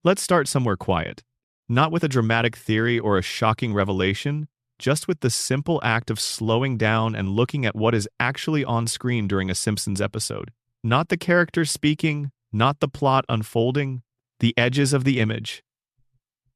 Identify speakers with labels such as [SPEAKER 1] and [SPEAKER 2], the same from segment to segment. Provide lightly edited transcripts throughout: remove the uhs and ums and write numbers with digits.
[SPEAKER 1] Let's start somewhere quiet. Not with a dramatic theory or a shocking revelation, just with the simple act of slowing down and looking at what is actually on screen during a Simpsons episode. Not the characters speaking, not the plot unfolding, the edges of the image.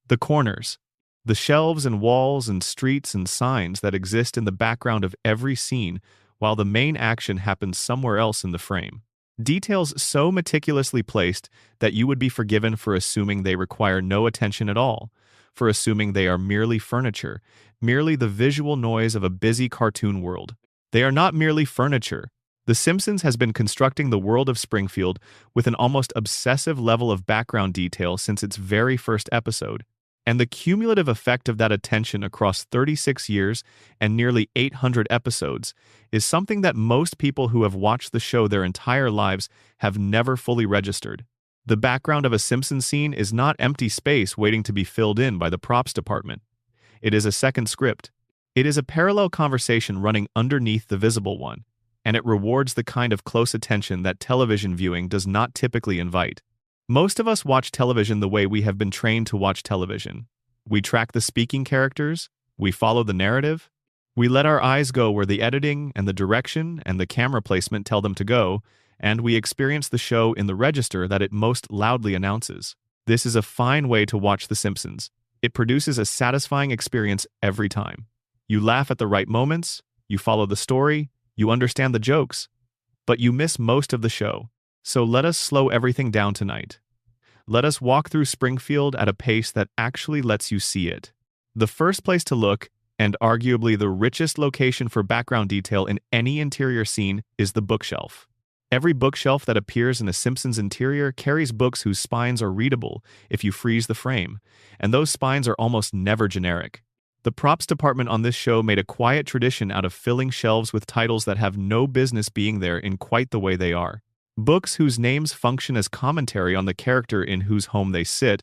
[SPEAKER 1] The corners. The shelves and walls and streets and signs that exist in the background of every scene while the main action happens somewhere else in the frame. Details so meticulously placed that you would be forgiven for assuming they require no attention at all, for assuming they are merely furniture, merely the visual noise of a busy cartoon world. They are not merely furniture. The Simpsons has been constructing the world of Springfield with an almost obsessive level of background detail since its very first episode. And the cumulative effect of that attention across 36 years and nearly 800 episodes is something that most people who have watched the show their entire lives have never fully registered. The background of a Simpsons scene is not empty space waiting to be filled in by the props department. It is a second script. It is a parallel conversation running underneath the visible one, and it rewards the kind of close attention that television viewing does not typically invite. Most of us watch television the way we have been trained to watch television. We track the speaking characters, we follow the narrative, we let our eyes go where the editing and the direction and the camera placement tell them to go, and we experience the show in the register that it most loudly announces. This is a fine way to watch The Simpsons. It produces a satisfying experience every time. You laugh at the right moments, you follow the story, you understand the jokes, but you miss most of the show. So let us slow everything down tonight. Let us walk through Springfield at a pace that actually lets you see it. The first place to look, and arguably the richest location for background detail in any interior scene, is the bookshelf. Every bookshelf that appears in a Simpsons interior carries books whose spines are readable if you freeze the frame, and those spines are almost never generic. The props department on this show made a quiet tradition out of filling shelves with titles that have no business being there in quite the way they are. Books whose names function as commentary on the character in whose home they sit,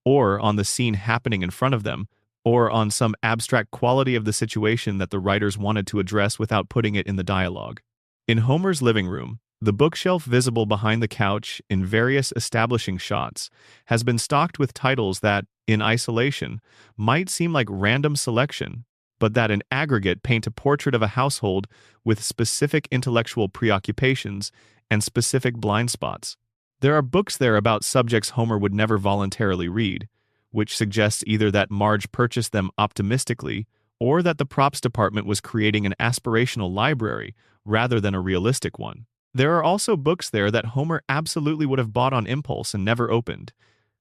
[SPEAKER 1] or on the scene happening in front of them, or on some abstract quality of the situation that the writers wanted to address without putting it in the dialogue. In Homer's living room, the bookshelf visible behind the couch in various establishing shots has been stocked with titles that, in isolation, might seem like random selection, but that in aggregate paint a portrait of a household with specific intellectual preoccupations and specific blind spots. There are books there about subjects Homer would never voluntarily read, which suggests either that Marge purchased them optimistically or that the props department was creating an aspirational library rather than a realistic one. There are also books there that Homer absolutely would have bought on impulse and never opened,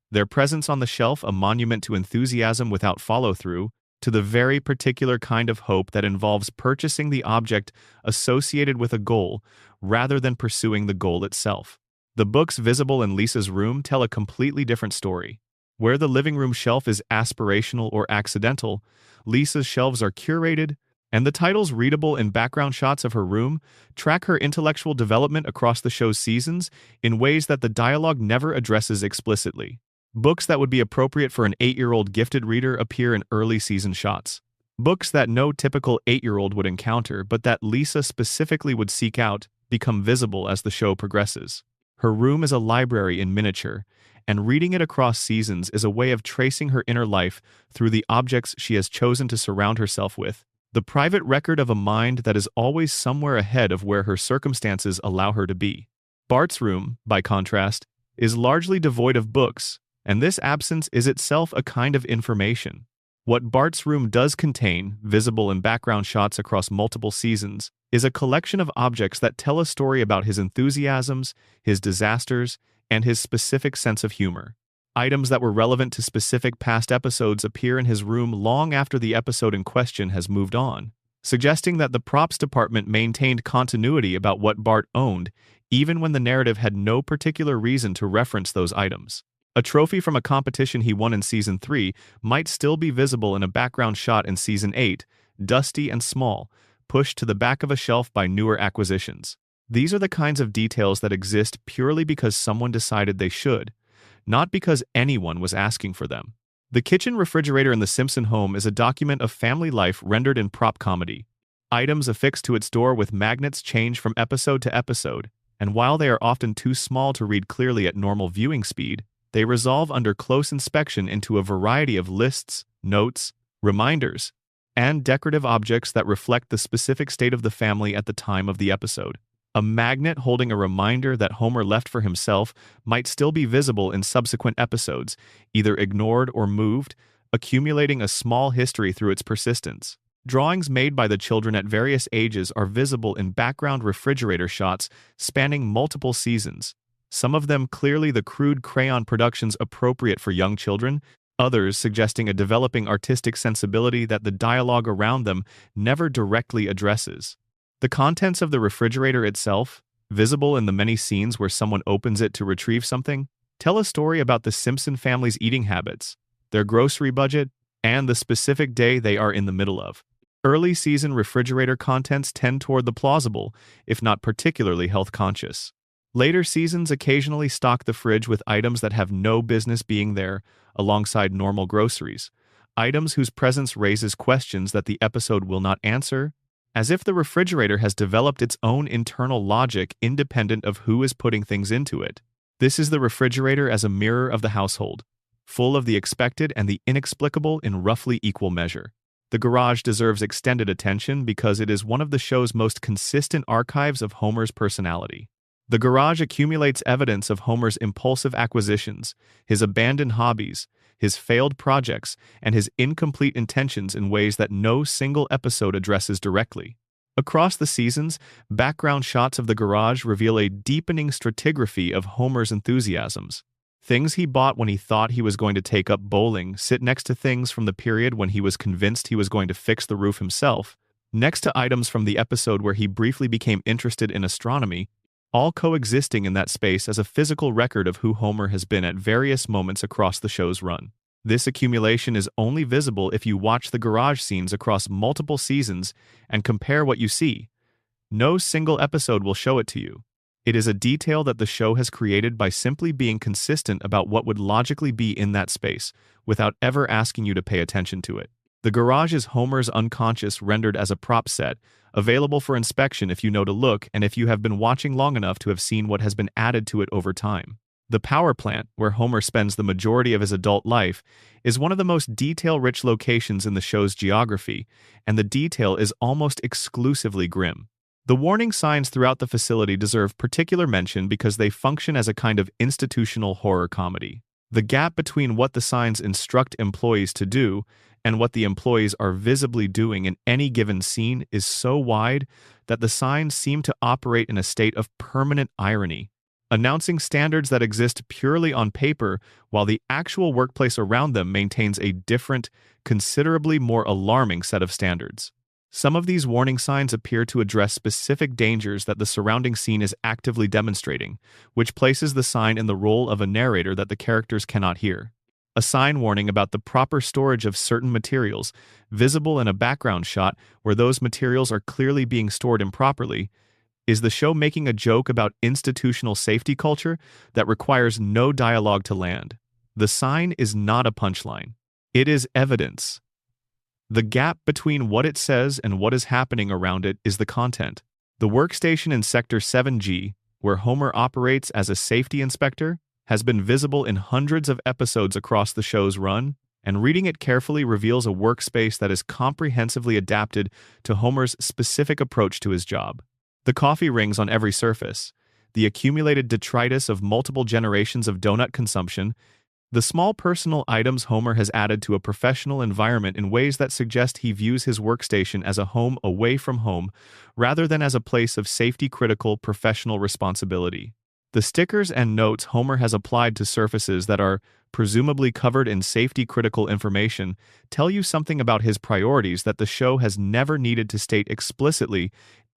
[SPEAKER 1] their presence on the shelf a monument to enthusiasm without follow-through, to the very particular kind of hope that involves purchasing the object associated with a goal rather than pursuing the goal itself. The books visible in Lisa's room tell a completely different story. Where the living room shelf is aspirational or accidental, Lisa's shelves are curated, and the titles readable in background shots of her room track her intellectual development across the show's seasons in ways that the dialogue never addresses explicitly. Books that would be appropriate for an 8-year-old gifted reader appear in early season shots. Books that no typical 8-year-old would encounter but that Lisa specifically would seek out become visible as the show progresses. Her room is a library in miniature, and reading it across seasons is a way of tracing her inner life through the objects she has chosen to surround herself with, the private record of a mind that is always somewhere ahead of where her circumstances allow her to be. Bart's room, by contrast, is largely devoid of books, and this absence is itself a kind of information. What Bart's room does contain, visible in background shots across multiple seasons, is a collection of objects that tell a story about his enthusiasms, his disasters, and his specific sense of humor. Items that were relevant to specific past episodes appear in his room long after the episode in question has moved on, suggesting that the props department maintained continuity about what Bart owned, even when the narrative had no particular reason to reference those items. A trophy from a competition he won in Season 3 might still be visible in a background shot in Season 8, dusty and small, pushed to the back of a shelf by newer acquisitions. These are the kinds of details that exist purely because someone decided they should, not because anyone was asking for them. The kitchen refrigerator in the Simpson home is a document of family life rendered in prop comedy. Items affixed to its door with magnets change from episode to episode, and while they are often too small to read clearly at normal viewing speed, They resolve under close inspection into a variety of lists, notes, reminders, and decorative objects that reflect the specific state of the family at the time of the episode. A magnet holding a reminder that Homer left for himself might still be visible in subsequent episodes, either ignored or moved, accumulating a small history through its persistence. Drawings made by the children at various ages are visible in background refrigerator shots spanning multiple seasons, some of them clearly the crude crayon productions appropriate for young children, others suggesting a developing artistic sensibility that the dialogue around them never directly addresses. The contents of the refrigerator itself, visible in the many scenes where someone opens it to retrieve something, tell a story about the Simpson family's eating habits, their grocery budget, and the specific day they are in the middle of. Early season refrigerator contents tend toward the plausible, if not particularly health-conscious. Later seasons occasionally stock the fridge with items that have no business being there, alongside normal groceries, items whose presence raises questions that the episode will not answer, as if the refrigerator has developed its own internal logic independent of who is putting things into it. This is the refrigerator as a mirror of the household, full of the expected and the inexplicable in roughly equal measure. The garage deserves extended attention because it is one of the show's most consistent archives of Homer's personality. The garage accumulates evidence of Homer's impulsive acquisitions, his abandoned hobbies, his failed projects, and his incomplete intentions in ways that no single episode addresses directly. Across the seasons, background shots of the garage reveal a deepening stratigraphy of Homer's enthusiasms. Things he bought when he thought he was going to take up bowling sit next to things from the period when he was convinced he was going to fix the roof himself, next to items from the episode where he briefly became interested in astronomy, all coexisting in that space as a physical record of who Homer has been at various moments across the show's run. This accumulation is only visible if you watch the garage scenes across multiple seasons and compare what you see. No single episode will show it to you. It is a detail that the show has created by simply being consistent about what would logically be in that space, without ever asking you to pay attention to it. The garage is Homer's unconscious rendered as a prop set, available for inspection if you know to look and if you have been watching long enough to have seen what has been added to it over time. The power plant, where Homer spends the majority of his adult life, is one of the most detail-rich locations in the show's geography, and the detail is almost exclusively grim. The warning signs throughout the facility deserve particular mention because they function as a kind of institutional horror comedy. The gap between what the signs instruct employees to do and what the employees are visibly doing in any given scene is so wide that the signs seem to operate in a state of permanent irony, announcing standards that exist purely on paper while the actual workplace around them maintains a different, considerably more alarming set of standards. Some of these warning signs appear to address specific dangers that the surrounding scene is actively demonstrating, which places the sign in the role of a narrator that the characters cannot hear. A sign warning about the proper storage of certain materials, visible in a background shot where those materials are clearly being stored improperly. Is the show making a joke about institutional safety culture that requires no dialogue to land? The sign is not a punchline. It is evidence. The gap between what it says and what is happening around it is the content. The workstation in Sector 7G, where Homer operates as a safety inspector, has been visible in hundreds of episodes across the show's run, and reading it carefully reveals a workspace that is comprehensively adapted to Homer's specific approach to his job. The coffee rings on every surface, the accumulated detritus of multiple generations of donut consumption, the small personal items Homer has added to a professional environment in ways that suggest he views his workstation as a home away from home rather than as a place of safety-critical professional responsibility. The stickers and notes Homer has applied to surfaces that are presumably covered in safety-critical information tell you something about his priorities that the show has never needed to state explicitly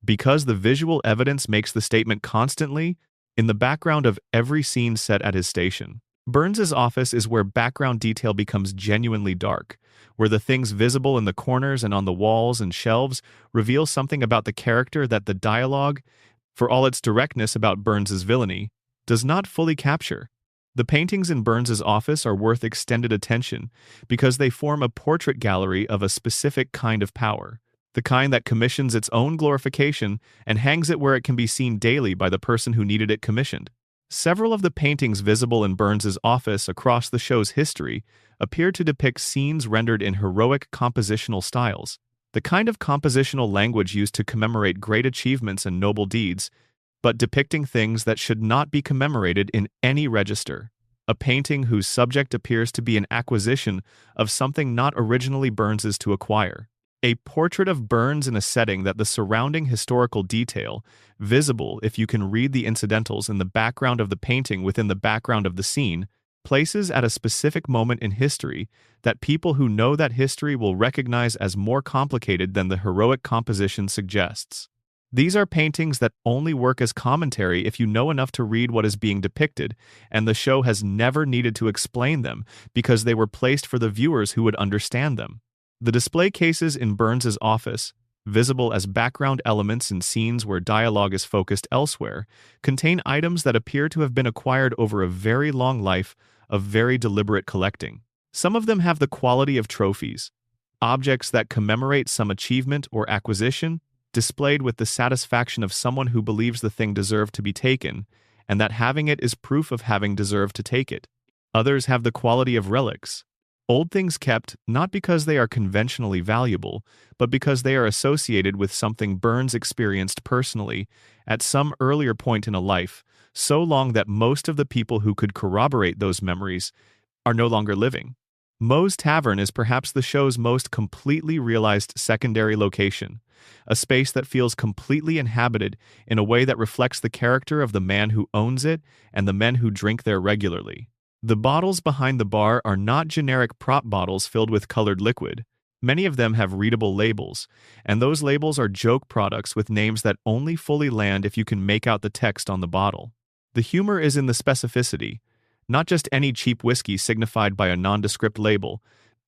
[SPEAKER 1] because the visual evidence makes the statement constantly in the background of every scene set at his station. Burns's office is where background detail becomes genuinely dark, where the things visible in the corners and on the walls and shelves reveal something about the character that the dialogue, for all its directness about Burns's villainy, does not fully capture. The paintings in Burns's office are worth extended attention because they form a portrait gallery of a specific kind of power, the kind that commissions its own glorification and hangs it where it can be seen daily by the person who needed it commissioned. Several of the paintings visible in Burns's office across the show's history appear to depict scenes rendered in heroic compositional styles, the kind of compositional language used to commemorate great achievements and noble deeds, but depicting things that should not be commemorated in any register. A painting whose subject appears to be an acquisition of something not originally Burns's to acquire. A portrait of Burns in a setting that the surrounding historical detail, visible if you can read the incidentals in the background of the painting within the background of the scene, places at a specific moment in history that people who know that history will recognize as more complicated than the heroic composition suggests. These are paintings that only work as commentary if you know enough to read what is being depicted, and the show has never needed to explain them because they were placed for the viewers who would understand them. The display cases in Burns's office, visible as background elements in scenes where dialogue is focused elsewhere, contain items that appear to have been acquired over a very long life of very deliberate collecting. Some of them have the quality of trophies, objects that commemorate some achievement or acquisition, displayed with the satisfaction of someone who believes the thing deserved to be taken, and that having it is proof of having deserved to take it. Others have the quality of relics, old things kept not because they are conventionally valuable, but because they are associated with something Burns experienced personally at some earlier point in a life, so long that most of the people who could corroborate those memories are no longer living. Moe's Tavern is perhaps the show's most completely realized secondary location, a space that feels completely inhabited in a way that reflects the character of the man who owns it and the men who drink there regularly. The bottles behind the bar are not generic prop bottles filled with colored liquid. Many of them have readable labels, and those labels are joke products with names that only fully land if you can make out the text on the bottle. The humor is in the specificity, not just any cheap whiskey signified by a nondescript label,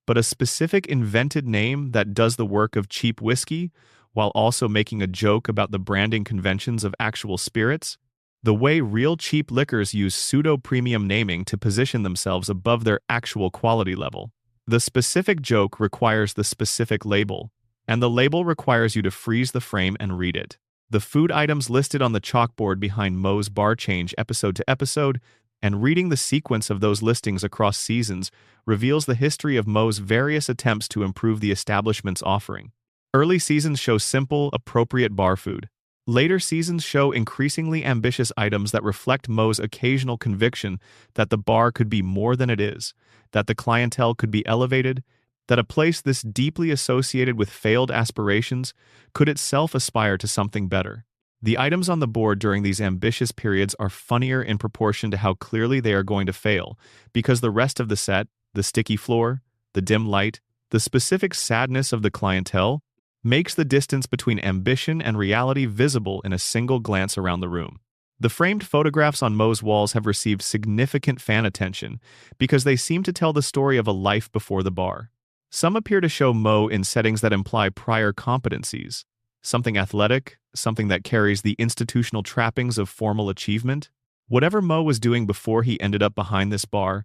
[SPEAKER 1] but a specific invented name that does the work of cheap whiskey while also making a joke about the branding conventions of actual spirits. The way real cheap liquors use pseudo-premium naming to position themselves above their actual quality level. The specific joke requires the specific label, and the label requires you to freeze the frame and read it. The food items listed on the chalkboard behind Moe's bar change episode to episode, and reading the sequence of those listings across seasons reveals the history of Moe's various attempts to improve the establishment's offering. Early seasons show simple, appropriate bar food. Later seasons show increasingly ambitious items that reflect Moe's occasional conviction that the bar could be more than it is, that the clientele could be elevated, that a place this deeply associated with failed aspirations could itself aspire to something better. The items on the board during these ambitious periods are funnier in proportion to how clearly they are going to fail, because the rest of the set, the sticky floor, the dim light, the specific sadness of the clientele, makes the distance between ambition and reality visible in a single glance around the room. The framed photographs on Moe's walls have received significant fan attention because they seem to tell the story of a life before the bar. Some appear to show Moe in settings that imply prior competencies, something athletic, something that carries the institutional trappings of formal achievement. Whatever Moe was doing before he ended up behind this bar,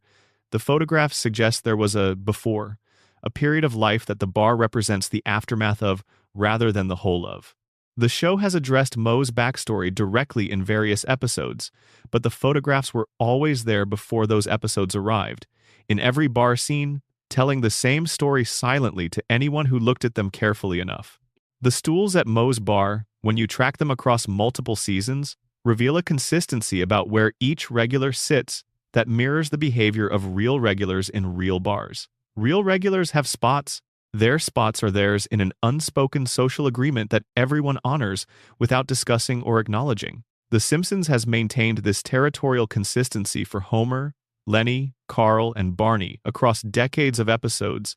[SPEAKER 1] the photographs suggest there was a before, a period of life that the bar represents the aftermath of rather than the whole of. The show has addressed Moe's backstory directly in various episodes, but the photographs were always there before those episodes arrived, in every bar scene, telling the same story silently to anyone who looked at them carefully enough. The stools at Moe's bar, when you track them across multiple seasons, reveal a consistency about where each regular sits that mirrors the behavior of real regulars in real bars. Real regulars have spots. Their spots are theirs in an unspoken social agreement that everyone honors without discussing or acknowledging. The Simpsons has maintained this territorial consistency for Homer, Lenny, Carl, and Barney across decades of episodes,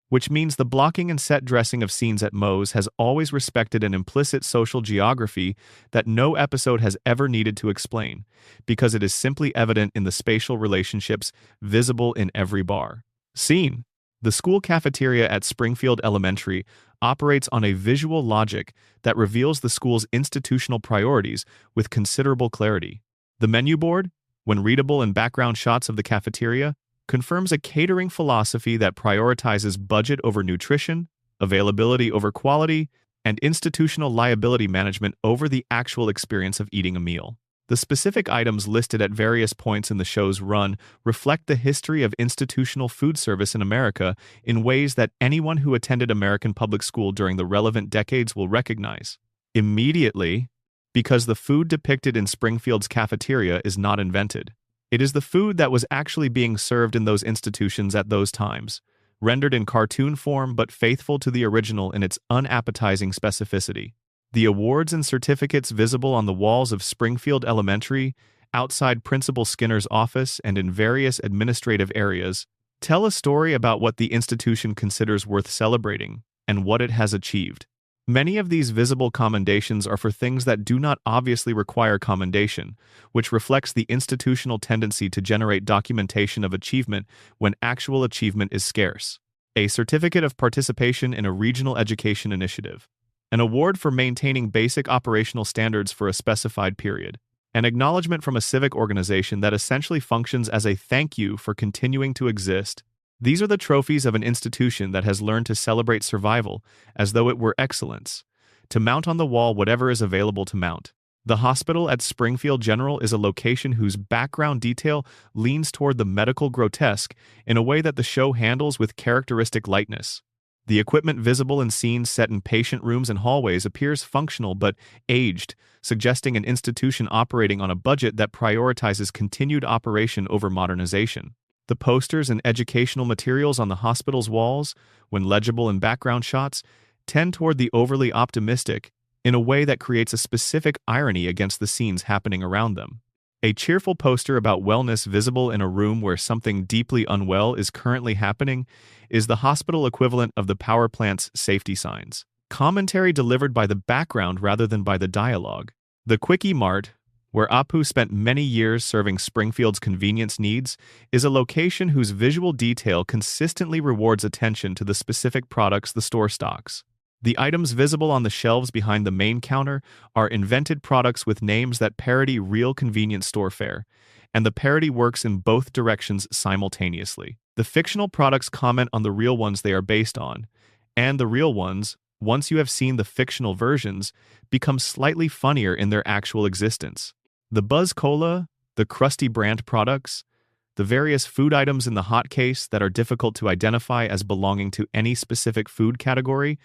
[SPEAKER 1] which means the blocking and set dressing of scenes at Moe's has always respected an implicit social geography that no episode has ever needed to explain, because it is simply evident in the spatial relationships visible in every bar scene. The school cafeteria at Springfield Elementary operates on a visual logic that reveals the school's institutional priorities with considerable clarity. The menu board, when readable in background shots of the cafeteria, confirms a catering philosophy that prioritizes budget over nutrition, availability over quality, and institutional liability management over the actual experience of eating a meal. The specific items listed at various points in the show's run reflect the history of institutional food service in America in ways that anyone who attended American public school during the relevant decades will recognize immediately, because the food depicted in Springfield's cafeteria is not invented. It is the food that was actually being served in those institutions at those times, rendered in cartoon form but faithful to the original in its unappetizing specificity. The awards and certificates visible on the walls of Springfield Elementary, outside Principal Skinner's office, and in various administrative areas tell a story about what the institution considers worth celebrating and what it has achieved. Many of these visible commendations are for things that do not obviously require commendation, which reflects the institutional tendency to generate documentation of achievement when actual achievement is scarce. A certificate of participation in a regional education initiative. An award for maintaining basic operational standards for a specified period. An acknowledgement from a civic organization that essentially functions as a thank you for continuing to exist. These are the trophies of an institution that has learned to celebrate survival as though it were excellence, to mount on the wall whatever is available to mount. The hospital at Springfield General is a location whose background detail leans toward the medical grotesque in a way that the show handles with characteristic lightness. The equipment visible in scenes set in patient rooms and hallways appears functional but aged, suggesting an institution operating on a budget that prioritizes continued operation over modernization. The posters and educational materials on the hospital's walls, when legible in background shots, tend toward the overly optimistic in a way that creates a specific irony against the scenes happening around them. A cheerful poster about wellness visible in a room where something deeply unwell is currently happening is the hospital equivalent of the power plant's safety signs. Commentary delivered by the background rather than by the dialogue. The Quickie Mart, where Apu spent many years serving Springfield's convenience needs, is a location whose visual detail consistently rewards attention to the specific products the store stocks. The items visible on the shelves behind the main counter are invented products with names that parody real convenience store fare, and the parody works in both directions simultaneously. The fictional products comment on the real ones they are based on, and the real ones, once you have seen the fictional versions, become slightly funnier in their actual existence. The Buzz Cola, the Krusty brand products, the various food items in the hot case that are difficult to identify as belonging to any specific food category,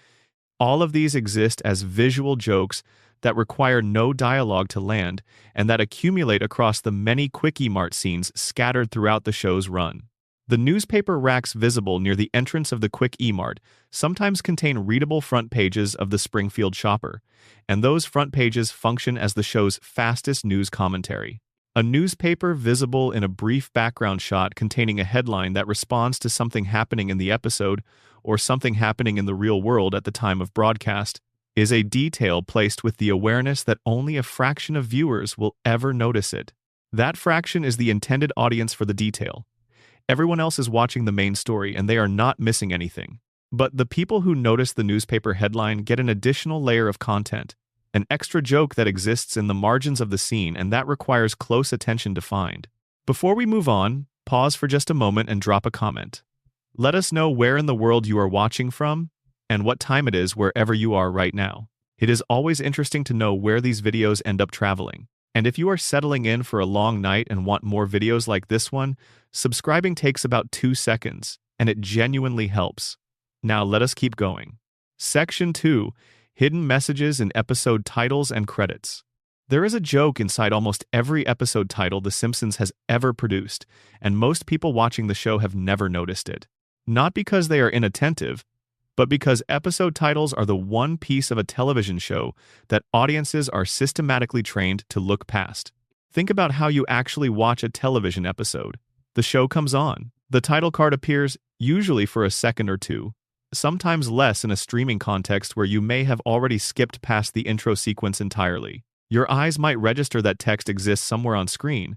[SPEAKER 1] all of these exist as visual jokes that require no dialogue to land and that accumulate across the many Quickie Mart scenes scattered throughout the show's run. The newspaper racks visible near the entrance of the Quickie Mart sometimes contain readable front pages of the Springfield Shopper, and those front pages function as the show's fastest news commentary. A newspaper visible in a brief background shot containing a headline that responds to something happening in the episode or something happening in the real world at the time of broadcast is a detail placed with the awareness that only a fraction of viewers will ever notice it. That fraction is the intended audience for the detail. Everyone else is watching the main story and they are not missing anything. But the people who notice the newspaper headline get an additional layer of content, an extra joke that exists in the margins of the scene and that requires close attention to find. Before we move on, pause for just a moment and drop a comment. Let us know where in the world you are watching from and what time it is wherever you are right now. It is always interesting to know where these videos end up traveling. And if you are settling in for a long night and want more videos like this one, subscribing takes about 2 seconds, and it genuinely helps. Now let us keep going. Section 2. Hidden messages in episode titles and credits. There is a joke inside almost every episode title The Simpsons has ever produced, and most people watching the show have never noticed it. Not because they are inattentive, but because episode titles are the one piece of a television show that audiences are systematically trained to look past. Think about how you actually watch a television episode. The show comes on. The title card appears, usually for a second or two, sometimes less in a streaming context where you may have already skipped past the intro sequence entirely. Your eyes might register that text exists somewhere on screen,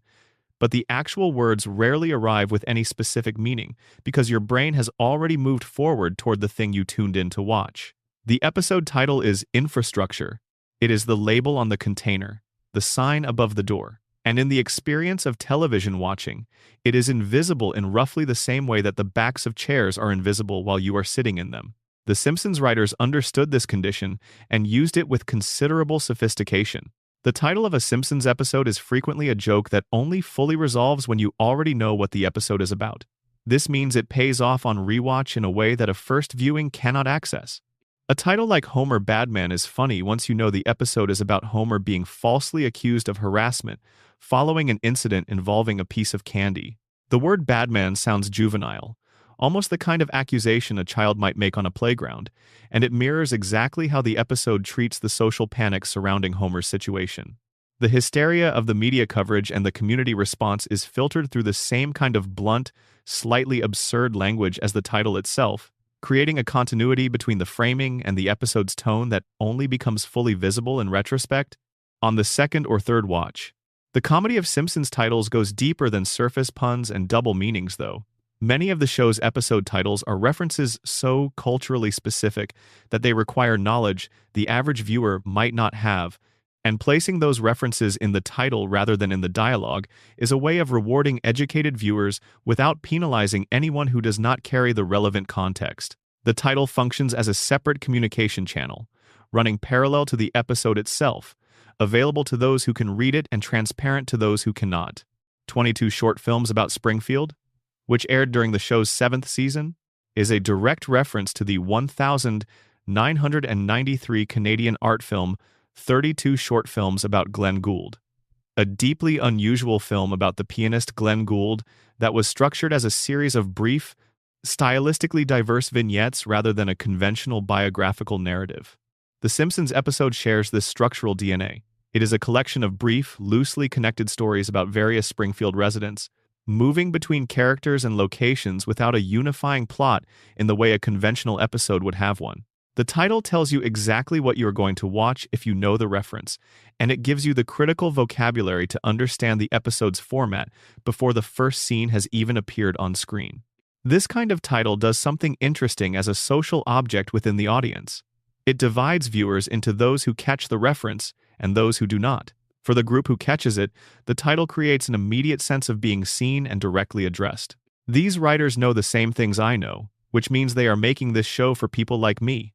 [SPEAKER 1] but the actual words rarely arrive with any specific meaning because your brain has already moved forward toward the thing you tuned in to watch. The episode title is Infrastructure. It is the label on the container, the sign above the door. And in the experience of television watching, it is invisible in roughly the same way that the backs of chairs are invisible while you are sitting in them. The Simpsons writers understood this condition and used it with considerable sophistication. The title of a Simpsons episode is frequently a joke that only fully resolves when you already know what the episode is about. This means it pays off on rewatch in a way that a first viewing cannot access. A title like Homer Badman is funny once you know the episode is about Homer being falsely accused of harassment following an incident involving a piece of candy. The word badman sounds juvenile, almost the kind of accusation a child might make on a playground, and it mirrors exactly how the episode treats the social panic surrounding Homer's situation. The hysteria of the media coverage and the community response is filtered through the same kind of blunt, slightly absurd language as the title itself, creating a continuity between the framing and the episode's tone that only becomes fully visible in retrospect on the second or third watch. The comedy of Simpsons titles goes deeper than surface puns and double meanings, though. Many of the show's episode titles are references so culturally specific that they require knowledge the average viewer might not have, and placing those references in the title rather than in the dialogue is a way of rewarding educated viewers without penalizing anyone who does not carry the relevant context. The title functions as a separate communication channel, running parallel to the episode itself, available to those who can read it and transparent to those who cannot. 22 short films about Springfield, which aired during the show's 7th season, is a direct reference to the 1,993 Canadian art film 32 Short Films about Glenn Gould, a deeply unusual film about the pianist Glenn Gould that was structured as a series of brief, stylistically diverse vignettes rather than a conventional biographical narrative. The Simpsons episode shares this structural DNA. It is a collection of brief, loosely connected stories about various Springfield residents, moving between characters and locations without a unifying plot in the way a conventional episode would have one. The title tells you exactly what you are going to watch if you know the reference, and it gives you the critical vocabulary to understand the episode's format before the first scene has even appeared on screen. This kind of title does something interesting as a social object within the audience. It divides viewers into those who catch the reference and those who do not. For the group who catches it, the title creates an immediate sense of being seen and directly addressed. These writers know the same things I know, which means they are making this show for people like me.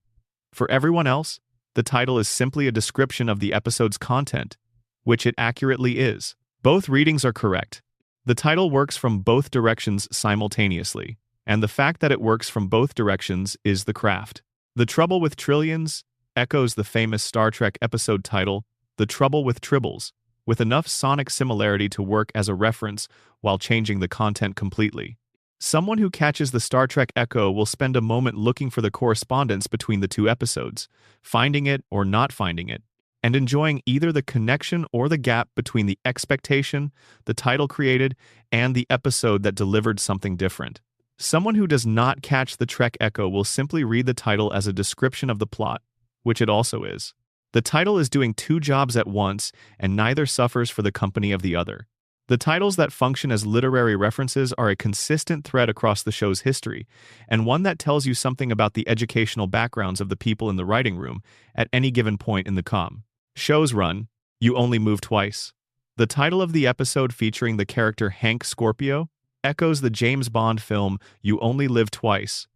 [SPEAKER 1] For everyone else, the title is simply a description of the episode's content, which it accurately is. Both readings are correct. The title works from both directions simultaneously, and the fact that it works from both directions is the craft. The Trouble with Trillions echoes the famous Star Trek episode title, The Trouble with Tribbles, with enough sonic similarity to work as a reference while changing the content completely. Someone who catches the Star Trek echo will spend a moment looking for the correspondence between the two episodes, finding it or not finding it, and enjoying either the connection or the gap between the expectation the title created and the episode that delivered something different. Someone who does not catch the Trek echo will simply read the title as a description of the plot, which it also is. The title is doing two jobs at once, and neither suffers for the company of the other. The titles that function as literary references are a consistent thread across the show's history, and one that tells you something about the educational backgrounds of the people in the writing room at any given point in the show's run. You Only Move Twice. The title of the episode featuring the character Hank Scorpio echoes the James Bond film You Only Live Twice,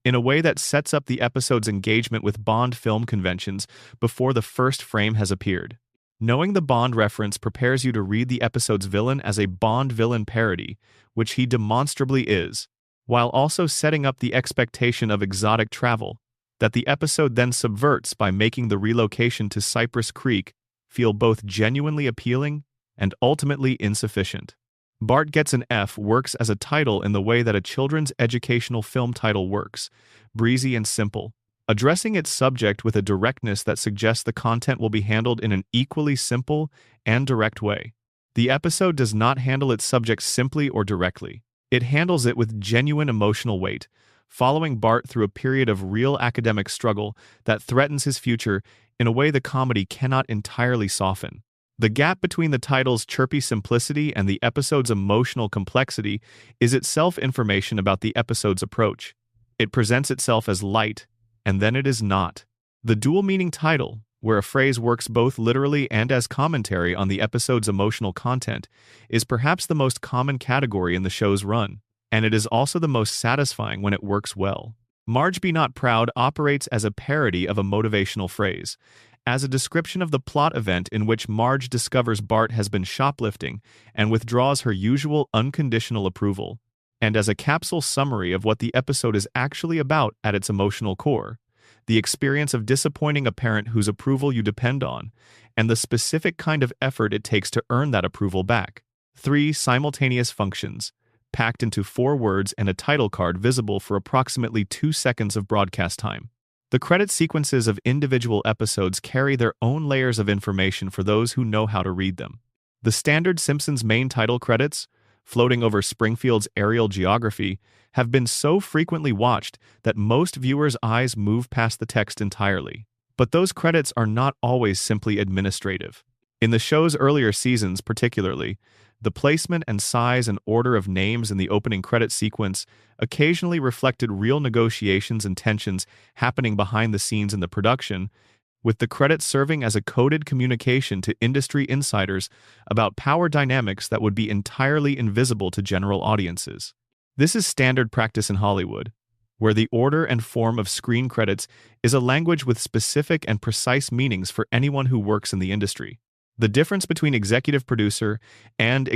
[SPEAKER 1] in a way that sets up the episode's engagement with Bond film conventions before the first frame has appeared. Knowing the Bond reference prepares you to read the episode's villain as a Bond villain parody, which he demonstrably is, while also setting up the expectation of exotic travel that the episode then subverts by making the relocation to Cypress Creek feel both genuinely appealing and ultimately insufficient. Bart Gets an F works as a title in the way that a children's educational film title works, breezy and simple, addressing its subject with a directness that suggests the content will be handled in an equally simple and direct way. The episode does not handle its subject simply or directly. It handles it with genuine emotional weight, following Bart through a period of real academic struggle that threatens his future in a way the comedy cannot entirely soften. The gap between the title's chirpy simplicity and the episode's emotional complexity is itself information about the episode's approach. It presents itself as light, and then it is not. The dual-meaning title, where a phrase works both literally and as commentary on the episode's emotional content, is perhaps the most common category in the show's run, and it is also the most satisfying when it works well. Marge Be Not Proud operates as a parody of a motivational phrase, as a description of the plot event in which Marge discovers Bart has been shoplifting and withdraws her usual unconditional approval, and as a capsule summary of what the episode is actually about at its emotional core, the experience of disappointing a parent whose approval you depend on, and the specific kind of effort it takes to earn that approval back. 3 simultaneous functions, packed into 4 words and a title card visible for approximately 2 seconds of broadcast time. The credit sequences of individual episodes carry their own layers of information for those who know how to read them. The standard Simpsons main title credits, floating over Springfield's aerial geography, have been so frequently watched that most viewers' eyes move past the text entirely. But those credits are not always simply administrative. In the show's earlier seasons particularly, the placement and size and order of names in the opening credit sequence occasionally reflected real negotiations and tensions happening behind the scenes in the production, with the credits serving as a coded communication to industry insiders about power dynamics that would be entirely invisible to general audiences. This is standard practice in Hollywood, where the order and form of screen credits is a language with specific and precise meanings for anyone who works in the industry. The difference between executive producer and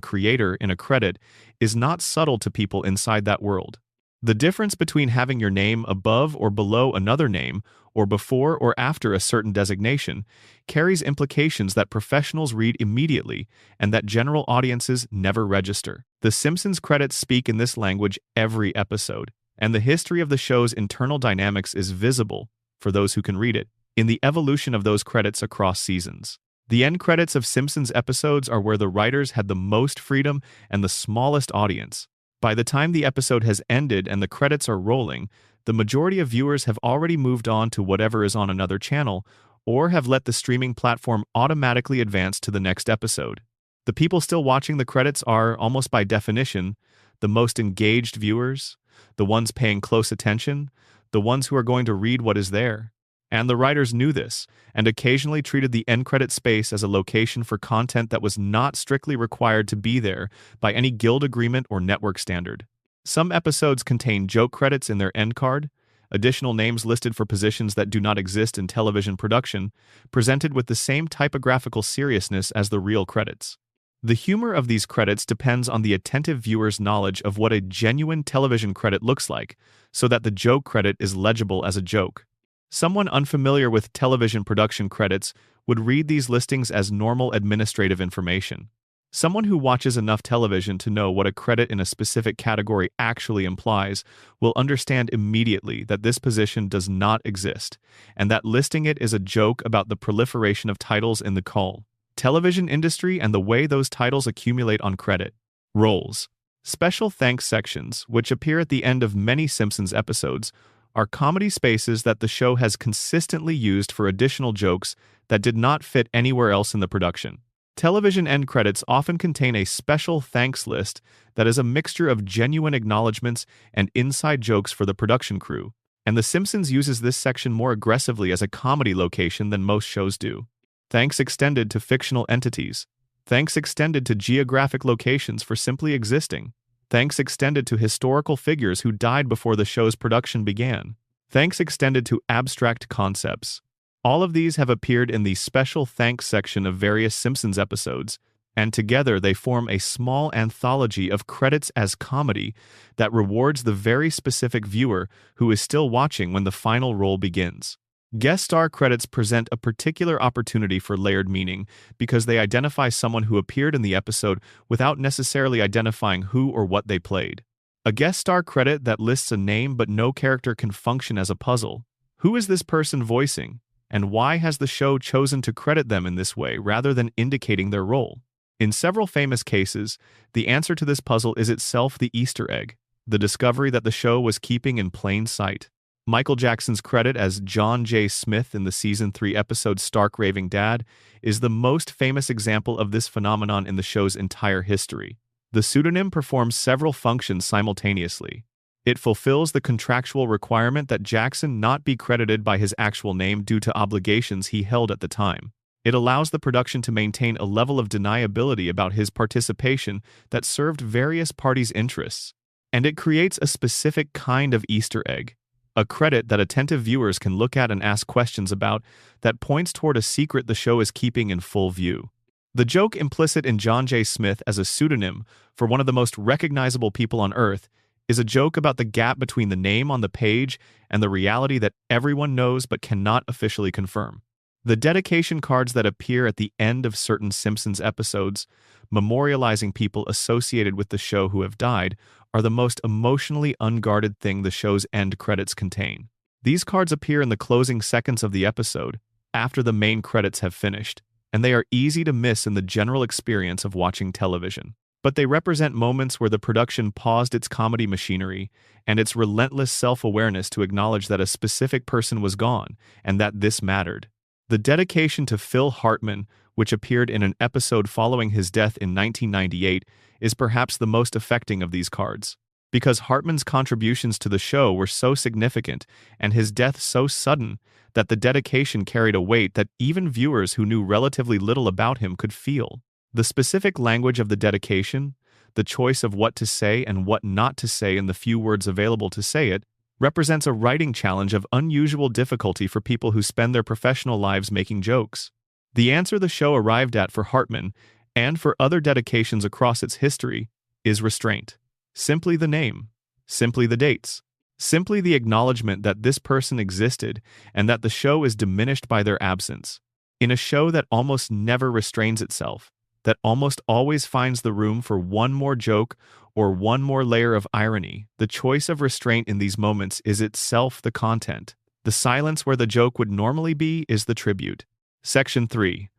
[SPEAKER 1] creator in a credit is not subtle to people inside that world. The difference between having your name above or below another name, or before or after a certain designation, carries implications that professionals read immediately and that general audiences never register. The Simpsons credits speak in this language every episode, and the history of the show's internal dynamics is visible, for those who can read it, in the evolution of those credits across seasons. The end credits of Simpsons episodes are where the writers had the most freedom and the smallest audience. By the time the episode has ended and the credits are rolling, the majority of viewers have already moved on to whatever is on another channel or have let the streaming platform automatically advance to the next episode. The people still watching the credits are, almost by definition, the most engaged viewers, the ones paying close attention, the ones who are going to read what is there. And the writers knew this, and occasionally treated the end credit space as a location for content that was not strictly required to be there by any guild agreement or network standard. Some episodes contain joke credits in their end card, additional names listed for positions that do not exist in television production, presented with the same typographical seriousness as the real credits. The humor of these credits depends on the attentive viewer's knowledge of what a genuine television credit looks like, so that the joke credit is legible as a joke. Someone unfamiliar with television production credits would read these listings as normal administrative information. Someone who watches enough television to know what a credit in a specific category actually implies will understand immediately that this position does not exist, and that listing it is a joke about the proliferation of titles in the television industry and the way those titles accumulate on credit rolls. Special thanks sections, which appear at the end of many Simpsons episodes, are comedy spaces that the show has consistently used for additional jokes that did not fit anywhere else in the production. Television end credits often contain a special thanks list that is a mixture of genuine acknowledgments and inside jokes for the production crew, and The Simpsons uses this section more aggressively as a comedy location than most shows do. Thanks extended to fictional entities. Thanks extended to geographic locations for simply existing. Thanks extended to historical figures who died before the show's production began. Thanks extended to abstract concepts. All of these have appeared in the special thanks section of various Simpsons episodes, and together they form a small anthology of credits as comedy that rewards the very specific viewer who is still watching when the final roll begins. Guest star credits present a particular opportunity for layered meaning because they identify someone who appeared in the episode without necessarily identifying who or what they played. A guest star credit that lists a name but no character can function as a puzzle. Who is this person voicing, and why has the show chosen to credit them in this way rather than indicating their role? In several famous cases, the answer to this puzzle is itself the Easter egg, the discovery that the show was keeping in plain sight. Michael Jackson's credit as John J. Smith in the Season 3 episode Stark Raving Dad is the most famous example of this phenomenon in the show's entire history. The pseudonym performs several functions simultaneously. It fulfills the contractual requirement that Jackson not be credited by his actual name due to obligations he held at the time. It allows the production to maintain a level of deniability about his participation that served various parties' interests. And it creates a specific kind of Easter egg, a credit that attentive viewers can look at and ask questions about that points toward a secret the show is keeping in full view. The joke implicit in John J. Smith as a pseudonym for one of the most recognizable people on Earth is a joke about the gap between the name on the page and the reality that everyone knows but cannot officially confirm. The dedication cards that appear at the end of certain Simpsons episodes, memorializing people associated with the show who have died, are the most emotionally unguarded thing the show's end credits contain. These cards appear in the closing seconds of the episode, after the main credits have finished, and they are easy to miss in the general experience of watching television. But they represent moments where the production paused its comedy machinery and its relentless self-awareness to acknowledge that a specific person was gone and that this mattered. The dedication to Phil Hartman, which appeared in an episode following his death in 1998, is perhaps the most affecting of these cards. Because Hartman's contributions to the show were so significant and his death so sudden that the dedication carried a weight that even viewers who knew relatively little about him could feel. The specific language of the dedication, the choice of what to say and what not to say in the few words available to say it, represents a writing challenge of unusual difficulty for people who spend their professional lives making jokes. The answer the show arrived at for Hartman, and for other dedications across its history, is restraint. Simply the name. Simply the dates. Simply the acknowledgement that this person existed and that the show is diminished by their absence. In a show that almost never restrains itself, that almost always finds the room for one more joke or one more layer of irony, the choice of restraint in these moments is itself the content. The silence where the joke would normally be is the tribute. Section 3.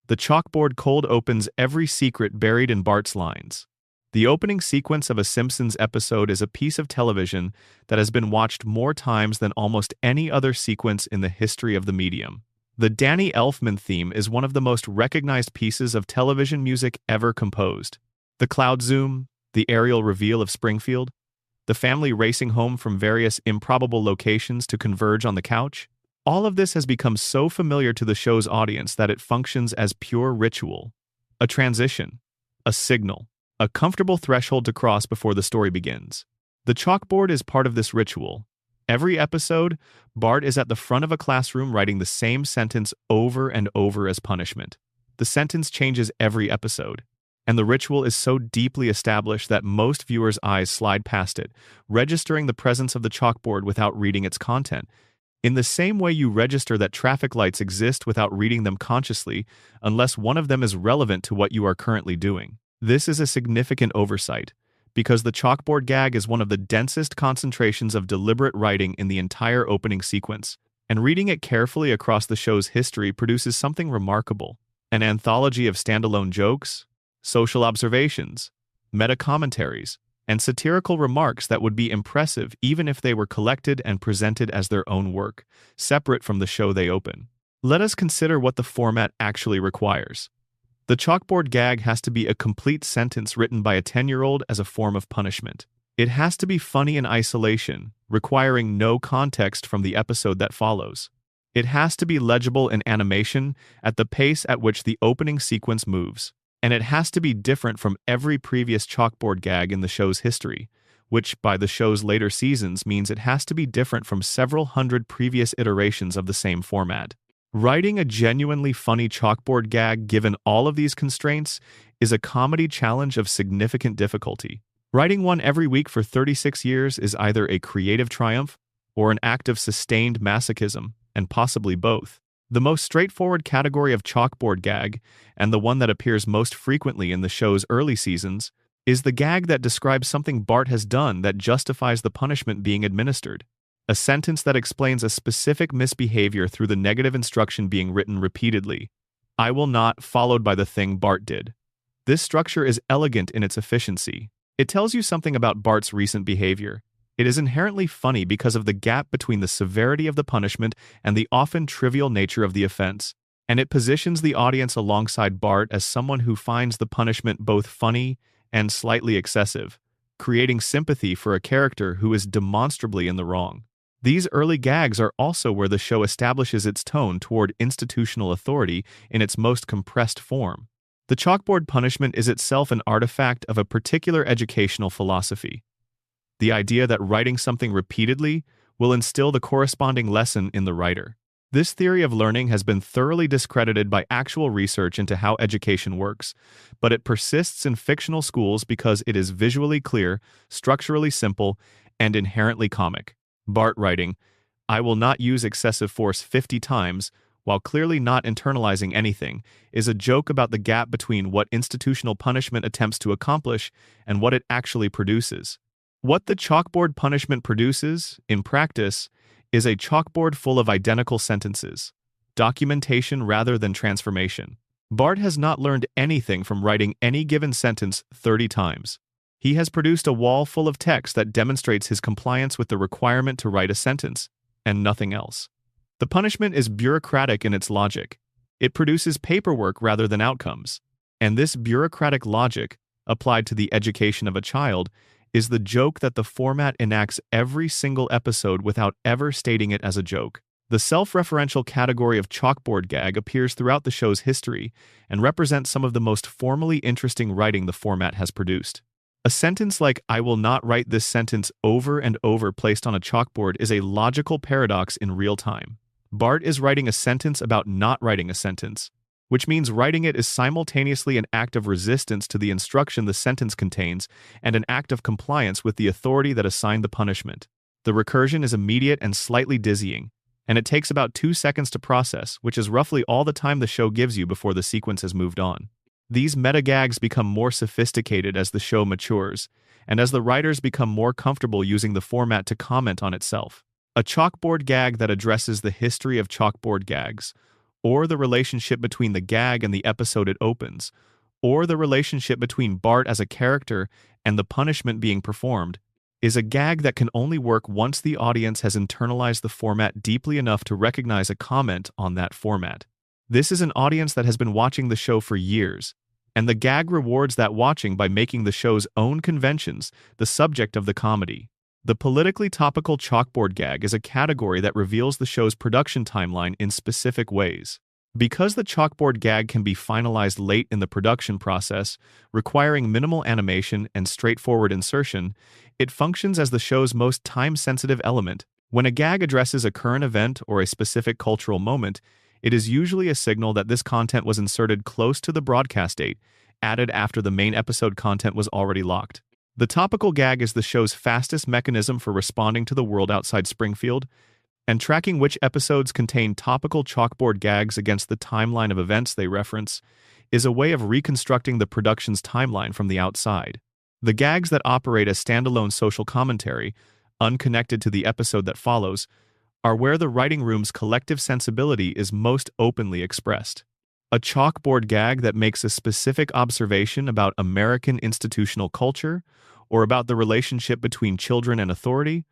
[SPEAKER 1] The chalkboard cold opens every secret buried in Bart's lines. The opening sequence of a Simpsons episode is a piece of television that has been watched more times than almost any other sequence in the history of the medium. The Danny Elfman theme is one of the most recognized pieces of television music ever composed. The cloud zoom, the aerial reveal of Springfield, the family racing home from various improbable locations to converge on the couch, all of this has become so familiar to the show's audience that it functions as pure ritual. A transition, a signal, a comfortable threshold to cross before the story begins. The chalkboard is part of this ritual. Every episode, Bart is at the front of a classroom writing the same sentence over and over as punishment. The sentence changes every episode, and the ritual is so deeply established that most viewers' eyes slide past it, registering the presence of the chalkboard without reading its content. In the same way you register that traffic lights exist without reading them consciously, unless one of them is relevant to what you are currently doing. This is a significant oversight, because the chalkboard gag is one of the densest concentrations of deliberate writing in the entire opening sequence, and reading it carefully across the show's history produces something remarkable: an anthology of standalone jokes, social observations, meta-commentaries, and satirical remarks that would be impressive even if they were collected and presented as their own work, separate from the show they open. Let us consider what the format actually requires. The chalkboard gag has to be a complete sentence written by a 10-year-old as a form of punishment. It has to be funny in isolation, requiring no context from the episode that follows. It has to be legible in animation at the pace at which the opening sequence moves. And it has to be different from every previous chalkboard gag in the show's history, which by the show's later seasons means it has to be different from several hundred previous iterations of the same format. Writing a genuinely funny chalkboard gag given all of these constraints is a comedy challenge of significant difficulty. Writing one every week for 36 years is either a creative triumph or an act of sustained masochism, and possibly both. The most straightforward category of chalkboard gag, and the one that appears most frequently in the show's early seasons, is the gag that describes something Bart has done that justifies the punishment being administered. A sentence that explains a specific misbehavior through the negative instruction being written repeatedly. "I will not," followed by the thing Bart did. This structure is elegant in its efficiency. It tells you something about Bart's recent behavior. It is inherently funny because of the gap between the severity of the punishment and the often trivial nature of the offense, and it positions the audience alongside Bart as someone who finds the punishment both funny and slightly excessive, creating sympathy for a character who is demonstrably in the wrong. These early gags are also where the show establishes its tone toward institutional authority in its most compressed form. The chalkboard punishment is itself an artifact of a particular educational philosophy. The idea that writing something repeatedly will instill the corresponding lesson in the writer. This theory of learning has been thoroughly discredited by actual research into how education works, but it persists in fictional schools because it is visually clear, structurally simple, and inherently comic. Bart writing, "I will not use excessive force 50 times," while clearly not internalizing anything, is a joke about the gap between what institutional punishment attempts to accomplish and what it actually produces. What the chalkboard punishment produces, in practice, is a chalkboard full of identical sentences, documentation rather than transformation. Bart has not learned anything from writing any given sentence 30 times. He has produced a wall full of text that demonstrates his compliance with the requirement to write a sentence, and nothing else. The punishment is bureaucratic in its logic. It produces paperwork rather than outcomes. And this bureaucratic logic, applied to the education of a child, is the joke that the format enacts every single episode without ever stating it as a joke. The self-referential category of chalkboard gag appears throughout the show's history and represents some of the most formally interesting writing the format has produced. A sentence like "I will not write this sentence" over and over placed on a chalkboard is a logical paradox in real time. Bart is writing a sentence about not writing a sentence, which means writing it is simultaneously an act of resistance to the instruction the sentence contains and an act of compliance with the authority that assigned the punishment. The recursion is immediate and slightly dizzying, and it takes about 2 seconds to process, which is roughly all the time the show gives you before the sequence has moved on. These metagags become more sophisticated as the show matures, and as the writers become more comfortable using the format to comment on itself. A chalkboard gag that addresses the history of chalkboard gags, or the relationship between the gag and the episode it opens, or the relationship between Bart as a character and the punishment being performed, is a gag that can only work once the audience has internalized the format deeply enough to recognize a comment on that format. This is an audience that has been watching the show for years, and the gag rewards that watching by making the show's own conventions the subject of the comedy. The politically topical chalkboard gag is a category that reveals the show's production timeline in specific ways. Because the chalkboard gag can be finalized late in the production process, requiring minimal animation and straightforward insertion, it functions as the show's most time-sensitive element. When a gag addresses a current event or a specific cultural moment, it is usually a signal that this content was inserted close to the broadcast date, added after the main episode content was already locked. The topical gag is the show's fastest mechanism for responding to the world outside Springfield, and tracking which episodes contain topical chalkboard gags against the timeline of events they reference is a way of reconstructing the production's timeline from the outside. The gags that operate as standalone social commentary, unconnected to the episode that follows, are where the writing room's collective sensibility is most openly expressed. A chalkboard gag that makes a specific observation about American institutional culture, or about the relationship between children and authority,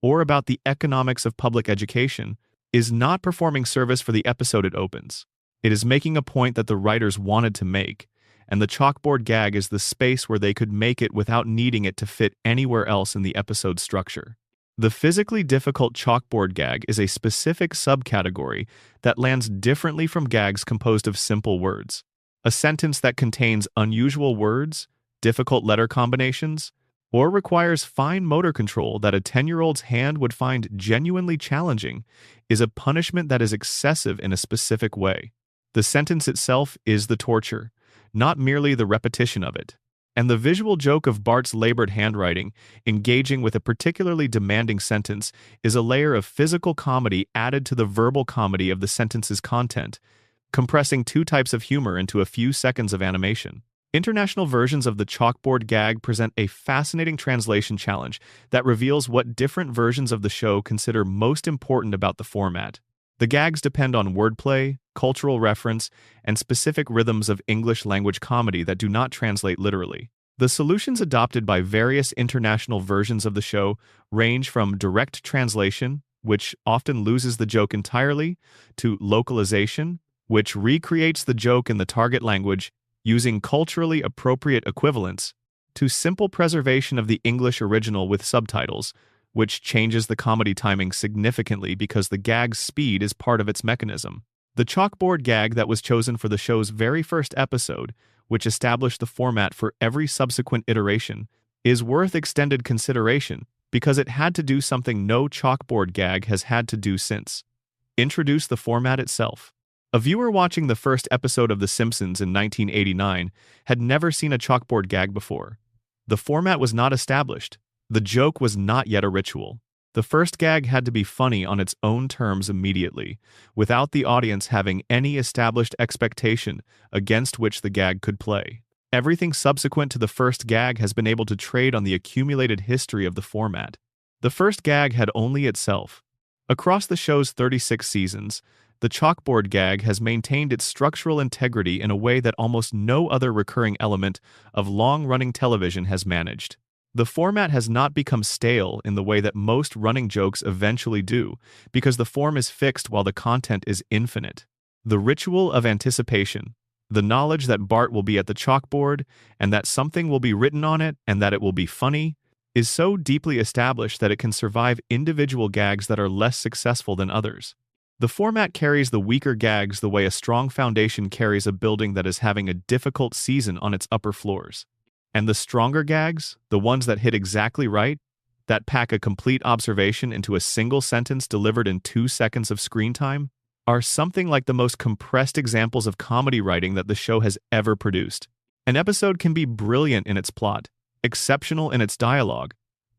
[SPEAKER 1] or about the economics of public education, is not performing service for the episode it opens. It is making a point that the writers wanted to make, and the chalkboard gag is the space where they could make it without needing it to fit anywhere else in the episode's structure. The physically difficult chalkboard gag is a specific subcategory that lands differently from gags composed of simple words. A sentence that contains unusual words, difficult letter combinations, or requires fine motor control that a 10-year-old's hand would find genuinely challenging is a punishment that is excessive in a specific way. The sentence itself is the torture, not merely the repetition of it. And the visual joke of Bart's labored handwriting, engaging with a particularly demanding sentence, is a layer of physical comedy added to the verbal comedy of the sentence's content, compressing 2 types of humor into a few seconds of animation. International versions of the chalkboard gag present a fascinating translation challenge that reveals what different versions of the show consider most important about the format. The gags depend on wordplay, cultural reference, and specific rhythms of English-language comedy that do not translate literally. The solutions adopted by various international versions of the show range from direct translation, which often loses the joke entirely, to localization, which recreates the joke in the target language using culturally appropriate equivalents, to simple preservation of the English original with subtitles, which changes the comedy timing significantly because the gag's speed is part of its mechanism. The chalkboard gag that was chosen for the show's very first episode, which established the format for every subsequent iteration, is worth extended consideration because it had to do something no chalkboard gag has had to do since: introduce the format itself. A viewer watching the first episode of The Simpsons in 1989 had never seen a chalkboard gag before. The format was not established. The joke was not yet a ritual. The first gag had to be funny on its own terms immediately, without the audience having any established expectation against which the gag could play. Everything subsequent to the first gag has been able to trade on the accumulated history of the format. The first gag had only itself. Across the show's 36 seasons, the chalkboard gag has maintained its structural integrity in a way that almost no other recurring element of long-running television has managed. The format has not become stale in the way that most running jokes eventually do, because the form is fixed while the content is infinite. The ritual of anticipation, the knowledge that Bart will be at the chalkboard, and that something will be written on it, and that it will be funny, is so deeply established that it can survive individual gags that are less successful than others. The format carries the weaker gags the way a strong foundation carries a building that is having a difficult season on its upper floors. And the stronger gags, the ones that hit exactly right, that pack a complete observation into a single sentence delivered in 2 seconds of screen time, are something like the most compressed examples of comedy writing that the show has ever produced. An episode can be brilliant in its plot, exceptional in its dialogue,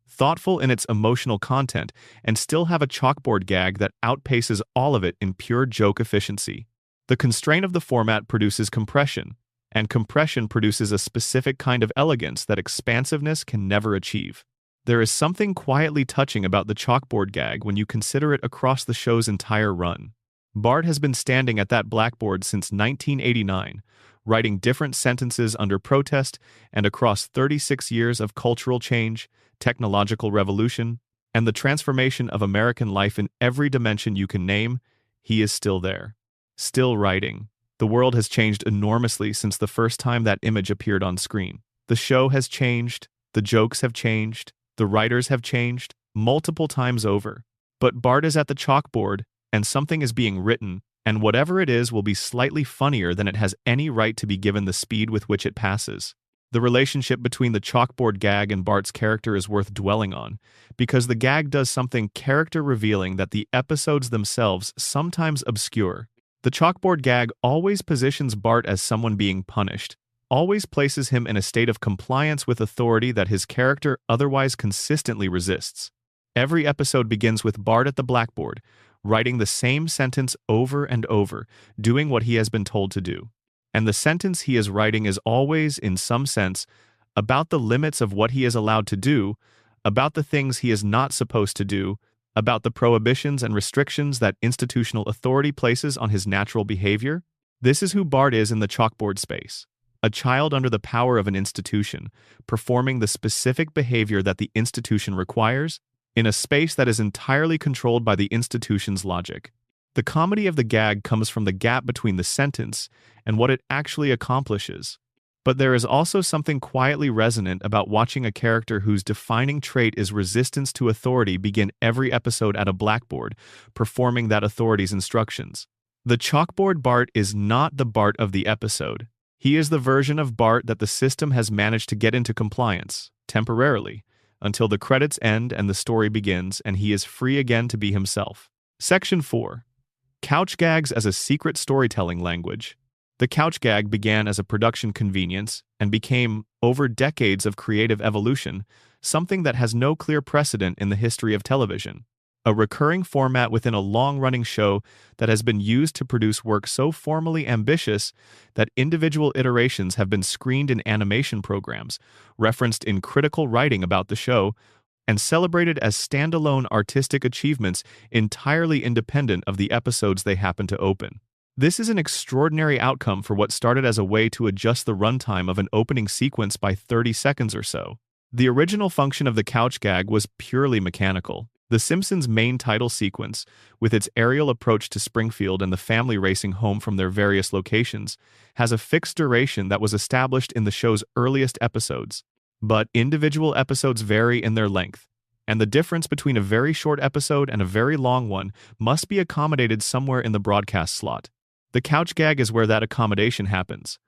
[SPEAKER 1] thoughtful in its emotional content, and still have a chalkboard gag that outpaces all of it in pure joke efficiency. The constraint of the format produces compression, and compression produces a specific kind of elegance that expansiveness can never achieve. There is something quietly touching about the chalkboard gag when you consider it across the show's entire run. Bart has been standing at that blackboard since 1989, writing different sentences under protest, and across 36 years of cultural change, technological revolution, and the transformation of American life in every dimension you can name, he is still there. Still writing. The world has changed enormously since the first time that image appeared on screen. The show has changed, the jokes have changed, the writers have changed, multiple times over. But Bart is at the chalkboard, and something is being written, and whatever it is will be slightly funnier than it has any right to be given the speed with which it passes. The relationship between the chalkboard gag and Bart's character is worth dwelling on, because the gag does something character-revealing that the episodes themselves sometimes obscure. The chalkboard gag always positions Bart as someone being punished, always places him in a state of compliance with authority that his character otherwise consistently resists. Every episode begins with Bart at the blackboard, writing the same sentence over and over, doing what he has been told to do. And the sentence he is writing is always, in some sense, about the limits of what he is allowed to do, about the things he is not supposed to do, about the prohibitions and restrictions that institutional authority places on his natural behavior. This is who Bart is in the chalkboard space. A child under the power of an institution, performing the specific behavior that the institution requires, in a space that is entirely controlled by the institution's logic. The comedy of the gag comes from the gap between the sentence and what it actually accomplishes. But there is also something quietly resonant about watching a character whose defining trait is resistance to authority begin every episode at a blackboard, performing that authority's instructions. The chalkboard Bart is not the Bart of the episode. He is the version of Bart that the system has managed to get into compliance, temporarily, until the credits end and the story begins and he is free again to be himself. Section 4. Couch gags as a secret storytelling language. The couch gag began as a production convenience and became, over decades of creative evolution, something that has no clear precedent in the history of television. A recurring format within a long-running show that has been used to produce work so formally ambitious that individual iterations have been screened in animation programs, referenced in critical writing about the show, and celebrated as standalone artistic achievements entirely independent of the episodes they happen to open. This is an extraordinary outcome for what started as a way to adjust the runtime of an opening sequence by 30 seconds or so. The original function of the couch gag was purely mechanical. The Simpsons' main title sequence, with its aerial approach to Springfield and the family racing home from their various locations, has a fixed duration that was established in the show's earliest episodes. But individual episodes vary in their length, and the difference between a very short episode and a very long one must be accommodated somewhere in the broadcast slot. The couch gag is where that accommodation happens.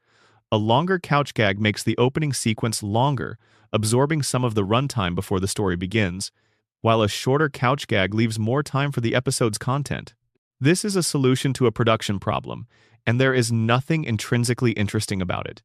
[SPEAKER 1] A longer couch gag makes the opening sequence longer, absorbing some of the runtime before the story begins, while a shorter couch gag leaves more time for the episode's content. This is a solution to a production problem, and there is nothing intrinsically interesting about it.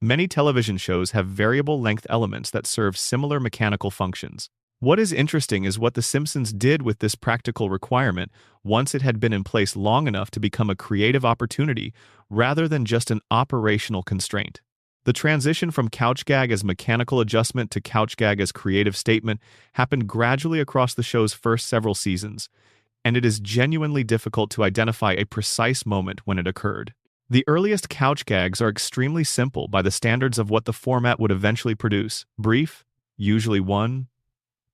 [SPEAKER 1] Many television shows have variable length elements that serve similar mechanical functions. What is interesting is what The Simpsons did with this practical requirement once it had been in place long enough to become a creative opportunity rather than just an operational constraint. The transition from couch gag as mechanical adjustment to couch gag as creative statement happened gradually across the show's first several seasons, and it is genuinely difficult to identify a precise moment when it occurred. The earliest couch gags are extremely simple by the standards of what the format would eventually produce: brief, usually 1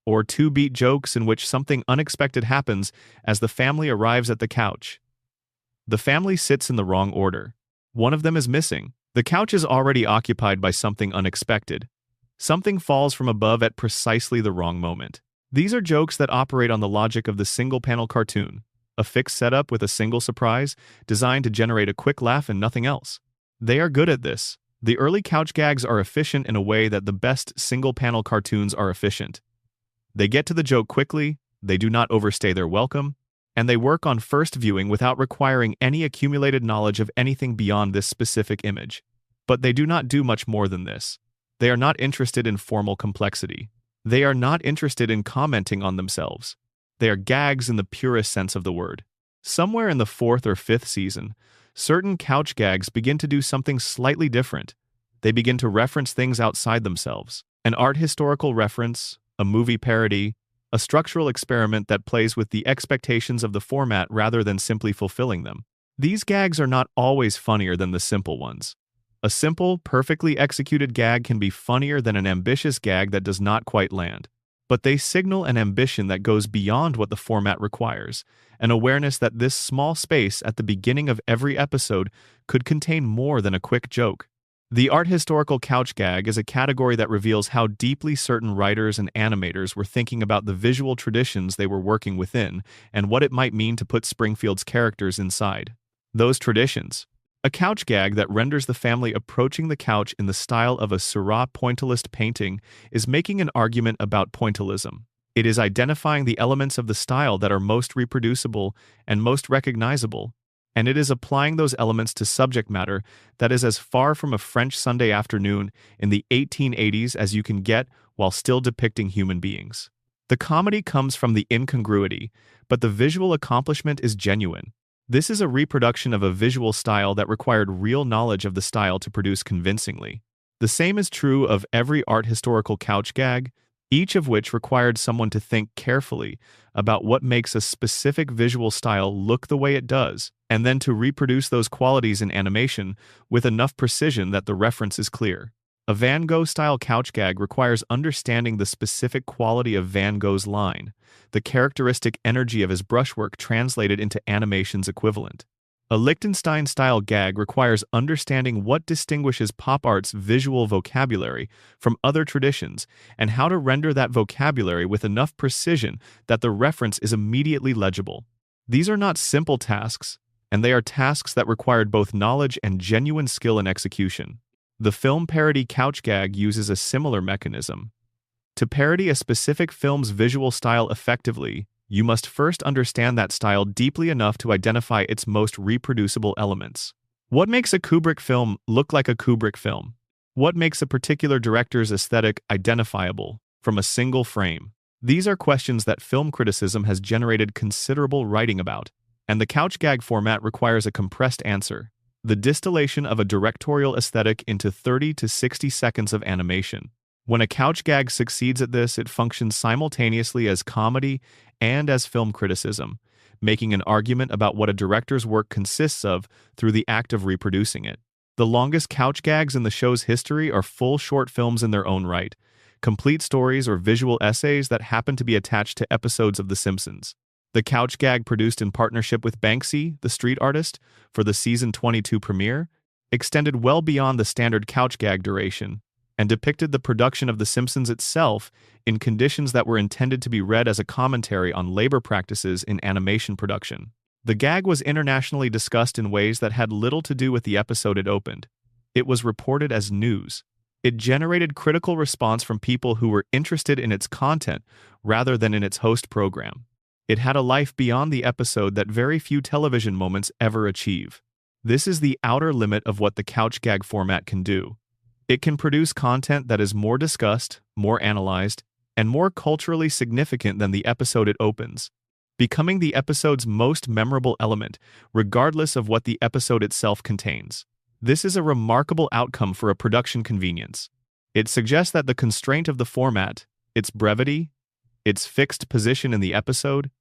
[SPEAKER 1] or 2 beat jokes in which something unexpected happens as the family arrives at the couch. The family sits in the wrong order. One of them is missing. The couch is already occupied by something unexpected. Something falls from above at precisely the wrong moment. These are jokes that operate on the logic of the single-panel cartoon, a fixed setup with a single surprise designed to generate a quick laugh and nothing else. They are good at this. The early couch gags are efficient in a way that the best single-panel cartoons are efficient. They get to the joke quickly, they do not overstay their welcome, and they work on first viewing without requiring any accumulated knowledge of anything beyond this specific image. But they do not do much more than this. They are not interested in formal complexity. They are not interested in commenting on themselves. They are gags in the purest sense of the word. Somewhere in the 4th or 5th season, certain couch gags begin to do something slightly different. They begin to reference things outside themselves. An art historical reference, a movie parody, a structural experiment that plays with the expectations of the format rather than simply fulfilling them. These gags are not always funnier than the simple ones. A simple, perfectly executed gag can be funnier than an ambitious gag that does not quite land. But they signal an ambition that goes beyond what the format requires, an awareness that this small space at the beginning of every episode could contain more than a quick joke. The art historical couch gag is a category that reveals how deeply certain writers and animators were thinking about the visual traditions they were working within and what it might mean to put Springfield's characters inside those traditions. A couch gag that renders the family approaching the couch in the style of a Seurat pointillist painting is making an argument about pointillism. It is identifying the elements of the style that are most reproducible and most recognizable, and it is applying those elements to subject matter that is as far from a French Sunday afternoon in the 1880s as you can get while still depicting human beings. The comedy comes from the incongruity, but the visual accomplishment is genuine. This is a reproduction of a visual style that required real knowledge of the style to produce convincingly. The same is true of every art historical couch gag, each of which required someone to think carefully about what makes a specific visual style look the way it does, and then to reproduce those qualities in animation with enough precision that the reference is clear. A Van Gogh-style couch gag requires understanding the specific quality of Van Gogh's line, the characteristic energy of his brushwork translated into animation's equivalent. A Lichtenstein-style gag requires understanding what distinguishes pop art's visual vocabulary from other traditions and how to render that vocabulary with enough precision that the reference is immediately legible. These are not simple tasks, and they are tasks that required both knowledge and genuine skill in execution. The film parody couch gag uses a similar mechanism. To parody a specific film's visual style effectively, you must first understand that style deeply enough to identify its most reproducible elements. What makes a Kubrick film look like a Kubrick film? What makes a particular director's aesthetic identifiable from a single frame? These are questions that film criticism has generated considerable writing about, and the couch gag format requires a compressed answer: the distillation of a directorial aesthetic into 30 to 60 seconds of animation. When a couch gag succeeds at this, it functions simultaneously as comedy and as film criticism, making an argument about what a director's work consists of through the act of reproducing it. The longest couch gags in the show's history are full short films in their own right, complete stories or visual essays that happen to be attached to episodes of The Simpsons. The couch gag produced in partnership with Banksy, the street artist, for the season 22 premiere, extended well beyond the standard couch gag duration, and depicted the production of The Simpsons itself in conditions that were intended to be read as a commentary on labor practices in animation production. The gag was internationally discussed in ways that had little to do with the episode it opened. It was reported as news. It generated critical response from people who were interested in its content rather than in its host program. It had a life beyond the episode that very few television moments ever achieve. This is the outer limit of what the couch gag format can do. It can produce content that is more discussed, more analyzed, and more culturally significant than the episode it opens, becoming the episode's most memorable element, regardless of what the episode itself contains. This is a remarkable outcome for a production convenience. It suggests that the constraint of the format, its brevity, its fixed position in the episode,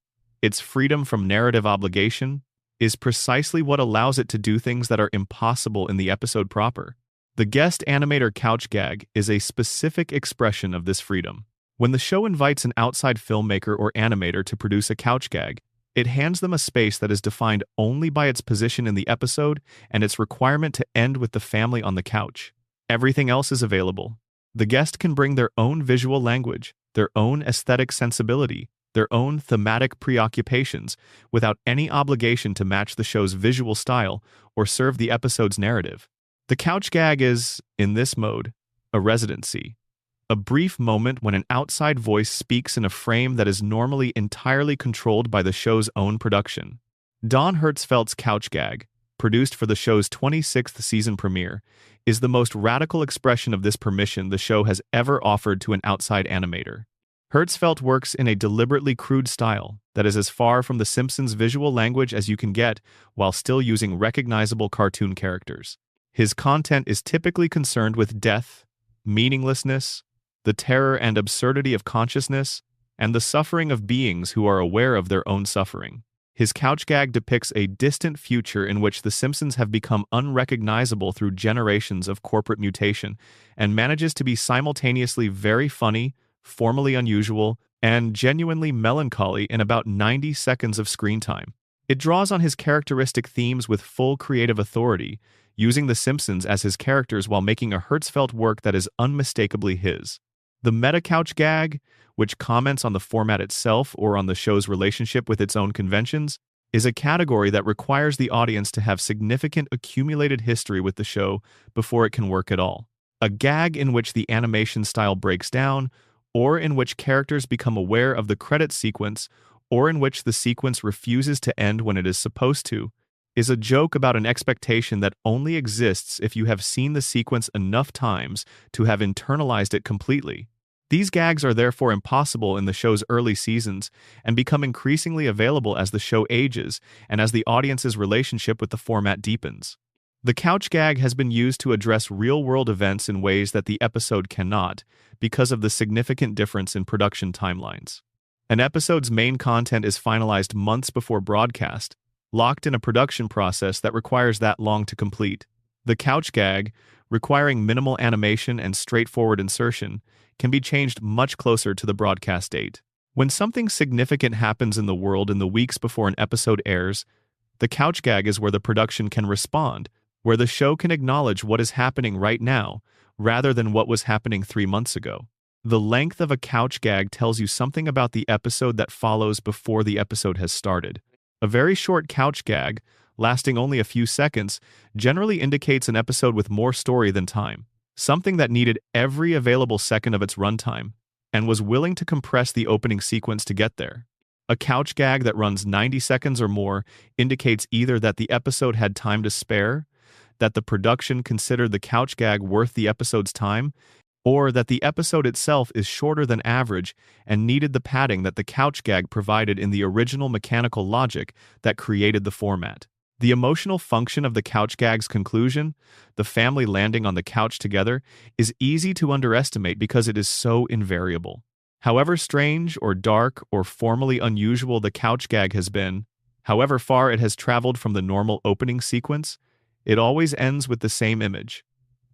[SPEAKER 1] its freedom from narrative obligation, is precisely what allows it to do things that are impossible in the episode proper. The guest animator couch gag is a specific expression of this freedom. When the show invites an outside filmmaker or animator to produce a couch gag, it hands them a space that is defined only by its position in the episode and its requirement to end with the family on the couch. Everything else is available. The guest can bring their own visual language, their own aesthetic sensibility, their own thematic preoccupations, without any obligation to match the show's visual style or serve the episode's narrative. The couch gag is, in this mode, a residency. A brief moment when an outside voice speaks in a frame that is normally entirely controlled by the show's own production. Don Hertzfeldt's couch gag, produced for the show's 26th season premiere, is the most radical expression of this permission the show has ever offered to an outside animator. Hertzfeldt works in a deliberately crude style that is as far from the Simpsons' visual language as you can get while still using recognizable cartoon characters. His content is typically concerned with death, meaninglessness, the terror and absurdity of consciousness, and the suffering of beings who are aware of their own suffering. His couch gag depicts a distant future in which the Simpsons have become unrecognizable through generations of corporate mutation and manages to be simultaneously very funny, formally unusual, and genuinely melancholy in about 90 seconds of screen time. It draws on his characteristic themes with full creative authority, using the Simpsons as his characters while making a Hertzfeldt work that is unmistakably his. The meta-couch gag, which comments on the format itself or on the show's relationship with its own conventions, is a category that requires the audience to have significant accumulated history with the show before it can work at all. A gag in which the animation style breaks down, or in which characters become aware of the credit sequence, or in which the sequence refuses to end when it is supposed to, is a joke about an expectation that only exists if you have seen the sequence enough times to have internalized it completely. These gags are therefore impossible in the show's early seasons and become increasingly available as the show ages and as the audience's relationship with the format deepens. The couch gag has been used to address real-world events in ways that the episode cannot, because of the significant difference in production timelines. An episode's main content is finalized months before broadcast, locked in a production process that requires that long to complete. The couch gag, requiring minimal animation and straightforward insertion, can be changed much closer to the broadcast date. When something significant happens in the world in the weeks before an episode airs, the couch gag is where the production can respond, where the show can acknowledge what is happening right now, rather than what was happening 3 months ago. The length of a couch gag tells you something about the episode that follows before the episode has started. A very short couch gag, lasting only a few seconds, generally indicates an episode with more story than time, something that needed every available second of its runtime, and was willing to compress the opening sequence to get there. A couch gag that runs 90 seconds or more indicates either that the episode had time to spare, that the production considered the couch gag worth the episode's time, or that the episode itself is shorter than average and needed the padding that the couch gag provided in the original mechanical logic that created the format. The emotional function of the couch gag's conclusion, the family landing on the couch together, is easy to underestimate because it is so invariable. However strange or dark or formally unusual the couch gag has been, however far it has traveled from the normal opening sequence, it always ends with the same image.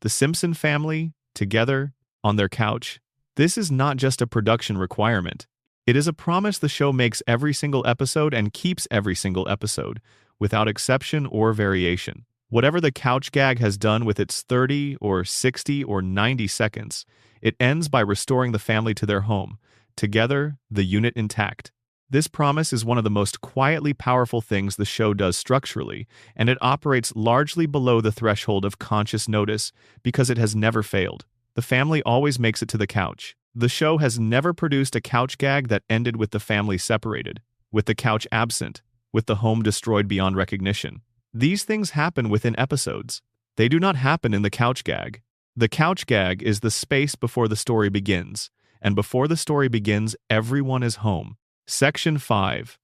[SPEAKER 1] The Simpson family, together, on their couch. This is not just a production requirement. It is a promise the show makes every single episode and keeps every single episode, without exception or variation. Whatever the couch gag has done with its 30 or 60 or 90 seconds, it ends by restoring the family to their home, together, the unit intact. This promise is one of the most quietly powerful things the show does structurally, and it operates largely below the threshold of conscious notice because it has never failed. The family always makes it to the couch. The show has never produced a couch gag that ended with the family separated, with the couch absent, with the home destroyed beyond recognition. These things happen within episodes. They do not happen in the couch gag. The couch gag is the space before the story begins, and before the story begins, everyone is home. Section 5.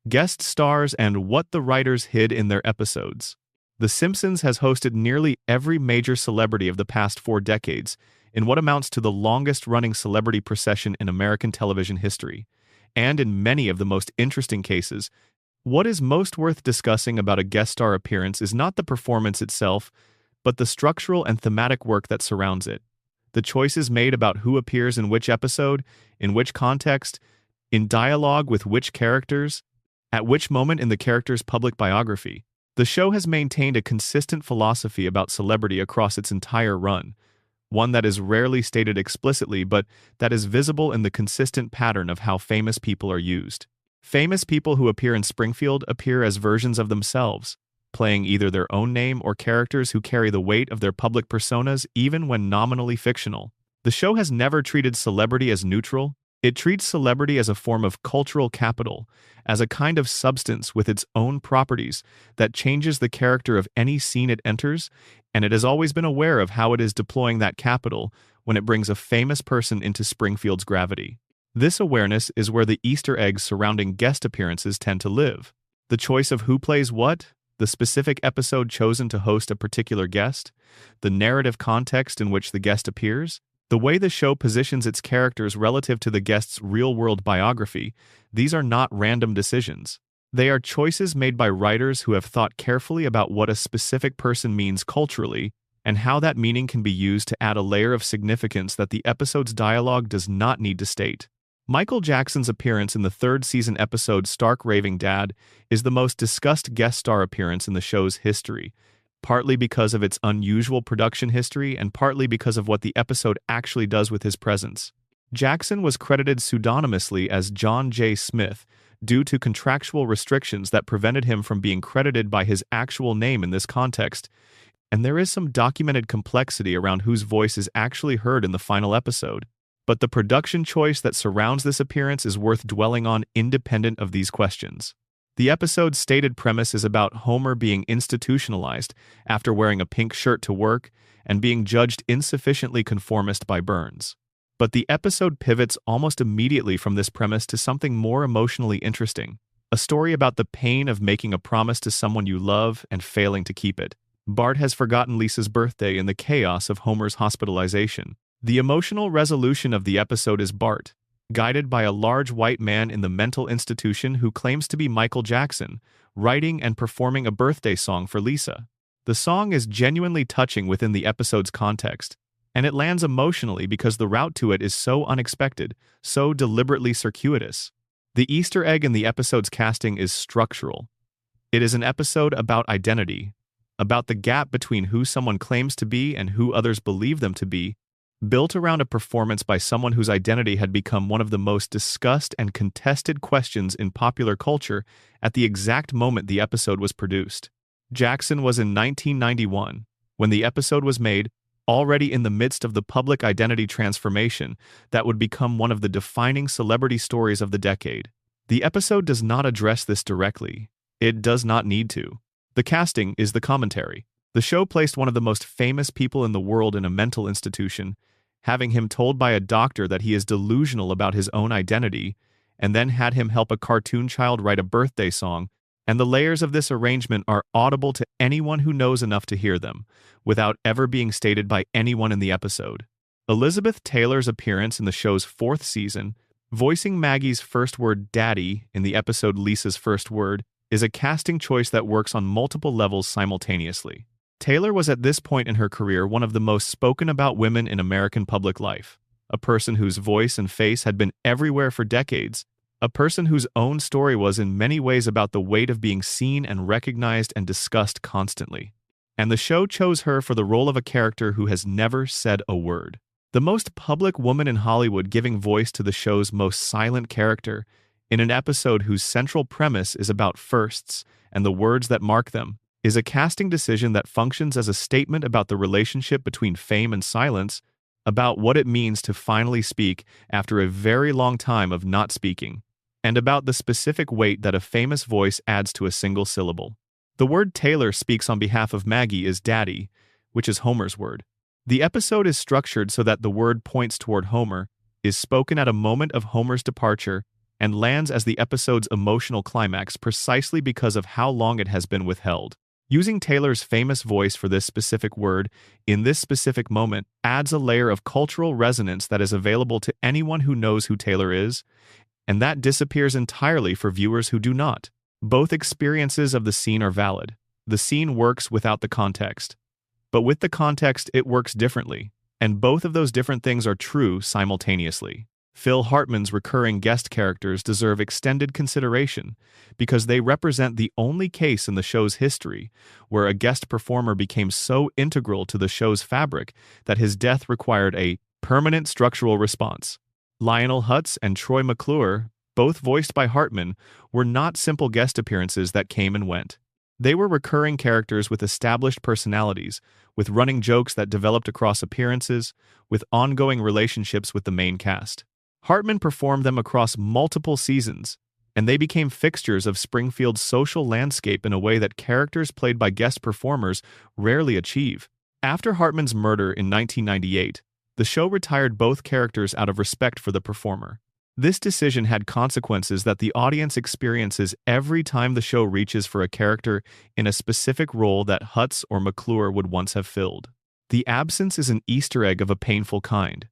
[SPEAKER 1] Guest stars and what the writers hid in their episodes. The Simpsons has hosted nearly every major celebrity of the past 4 decades, in what amounts to the longest-running celebrity procession in American television history. And in many of the most interesting cases, what is most worth discussing about a guest star appearance is not the performance itself, but the structural and thematic work that surrounds it. The choices made about who appears in which episode, in which context, in dialogue with which characters, at which moment in the character's public biography. The show has maintained a consistent philosophy about celebrity across its entire run, one that is rarely stated explicitly but that is visible in the consistent pattern of how famous people are used. Famous people who appear in Springfield appear as versions of themselves, playing either their own name or characters who carry the weight of their public personas even when nominally fictional. The show has never treated celebrity as neutral. It treats celebrity as a form of cultural capital, as a kind of substance with its own properties that changes the character of any scene it enters, and it has always been aware of how it is deploying that capital when it brings a famous person into Springfield's gravity. This awareness is where the Easter eggs surrounding guest appearances tend to live. The choice of who plays what, the specific episode chosen to host a particular guest, the narrative context in which the guest appears, the way the show positions its characters relative to the guest's real-world biography, these are not random decisions. They are choices made by writers who have thought carefully about what a specific person means culturally and how that meaning can be used to add a layer of significance that the episode's dialogue does not need to state. Michael Jackson's appearance in the 3rd season episode Stark Raving Dad is the most discussed guest star appearance in the show's history, partly because of its unusual production history and partly because of what the episode actually does with his presence. Jackson was credited pseudonymously as John J. Smith due to contractual restrictions that prevented him from being credited by his actual name in this context, and there is some documented complexity around whose voice is actually heard in the final episode. But the production choice that surrounds this appearance is worth dwelling on independent of these questions. The episode's stated premise is about Homer being institutionalized after wearing a pink shirt to work and being judged insufficiently conformist by Burns. But the episode pivots almost immediately from this premise to something more emotionally interesting, a story about the pain of making a promise to someone you love and failing to keep it. Bart has forgotten Lisa's birthday in the chaos of Homer's hospitalization. The emotional resolution of the episode is Bart, guided by a large white man in the mental institution who claims to be Michael Jackson, writing and performing a birthday song for Lisa. The song is genuinely touching within the episode's context, and it lands emotionally because the route to it is so unexpected, so deliberately circuitous. The Easter egg in the episode's casting is structural. It is an episode about identity, about the gap between who someone claims to be and who others believe them to be, built around a performance by someone whose identity had become one of the most discussed and contested questions in popular culture at the exact moment the episode was produced. Jackson was in 1991, when the episode was made, already in the midst of the public identity transformation that would become one of the defining celebrity stories of the decade. The episode does not address this directly. It does not need to. The casting is the commentary. The show placed one of the most famous people in the world in a mental institution, having him told by a doctor that he is delusional about his own identity, and then had him help a cartoon child write a birthday song, and the layers of this arrangement are audible to anyone who knows enough to hear them, without ever being stated by anyone in the episode. Elizabeth Taylor's appearance in the show's 4th season, voicing Maggie's first word Daddy in the episode Lisa's First Word, is a casting choice that works on multiple levels simultaneously. Taylor was at this point in her career one of the most spoken about women in American public life, a person whose voice and face had been everywhere for decades, a person whose own story was in many ways about the weight of being seen and recognized and discussed constantly. And the show chose her for the role of a character who has never said a word. The most public woman in Hollywood giving voice to the show's most silent character, in an episode whose central premise is about firsts and the words that mark them, is a casting decision that functions as a statement about the relationship between fame and silence, about what it means to finally speak after a very long time of not speaking, and about the specific weight that a famous voice adds to a single syllable. The word Taylor speaks on behalf of Maggie is daddy, which is Homer's word. The episode is structured so that the word points toward Homer, is spoken at a moment of Homer's departure, and lands as the episode's emotional climax precisely because of how long it has been withheld. Using Taylor's famous voice for this specific word in this specific moment adds a layer of cultural resonance that is available to anyone who knows who Taylor is, and that disappears entirely for viewers who do not. Both experiences of the scene are valid. The scene works without the context. But with the context, it works differently, and both of those different things are true simultaneously. Phil Hartman's recurring guest characters deserve extended consideration because they represent the only case in the show's history where a guest performer became so integral to the show's fabric that his death required a permanent structural response. Lionel Hutz and Troy McClure, both voiced by Hartman, were not simple guest appearances that came and went. They were recurring characters with established personalities, with running jokes that developed across appearances, with ongoing relationships with the main cast. Hartman performed them across multiple seasons, and they became fixtures of Springfield's social landscape in a way that characters played by guest performers rarely achieve. After Hartman's murder in 1998, the show retired both characters out of respect for the performer. This decision had consequences that the audience experiences every time the show reaches for a character in a specific role that Hutz or McClure would once have filled. The absence is an Easter egg of a painful kind,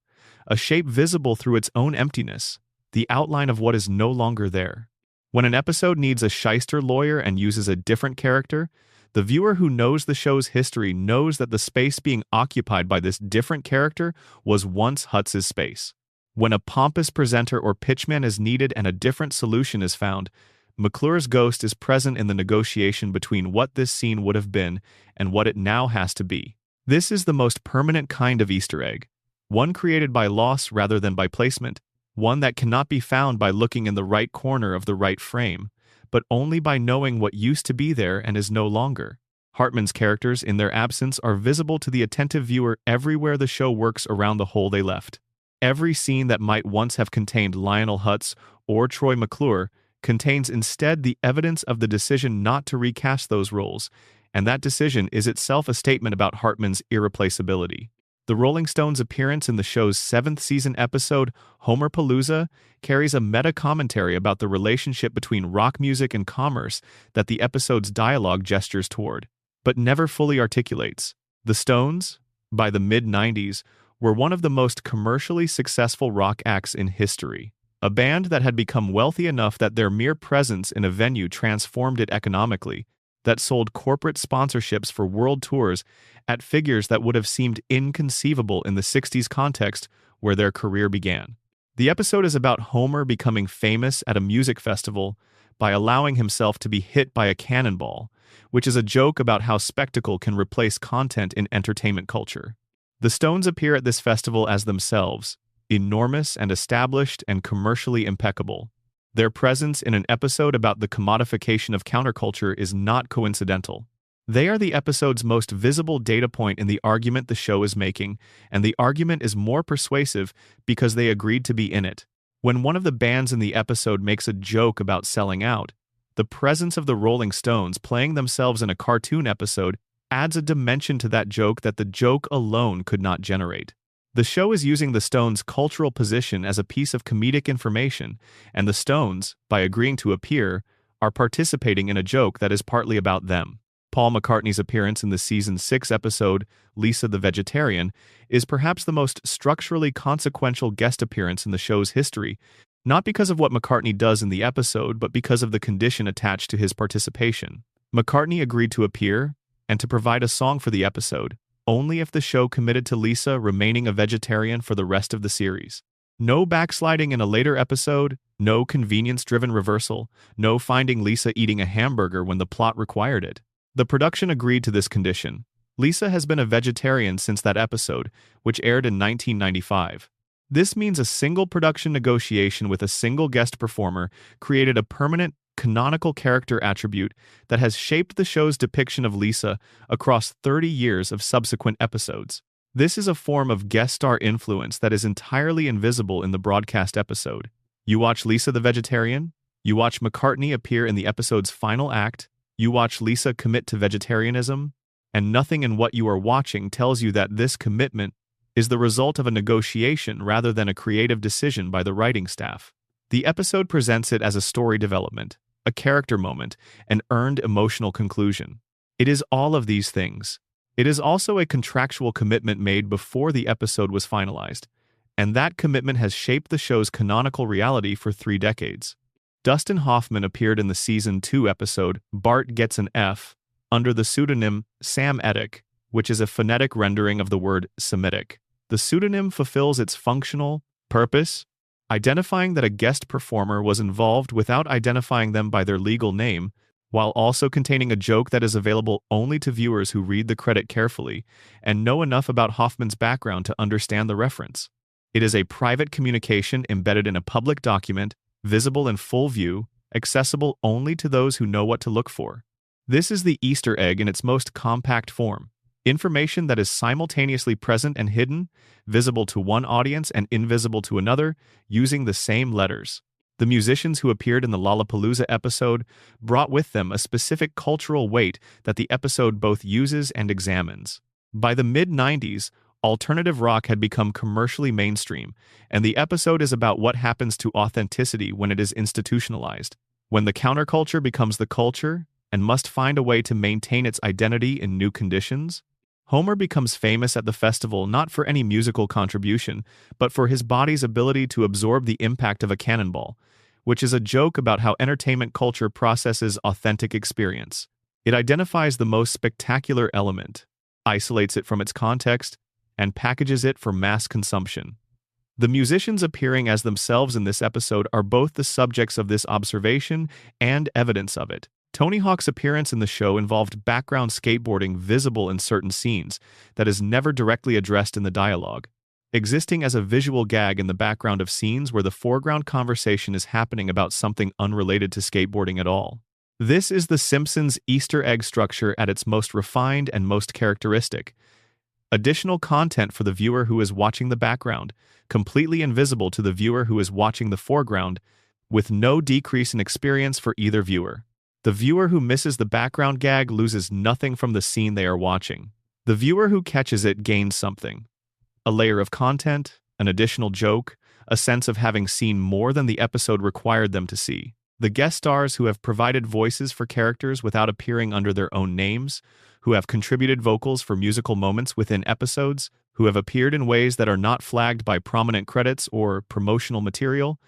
[SPEAKER 1] a shape visible through its own emptiness, the outline of what is no longer there. When an episode needs a shyster lawyer and uses a different character, the viewer who knows the show's history knows that the space being occupied by this different character was once Hutz's space. When a pompous presenter or pitchman is needed and a different solution is found, McClure's ghost is present in the negotiation between what this scene would have been and what it now has to be. This is the most permanent kind of Easter egg, one created by loss rather than by placement, one that cannot be found by looking in the right corner of the right frame, but only by knowing what used to be there and is no longer. Hartman's characters, in their absence, are visible to the attentive viewer everywhere the show works around the hole they left. Every scene that might once have contained Lionel Hutz or Troy McClure contains instead the evidence of the decision not to recast those roles, and that decision is itself a statement about Hartman's irreplaceability. The Rolling Stones' appearance in the show's 7th season episode, Homerpalooza, carries a meta-commentary about the relationship between rock music and commerce that the episode's dialogue gestures toward, but never fully articulates. The Stones, by the mid-90s, were one of the most commercially successful rock acts in history, a band that had become wealthy enough that their mere presence in a venue transformed it economically, that sold corporate sponsorships for world tours at figures that would have seemed inconceivable in the 60s context where their career began. The episode is about Homer becoming famous at a music festival by allowing himself to be hit by a cannonball, which is a joke about how spectacle can replace content in entertainment culture. The Stones appear at this festival as themselves, enormous and established and commercially impeccable. Their presence in an episode about the commodification of counterculture is not coincidental. They are the episode's most visible data point in the argument the show is making, and the argument is more persuasive because they agreed to be in it. When one of the bands in the episode makes a joke about selling out, the presence of the Rolling Stones playing themselves in a cartoon episode adds a dimension to that joke that the joke alone could not generate. The show is using the Stones' cultural position as a piece of comedic information, and the Stones, by agreeing to appear, are participating in a joke that is partly about them. Paul McCartney's appearance in the season 6 episode, Lisa the Vegetarian, is perhaps the most structurally consequential guest appearance in the show's history, not because of what McCartney does in the episode, but because of the condition attached to his participation. McCartney agreed to appear and to provide a song for the episode, only if the show committed to Lisa remaining a vegetarian for the rest of the series. No backsliding in a later episode, no convenience-driven reversal, no finding Lisa eating a hamburger when the plot required it. The production agreed to this condition. Lisa has been a vegetarian since that episode, which aired in 1995. This means a single production negotiation with a single guest performer created a permanent, canonical character attribute that has shaped the show's depiction of Lisa across 30 years of subsequent episodes. This is a form of guest star influence that is entirely invisible in the broadcast episode. You watch Lisa the vegetarian, you watch McCartney appear in the episode's final act, you watch Lisa commit to vegetarianism, and nothing in what you are watching tells you that this commitment is the result of a negotiation rather than a creative decision by the writing staff. The episode presents it as a story development, a character moment, an earned emotional conclusion. It is all of these things. It is also a contractual commitment made before the episode was finalized, and that commitment has shaped the show's canonical reality for 3 decades. Dustin Hoffman appeared in the Season 2 episode Bart Gets an F under the pseudonym Sam Etic, which is a phonetic rendering of the word Semitic. The pseudonym fulfills its functional purpose, identifying that a guest performer was involved without identifying them by their legal name, while also containing a joke that is available only to viewers who read the credit carefully and know enough about Hoffman's background to understand the reference. It is a private communication embedded in a public document, visible in full view, accessible only to those who know what to look for. This is the Easter egg in its most compact form. Information that is simultaneously present and hidden, visible to one audience and invisible to another, using the same letters. The musicians who appeared in the Lollapalooza episode brought with them a specific cultural weight that the episode both uses and examines. By the mid-90s, alternative rock had become commercially mainstream, and the episode is about what happens to authenticity when it is institutionalized. When the counterculture becomes the culture and must find a way to maintain its identity in new conditions. Homer becomes famous at the festival not for any musical contribution, but for his body's ability to absorb the impact of a cannonball, which is a joke about how entertainment culture processes authentic experience. It identifies the most spectacular element, isolates it from its context, and packages it for mass consumption. The musicians appearing as themselves in this episode are both the subjects of this observation and evidence of it. Tony Hawk's appearance in the show involved background skateboarding visible in certain scenes that is never directly addressed in the dialogue, existing as a visual gag in the background of scenes where the foreground conversation is happening about something unrelated to skateboarding at all. This is the Simpsons Easter egg structure at its most refined and most characteristic. Additional content for the viewer who is watching the background, completely invisible to the viewer who is watching the foreground, with no decrease in experience for either viewer. The viewer who misses the background gag loses nothing from the scene they are watching. The viewer who catches it gains something. A layer of content, an additional joke, a sense of having seen more than the episode required them to see. The guest stars who have provided voices for characters without appearing under their own names, who have contributed vocals for musical moments within episodes, who have appeared in ways that are not flagged by prominent credits or promotional material.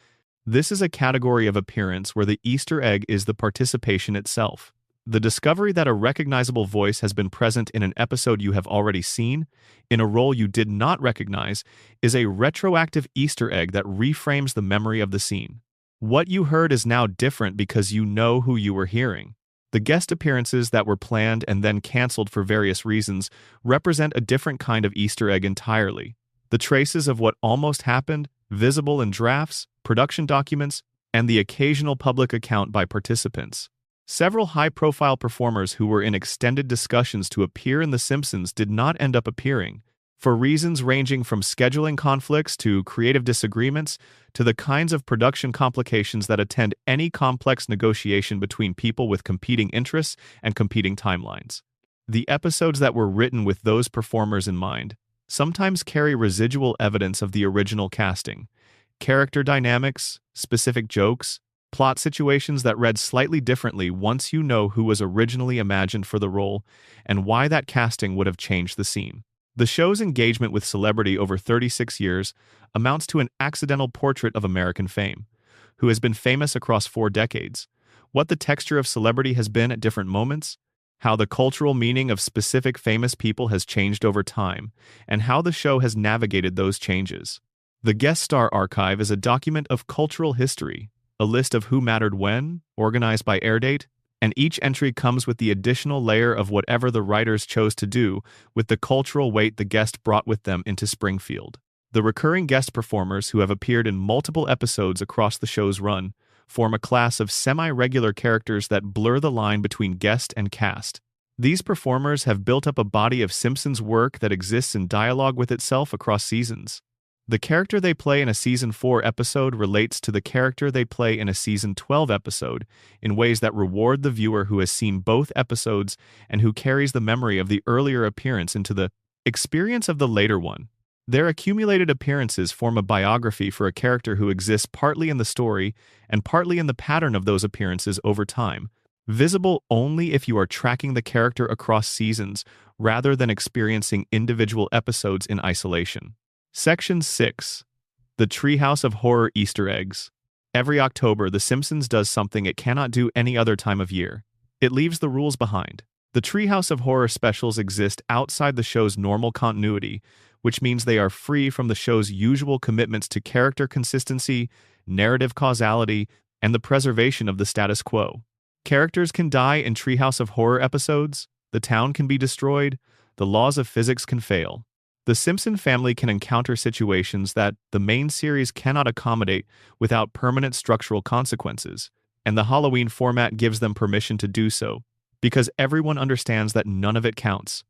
[SPEAKER 1] This is a category of appearance where the Easter egg is the participation itself. The discovery that a recognizable voice has been present in an episode you have already seen, in a role you did not recognize, is a retroactive Easter egg that reframes the memory of the scene. What you heard is now different because you know who you were hearing. The guest appearances that were planned and then canceled for various reasons represent a different kind of Easter egg entirely. The traces of what almost happened, visible in drafts, production documents, and the occasional public account by participants. Several high-profile performers who were in extended discussions to appear in The Simpsons did not end up appearing, for reasons ranging from scheduling conflicts to creative disagreements to the kinds of production complications that attend any complex negotiation between people with competing interests and competing timelines. The episodes that were written with those performers in mind sometimes carry residual evidence of the original casting, character dynamics, specific jokes, plot situations that read slightly differently once you know who was originally imagined for the role and why that casting would have changed the scene. The show's engagement with celebrity over 36 years amounts to an accidental portrait of American fame, who has been famous across 4 decades, what the texture of celebrity has been at different moments, how the cultural meaning of specific famous people has changed over time, and how the show has navigated those changes. The Guest Star Archive is a document of cultural history, a list of who mattered when, organized by airdate, and each entry comes with the additional layer of whatever the writers chose to do with the cultural weight the guest brought with them into Springfield. The recurring guest performers who have appeared in multiple episodes across the show's run form a class of semi-regular characters that blur the line between guest and cast. These performers have built up a body of Simpsons work that exists in dialogue with itself across seasons. The character they play in a Season 4 episode relates to the character they play in a Season 12 episode in ways that reward the viewer who has seen both episodes and who carries the memory of the earlier appearance into the experience of the later one. Their accumulated appearances form a biography for a character who exists partly in the story and partly in the pattern of those appearances over time, visible only if you are tracking the character across seasons rather than experiencing individual episodes in isolation. Section 6. The Treehouse of Horror Easter Eggs. Every October, The Simpsons does something it cannot do any other time of year. It leaves the rules behind. The Treehouse of Horror specials exist outside the show's normal continuity, which means they are free from the show's usual commitments to character consistency, narrative causality, and the preservation of the status quo. Characters can die in Treehouse of Horror episodes, the town can be destroyed, the laws of physics can fail. The Simpson family can encounter situations that the main series cannot accommodate without permanent structural consequences, and the Halloween format gives them permission to do so, because everyone understands that none of it counts.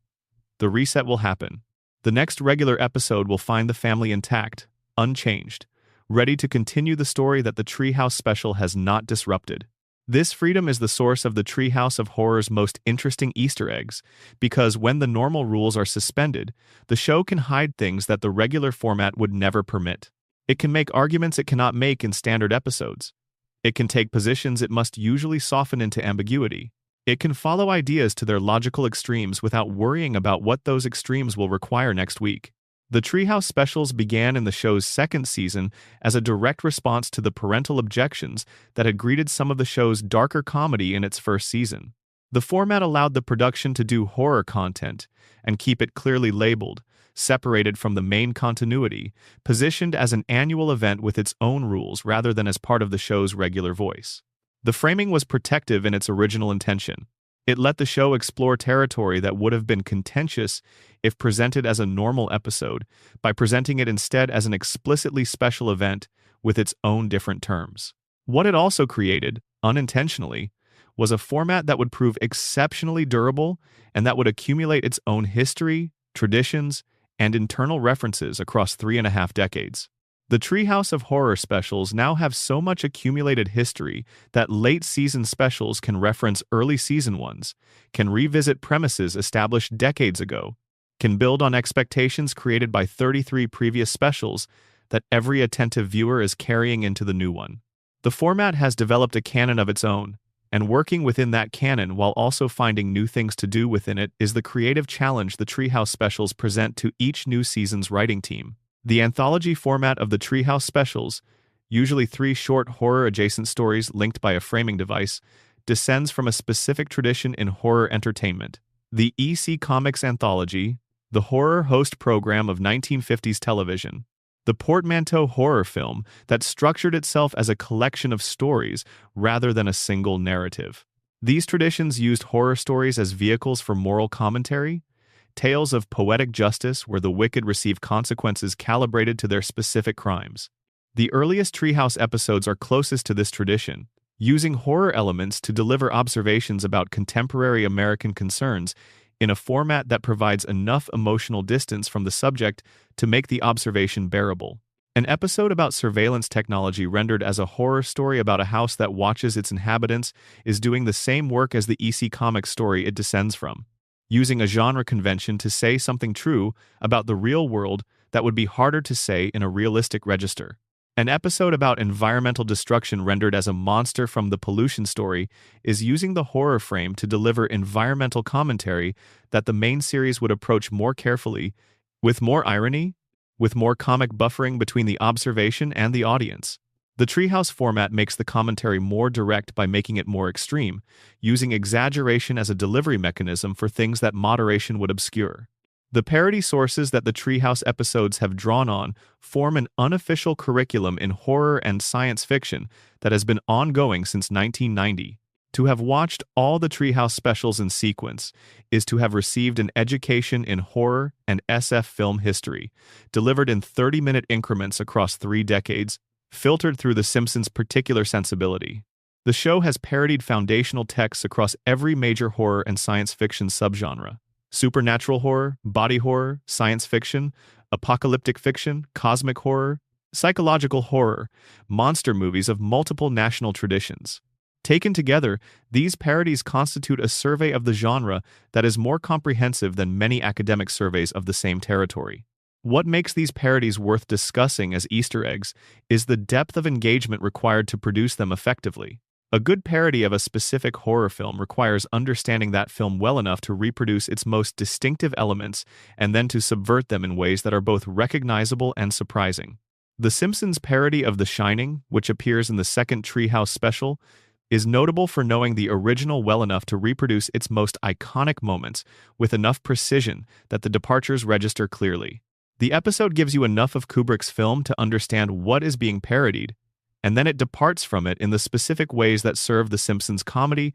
[SPEAKER 1] The reset will happen. The next regular episode will find the family intact, unchanged, ready to continue the story that the Treehouse special has not disrupted. This freedom is the source of the Treehouse of Horror's most interesting Easter eggs, because when the normal rules are suspended, the show can hide things that the regular format would never permit. It can make arguments it cannot make in standard episodes. It can take positions it must usually soften into ambiguity. It can follow ideas to their logical extremes without worrying about what those extremes will require next week. The Treehouse specials began in the show's second season as a direct response to the parental objections that had greeted some of the show's darker comedy in its first season. The format allowed the production to do horror content and keep it clearly labeled, separated from the main continuity, positioned as an annual event with its own rules rather than as part of the show's regular voice. The framing was protective in its original intention. It let the show explore territory that would have been contentious if presented as a normal episode, by presenting it instead as an explicitly special event with its own different terms. What it also created, unintentionally, was a format that would prove exceptionally durable and that would accumulate its own history, traditions, and internal references across 3.5 decades. The Treehouse of Horror specials now have so much accumulated history that late season specials can reference early season ones, can revisit premises established decades ago, can build on expectations created by 33 previous specials that every attentive viewer is carrying into the new one. The format has developed a canon of its own, and working within that canon while also finding new things to do within it is the creative challenge the Treehouse specials present to each new season's writing team. The anthology format of the Treehouse specials, usually 3 short horror-adjacent stories linked by a framing device, descends from a specific tradition in horror entertainment. The EC Comics Anthology, the horror host program of 1950s television, the portmanteau horror film that structured itself as a collection of stories rather than a single narrative. These traditions used horror stories as vehicles for moral commentary, tales of poetic justice where the wicked receive consequences calibrated to their specific crimes. The earliest Treehouse episodes are closest to this tradition, using horror elements to deliver observations about contemporary American concerns in a format that provides enough emotional distance from the subject to make the observation bearable. An episode about surveillance technology rendered as a horror story about a house that watches its inhabitants is doing the same work as the EC Comics story it descends from, using a genre convention to say something true about the real world that would be harder to say in a realistic register. An episode about environmental destruction rendered as a monster from the pollution story is using the horror frame to deliver environmental commentary that the main series would approach more carefully, with more irony, with more comic buffering between the observation and the audience. The Treehouse format makes the commentary more direct by making it more extreme, using exaggeration as a delivery mechanism for things that moderation would obscure. The parody sources that the Treehouse episodes have drawn on form an unofficial curriculum in horror and science fiction that has been ongoing since 1990. To have watched all the Treehouse specials in sequence is to have received an education in horror and SF film history, delivered in 30-minute increments across 3 decades, filtered through The Simpsons' particular sensibility. The show has parodied foundational texts across every major horror and science fiction subgenre: supernatural horror, body horror, science fiction, apocalyptic fiction, cosmic horror, psychological horror, monster movies of multiple national traditions. Taken together, these parodies constitute a survey of the genre that is more comprehensive than many academic surveys of the same territory. What makes these parodies worth discussing as Easter eggs is the depth of engagement required to produce them effectively. A good parody of a specific horror film requires understanding that film well enough to reproduce its most distinctive elements and then to subvert them in ways that are both recognizable and surprising. The Simpsons parody of The Shining, which appears in the second Treehouse special, is notable for knowing the original well enough to reproduce its most iconic moments with enough precision that the departures register clearly. The episode gives you enough of Kubrick's film to understand what is being parodied, and then it departs from it in the specific ways that serve The Simpsons comedy,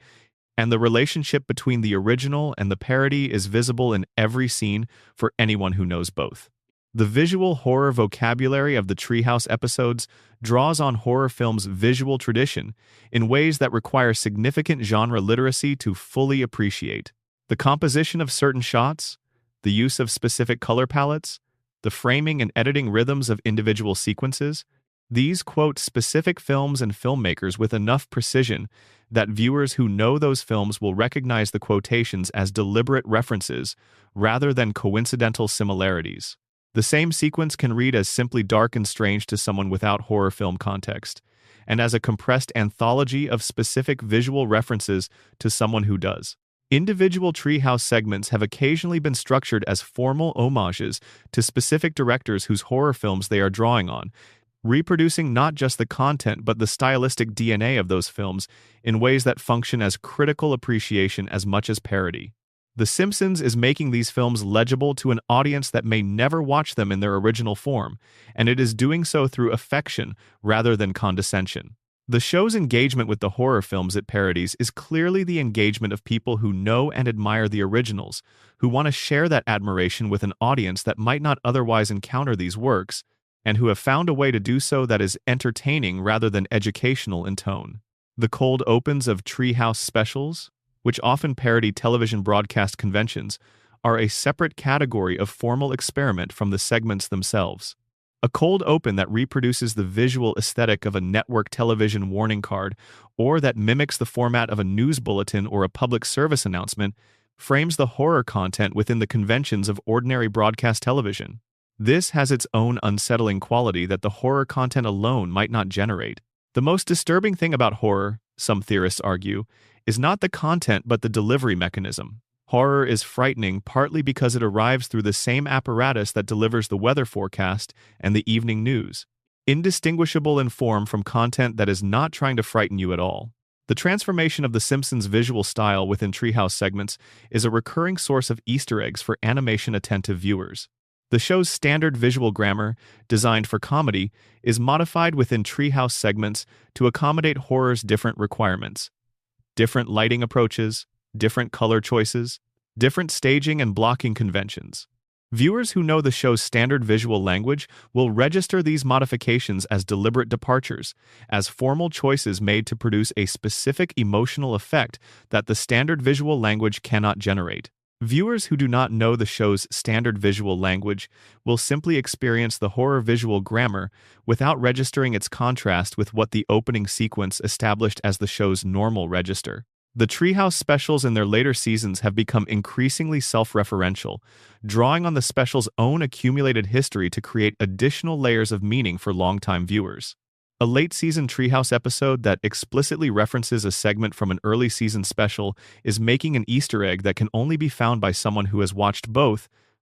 [SPEAKER 1] and the relationship between the original and the parody is visible in every scene for anyone who knows both. The visual horror vocabulary of the Treehouse episodes draws on horror film's visual tradition in ways that require significant genre literacy to fully appreciate. The composition of certain shots, the use of specific color palettes, the framing and editing rhythms of individual sequences, these quote specific films and filmmakers with enough precision that viewers who know those films will recognize the quotations as deliberate references rather than coincidental similarities. The same sequence can read as simply dark and strange to someone without horror film context, and as a compressed anthology of specific visual references to someone who does. Individual Treehouse segments have occasionally been structured as formal homages to specific directors whose horror films they are drawing on, reproducing not just the content but the stylistic DNA of those films in ways that function as critical appreciation as much as parody. The Simpsons is making these films legible to an audience that may never watch them in their original form, and it is doing so through affection rather than condescension. The show's engagement with the horror films it parodies is clearly the engagement of people who know and admire the originals, who want to share that admiration with an audience that might not otherwise encounter these works, and who have found a way to do so that is entertaining rather than educational in tone. The cold opens of Treehouse specials, which often parody television broadcast conventions, are a separate category of formal experiment from the segments themselves. A cold open that reproduces the visual aesthetic of a network television warning card, or that mimics the format of a news bulletin or a public service announcement, frames the horror content within the conventions of ordinary broadcast television. This has its own unsettling quality that the horror content alone might not generate. The most disturbing thing about horror, some theorists argue, is not the content but the delivery mechanism. Horror is frightening partly because it arrives through the same apparatus that delivers the weather forecast and the evening news, indistinguishable in form from content that is not trying to frighten you at all. The transformation of The Simpsons' visual style within Treehouse segments is a recurring source of Easter eggs for animation-attentive viewers. The show's standard visual grammar, designed for comedy, is modified within Treehouse segments to accommodate horror's different requirements. Different lighting approaches, different color choices, different staging and blocking conventions. Viewers who know the show's standard visual language will register these modifications as deliberate departures, as formal choices made to produce a specific emotional effect that the standard visual language cannot generate. Viewers who do not know the show's standard visual language will simply experience the horror visual grammar without registering its contrast with what the opening sequence established as the show's normal register. The Treehouse specials in their later seasons have become increasingly self-referential, drawing on the special's own accumulated history to create additional layers of meaning for longtime viewers. A late-season Treehouse episode that explicitly references a segment from an early-season special is making an Easter egg that can only be found by someone who has watched both,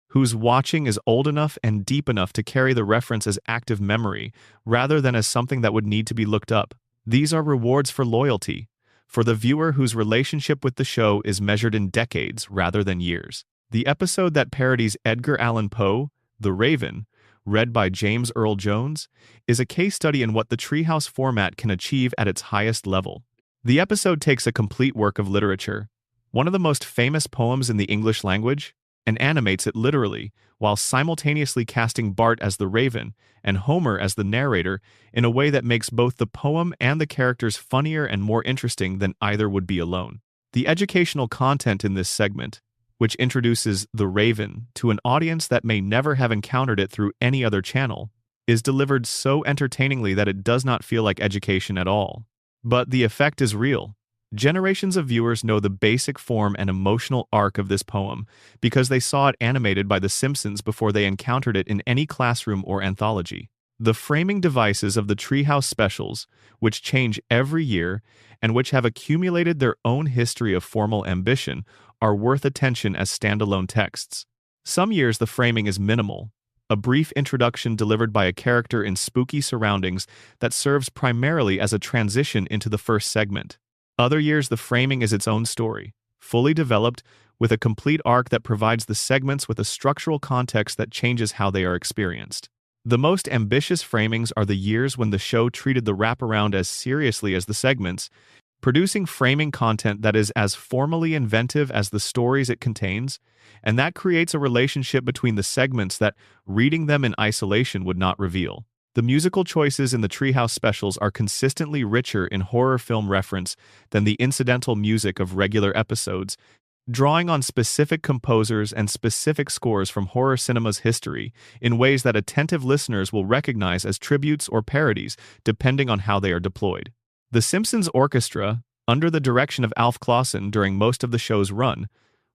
[SPEAKER 1] whose watching is old enough and deep enough to carry the reference as active memory, rather than as something that would need to be looked up. These are rewards for loyalty, for the viewer whose relationship with the show is measured in decades rather than years. The episode that parodies Edgar Allan Poe, The Raven, read by James Earl Jones, is a case study in what the Treehouse format can achieve at its highest level. The episode takes a complete work of literature, one of the most famous poems in the English language, and animates it literally, while simultaneously casting Bart as the Raven and Homer as the narrator in a way that makes both the poem and the characters funnier and more interesting than either would be alone. The educational content in this segment, which introduces the Raven to an audience that may never have encountered it through any other channel, is delivered so entertainingly that it does not feel like education at all. But the effect is real. Generations of viewers know the basic form and emotional arc of this poem because they saw it animated by The Simpsons before they encountered it in any classroom or anthology. The framing devices of the Treehouse specials, which change every year and which have accumulated their own history of formal ambition, are worth attention as standalone texts. Some years the framing is minimal, a brief introduction delivered by a character in spooky surroundings that serves primarily as a transition into the first segment. Other years the framing is its own story, fully developed, with a complete arc that provides the segments with a structural context that changes how they are experienced. The most ambitious framings are the years when the show treated the wraparound as seriously as the segments, producing framing content that is as formally inventive as the stories it contains, and that creates a relationship between the segments that reading them in isolation would not reveal. The musical choices in the Treehouse specials are consistently richer in horror film reference than the incidental music of regular episodes, drawing on specific composers and specific scores from horror cinema's history in ways that attentive listeners will recognize as tributes or parodies depending on how they are deployed. The Simpsons orchestra, under the direction of Alf Clausen during most of the show's run,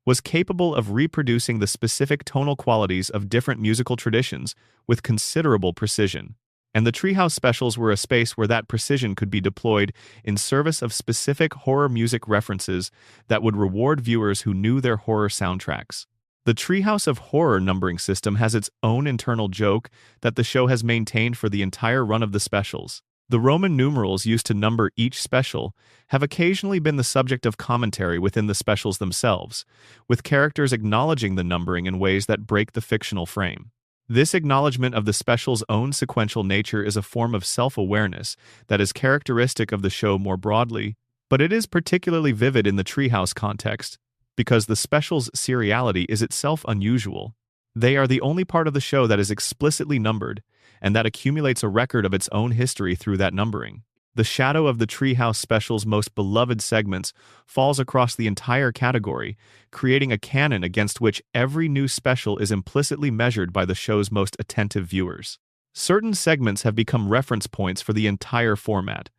[SPEAKER 1] was capable of reproducing the specific tonal qualities of different musical traditions with considerable precision. And the Treehouse specials were a space where that precision could be deployed in service of specific horror music references that would reward viewers who knew their horror soundtracks. The Treehouse of Horror numbering system has its own internal joke that the show has maintained for the entire run of the specials. The Roman numerals used to number each special have occasionally been the subject of commentary within the specials themselves, with characters acknowledging the numbering in ways that break the fictional frame. This acknowledgement of the special's own sequential nature is a form of self-awareness that is characteristic of the show more broadly, but it is particularly vivid in the Treehouse context because the special's seriality is itself unusual. They are the only part of the show that is explicitly numbered, and that accumulates a record of its own history through that numbering. The shadow of the Treehouse special's most beloved segments falls across the entire category, creating a canon against which every new special is implicitly measured by the show's most attentive viewers. Certain segments have become reference points for the entire format,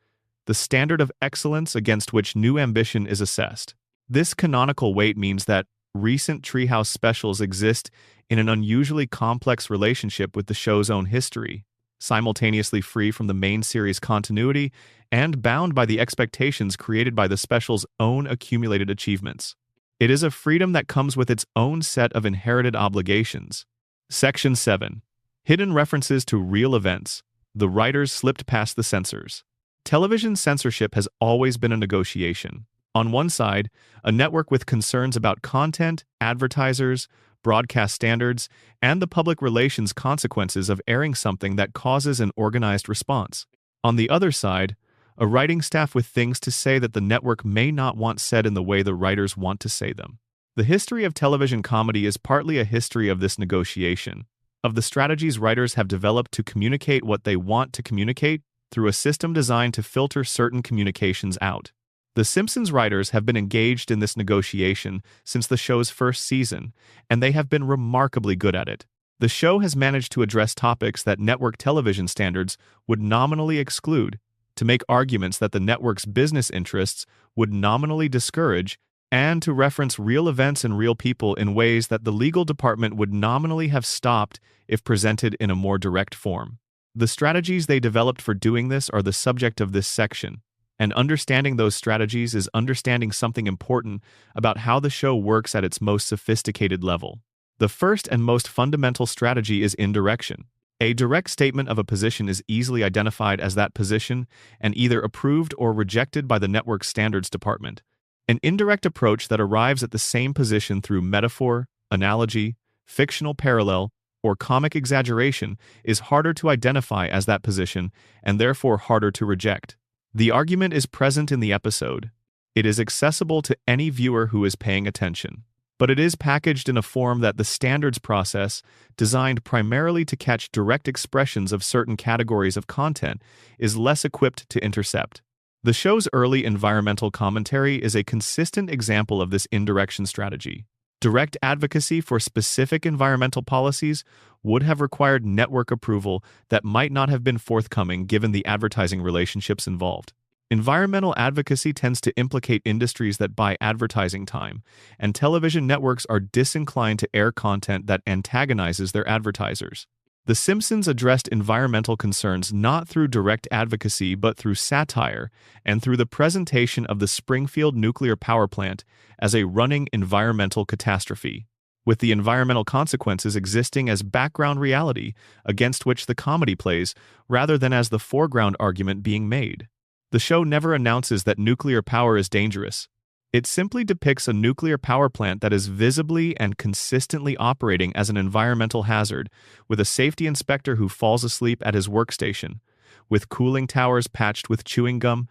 [SPEAKER 1] the standard of excellence against which new ambition is assessed. This canonical weight means that recent Treehouse specials exist in an unusually complex relationship with the show's own history, simultaneously free from the main series continuity and bound by the expectations created by the special's own accumulated achievements. It is a freedom that comes with its own set of inherited obligations. Section 7. Hidden references to real events. The writers slipped past the censors. Television censorship has always been a negotiation. On one side, a network with concerns about content, advertisers, broadcast standards, and the public relations consequences of airing something that causes an organized response. On the other side, a writing staff with things to say that the network may not want said in the way the writers want to say them. The history of television comedy is partly a history of this negotiation, of the strategies writers have developed to communicate what they want to communicate through a system designed to filter certain communications out. The Simpsons writers have been engaged in this negotiation since the show's first season, and they have been remarkably good at it. The show has managed to address topics that network television standards would nominally exclude, to make arguments that the network's business interests would nominally discourage, and to reference real events and real people in ways that the legal department would nominally have stopped if presented in a more direct form. The strategies they developed for doing this are the subject of this section. And understanding those strategies is understanding something important about how the show works at its most sophisticated level. The first and most fundamental strategy is indirection. A direct statement of a position is easily identified as that position and either approved or rejected by the network standards department. An indirect approach that arrives at the same position through metaphor, analogy, fictional parallel, or comic exaggeration is harder to identify as that position and therefore harder to reject. The argument is present in the episode. It is accessible to any viewer who is paying attention. but it is packaged in a form that the standards process, designed primarily to catch direct expressions of certain categories of content, is less equipped to intercept. The show's early environmental commentary is a consistent example of this indirection strategy. Direct advocacy for specific environmental policies would have required network approval that might not have been forthcoming given the advertising relationships involved. Environmental advocacy tends to implicate industries that buy advertising time, and television networks are disinclined to air content that antagonizes their advertisers. The Simpsons addressed environmental concerns not through direct advocacy but through satire and through the presentation of the Springfield nuclear power plant as a running environmental catastrophe, with the environmental consequences existing as background reality against which the comedy plays rather than as the foreground argument being made. The show never announces that nuclear power is dangerous. It simply depicts a nuclear power plant that is visibly and consistently operating as an environmental hazard, with a safety inspector who falls asleep at his workstation, with cooling towers patched with chewing gum,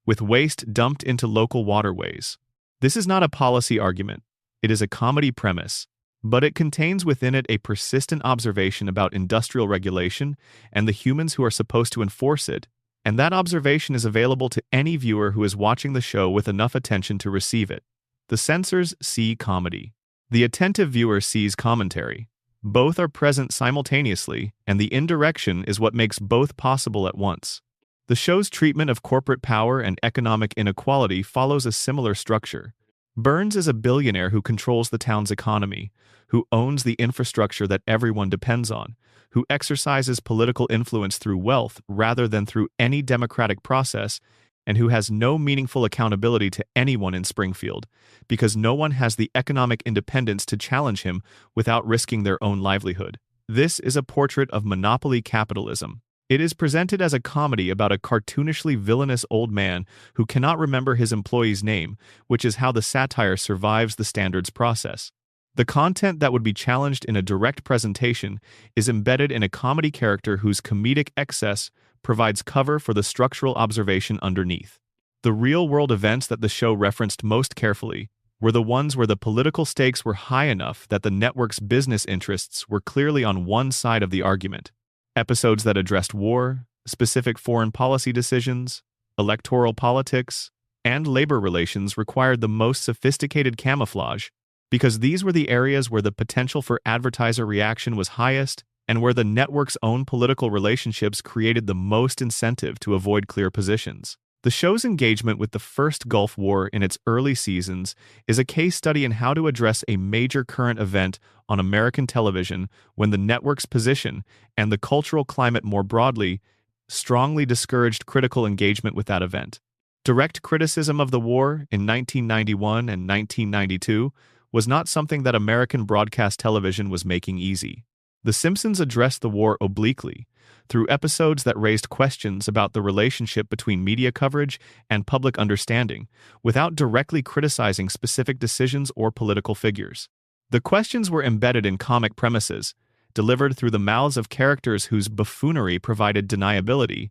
[SPEAKER 1] with waste dumped into local waterways. This is not a policy argument. It is a comedy premise, but it contains within it a persistent observation about industrial regulation and the humans who are supposed to enforce it, and that observation is available to any viewer who is watching the show with enough attention to receive it. The censors see comedy. The attentive viewer sees commentary. Both are present simultaneously, and the indirection is what makes both possible at once. The show's treatment of corporate power and economic inequality follows a similar structure. Burns is a billionaire who controls the town's economy, who owns the infrastructure that everyone depends on, who exercises political influence through wealth rather than through any democratic process, and who has no meaningful accountability to anyone in Springfield, because no one has the economic independence to challenge him without risking their own livelihood. This is a portrait of monopoly capitalism. It is presented as a comedy about a cartoonishly villainous old man who cannot remember his employee's name, which is how the satire survives the standards process. The content that would be challenged in a direct presentation is embedded in a comedy character whose comedic excess provides cover for the structural observation underneath. The real-world events that the show referenced most carefully were the ones where the political stakes were high enough that the network's business interests were clearly on one side of the argument. Episodes that addressed war, specific foreign policy decisions, electoral politics, and labor relations required the most sophisticated camouflage, because these were the areas where the potential for advertiser reaction was highest and where the network's own political relationships created the most incentive to avoid clear positions. The show's engagement with the first Gulf War in its early seasons is a case study in how to address a major current event on American television when the network's position and the cultural climate more broadly strongly discouraged critical engagement with that event. Direct criticism of the war in 1991 and 1992 was not something that American broadcast television was making easy. The Simpsons addressed the war obliquely, through episodes that raised questions about the relationship between media coverage and public understanding, without directly criticizing specific decisions or political figures. The questions were embedded in comic premises, delivered through the mouths of characters whose buffoonery provided deniability,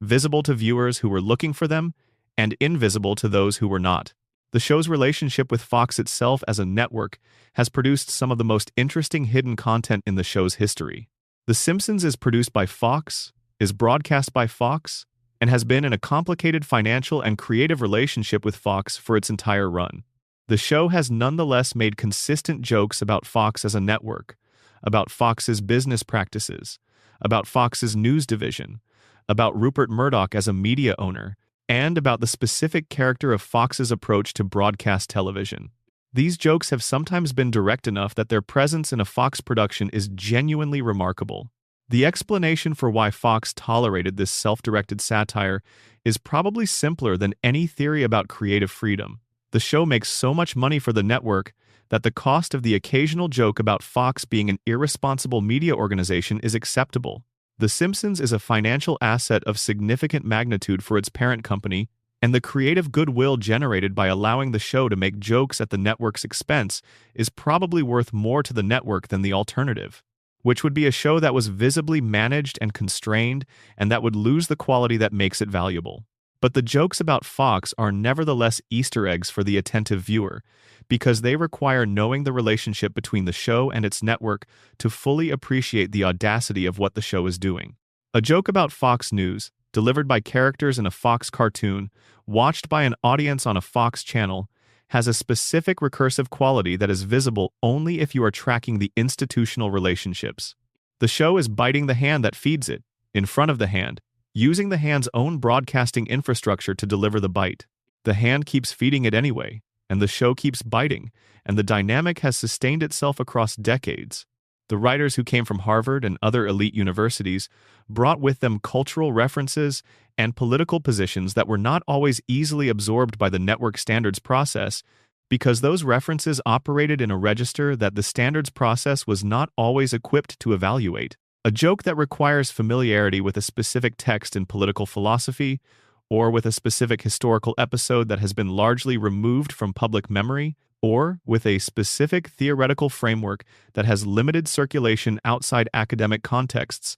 [SPEAKER 1] visible to viewers who were looking for them, and invisible to those who were not. The show's relationship with Fox itself as a network has produced some of the most interesting hidden content in the show's history. The Simpsons is produced by Fox, is broadcast by Fox, and has been in a complicated financial and creative relationship with Fox for its entire run. The show has nonetheless made consistent jokes about Fox as a network, about Fox's business practices, about Fox's news division, about Rupert Murdoch as a media owner, and about the specific character of Fox's approach to broadcast television. These jokes have sometimes been direct enough that their presence in a Fox production is genuinely remarkable. The explanation for why Fox tolerated this self-directed satire is probably simpler than any theory about creative freedom. The show makes so much money for the network that the cost of the occasional joke about Fox being an irresponsible media organization is acceptable. The Simpsons is a financial asset of significant magnitude for its parent company, and the creative goodwill generated by allowing the show to make jokes at the network's expense is probably worth more to the network than the alternative, which would be a show that was visibly managed and constrained and that would lose the quality that makes it valuable. But the jokes about Fox are nevertheless Easter eggs for the attentive viewer, because they require knowing the relationship between the show and its network to fully appreciate the audacity of what the show is doing. A joke about Fox News, delivered by characters in a Fox cartoon, watched by an audience on a Fox channel, has a specific recursive quality that is visible only if you are tracking the institutional relationships. The show is biting the hand that feeds it, in front of the hand, using the hand's own broadcasting infrastructure to deliver the bite. The hand keeps feeding it anyway, and the show keeps biting, and the dynamic has sustained itself across decades. The writers who came from Harvard and other elite universities brought with them cultural references and political positions that were not always easily absorbed by the network standards process, because those references operated in a register that the standards process was not always equipped to evaluate. A joke that requires familiarity with a specific text in political philosophy, or with a specific historical episode that has been largely removed from public memory, or with a specific theoretical framework that has limited circulation outside academic contexts,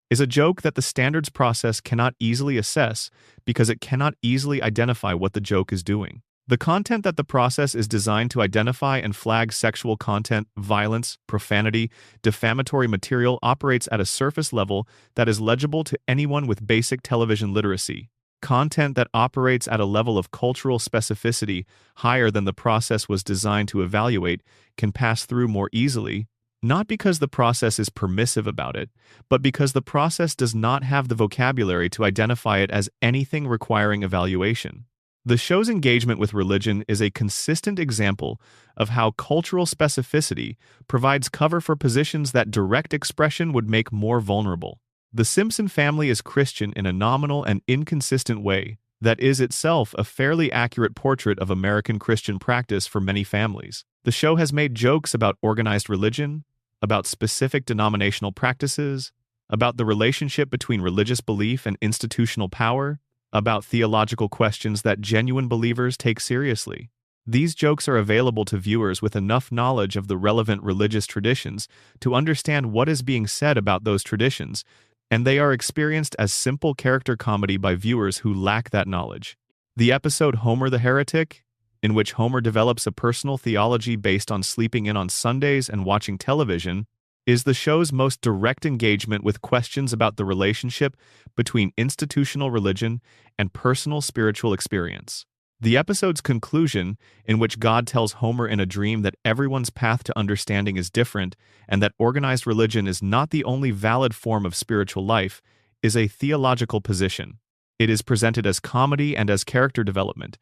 [SPEAKER 1] is a joke that the standards process cannot easily assess because it cannot easily identify what the joke is doing. The content that the process is designed to identify and flag sexual content, violence, profanity, defamatory material operates at a surface level that is legible to anyone with basic television literacy. Content that operates at a level of cultural specificity higher than the process was designed to evaluate can pass through more easily, not because the process is permissive about it, but because the process does not have the vocabulary to identify it as anything requiring evaluation. The show's engagement with religion is a consistent example of how cultural specificity provides cover for positions that direct expression would make more vulnerable. The Simpson family is Christian in a nominal and inconsistent way that is itself a fairly accurate portrait of American Christian practice for many families. The show has made jokes about organized religion, about specific denominational practices, about the relationship between religious belief and institutional power, about theological questions that genuine believers take seriously. These jokes are available to viewers with enough knowledge of the relevant religious traditions to understand what is being said about those traditions, and they are experienced as simple character comedy by viewers who lack that knowledge. The episode Homer the Heretic, in which Homer develops a personal theology based on sleeping in on Sundays and watching television, is the show's most direct engagement with questions about the relationship between institutional religion and personal spiritual experience. The episode's conclusion, in which God tells Homer in a dream that everyone's path to understanding is different and that organized religion is not the only valid form of spiritual life, is a theological position. It is presented as comedy and as character development,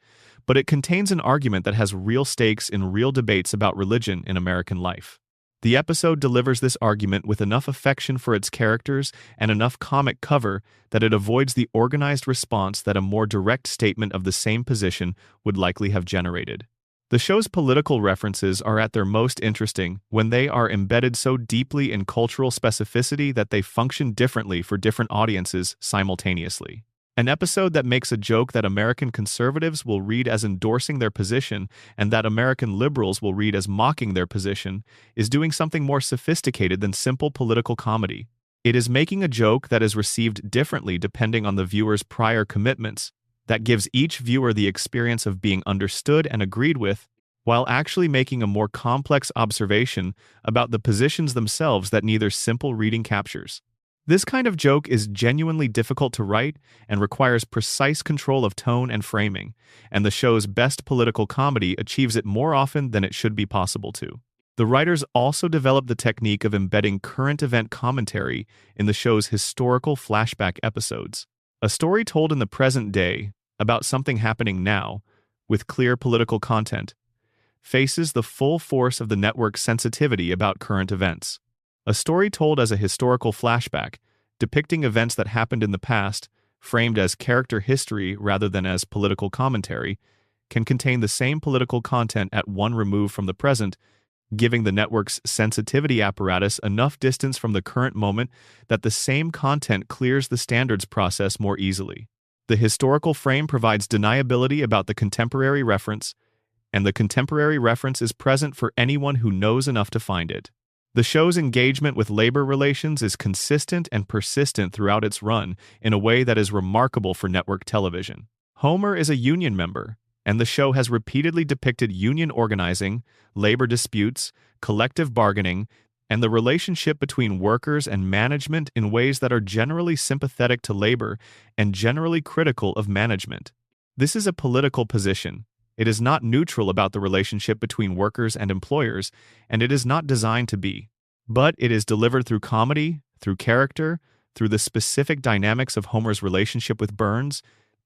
[SPEAKER 1] but it contains an argument that has real stakes in real debates about religion in American life. The episode delivers this argument with enough affection for its characters and enough comic cover that it avoids the organized response that a more direct statement of the same position would likely have generated. The show's political references are at their most interesting when they are embedded so deeply in cultural specificity that they function differently for different audiences simultaneously. An episode that makes a joke that American conservatives will read as endorsing their position and that American liberals will read as mocking their position is doing something more sophisticated than simple political comedy. It is making a joke that is received differently depending on the viewer's prior commitments, that gives each viewer the experience of being understood and agreed with, while actually making a more complex observation about the positions themselves that neither simple reading captures. This kind of joke is genuinely difficult to write and requires precise control of tone and framing, and the show's best political comedy achieves it more often than it should be possible to. The writers also developed the technique of embedding current event commentary in the show's historical flashback episodes. A story told in the present day, about something happening now, with clear political content, faces the full force of the network's sensitivity about current events. A story told as a historical flashback, depicting events that happened in the past, framed as character history rather than as political commentary, can contain the same political content at one remove from the present, giving the network's sensitivity apparatus enough distance from the current moment that the same content clears the standards process more easily. The historical frame provides deniability about the contemporary reference, and the contemporary reference is present for anyone who knows enough to find it. The show's engagement with labor relations is consistent and persistent throughout its run in a way that is remarkable for network television. Homer is a union member, and the show has repeatedly depicted union organizing, labor disputes, collective bargaining, and the relationship between workers and management in ways that are generally sympathetic to labor and generally critical of management. This is a political position. It is not neutral about the relationship between workers and employers, and it is not designed to be. But it is delivered through comedy, through character, through the specific dynamics of Homer's relationship with Burns,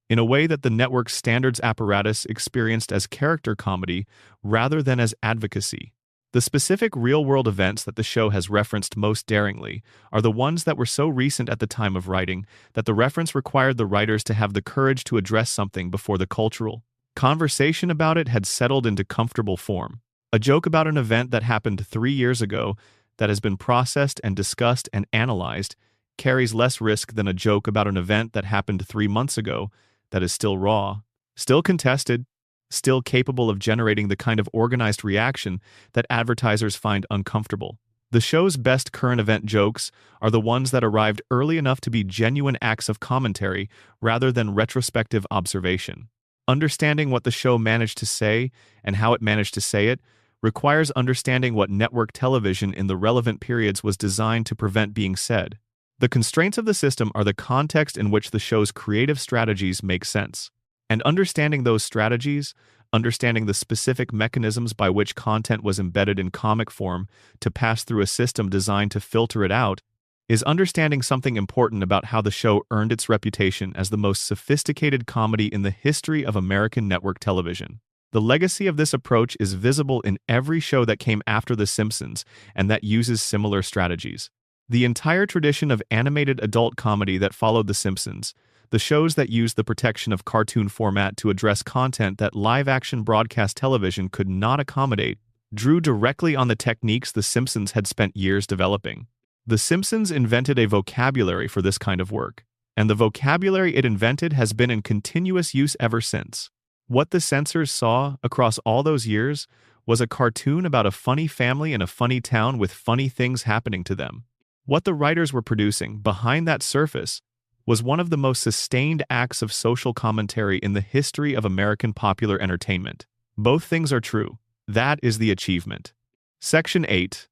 [SPEAKER 1] in a way that the network's standards apparatus experienced as character comedy rather than as advocacy. The specific real-world events that the show has referenced most daringly are the ones that were so recent at the time of writing that the reference required the writers to have the courage to address something before the cultural conversation about it had settled into comfortable form. A joke about an event that happened 3 years ago that has been processed and discussed and analyzed carries less risk than a joke about an event that happened 3 months ago that is still raw, still contested, still capable of generating the kind of organized reaction that advertisers find uncomfortable. The show's best current event jokes are the ones that arrived early enough to be genuine acts of commentary rather than retrospective observation. Understanding what the show managed to say and how it managed to say it requires understanding what network television in the relevant periods was designed to prevent being said. The constraints of the system are the context in which the show's creative strategies make sense. And understanding those strategies, understanding the specific mechanisms by which content was embedded in comic form to pass through a system designed to filter it out, is understanding something important about how the show earned its reputation as the most sophisticated comedy in the history of American network television. The legacy of this approach is visible in every show that came after The Simpsons and that uses similar strategies. The entire tradition of animated adult comedy that followed The Simpsons, the shows that used the protection of cartoon format to address content that live-action broadcast television could not accommodate, drew directly on the techniques The Simpsons had spent years developing. The Simpsons invented a vocabulary for this kind of work, and the vocabulary it invented has been in continuous use ever since. What the censors saw across all those years was a cartoon about a funny family in a funny town with funny things happening to them. What the writers were producing behind that surface was one of the most sustained acts of social commentary in the history of American popular entertainment. Both things are true. That is the achievement. Section 8.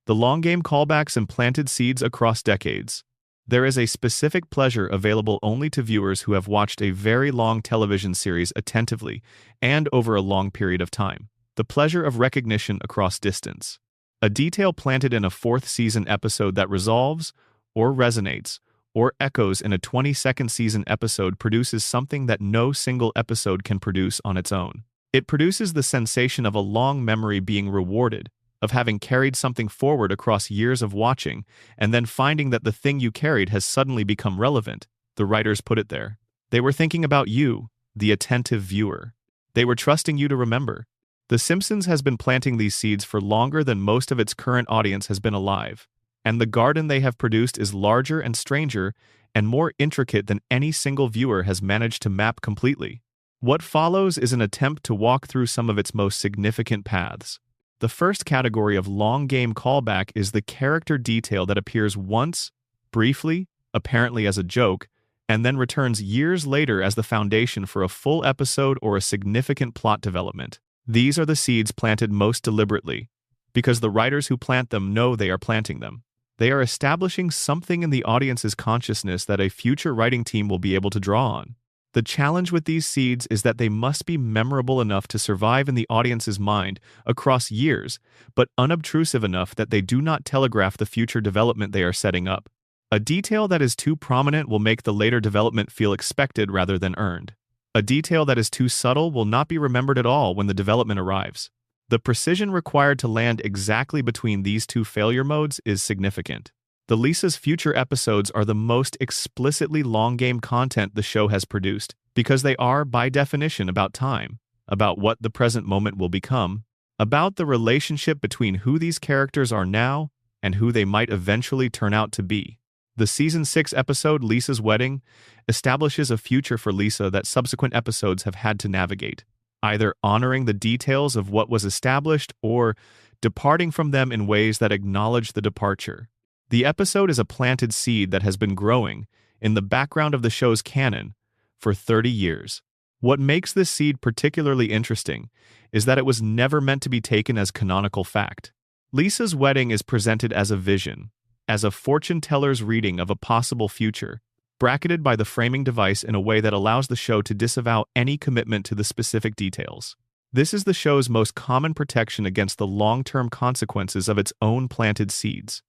[SPEAKER 1] The long game callbacks and planted seeds across decades. There is a specific pleasure available only to viewers who have watched a very long television series attentively and over a long period of time. The pleasure of recognition across distance. A detail planted in a fourth-season episode that resolves, or resonates, or echoes in a 22nd season episode produces something that no single episode can produce on its own. It produces the sensation of a long memory being rewarded, of having carried something forward across years of watching, and then finding that the thing you carried has suddenly become relevant. The writers put it there. They were thinking about you, the attentive viewer. They were trusting you to remember. The Simpsons has been planting these seeds for longer than most of its current audience has been alive, and the garden they have produced is larger and stranger and more intricate than any single viewer has managed to map completely. What follows is an attempt to walk through some of its most significant paths. The first category of long game callback is the character detail that appears once, briefly, apparently as a joke, and then returns years later as the foundation for a full episode or a significant plot development. These are the seeds planted most deliberately, because the writers who plant them know they are planting them. They are establishing something in the audience's consciousness that a future writing team will be able to draw on. The challenge with these seeds is that they must be memorable enough to survive in the audience's mind across years, but unobtrusive enough that they do not telegraph the future development they are setting up. A detail that is too prominent will make the later development feel expected rather than earned. A detail that is too subtle will not be remembered at all when the development arrives. The precision required to land exactly between these two failure modes is significant. The Lisa's future episodes are the most explicitly long-game content the show has produced, because they are, by definition, about time, about what the present moment will become, about the relationship between who these characters are now and who they might eventually turn out to be. The Season 6 episode, Lisa's Wedding, establishes a future for Lisa that subsequent episodes have had to navigate, either honoring the details of what was established or departing from them in ways that acknowledge the departure. The episode is a planted seed that has been growing in the background of the show's canon for 30 years. What makes this seed particularly interesting is that it was never meant to be taken as canonical fact. Lisa's wedding is presented as a vision, as a fortune teller's reading of a possible future, bracketed by the framing device in a way that allows the show to disavow any commitment to the specific details. This is the show's most common protection against the long-term consequences of its own planted seeds.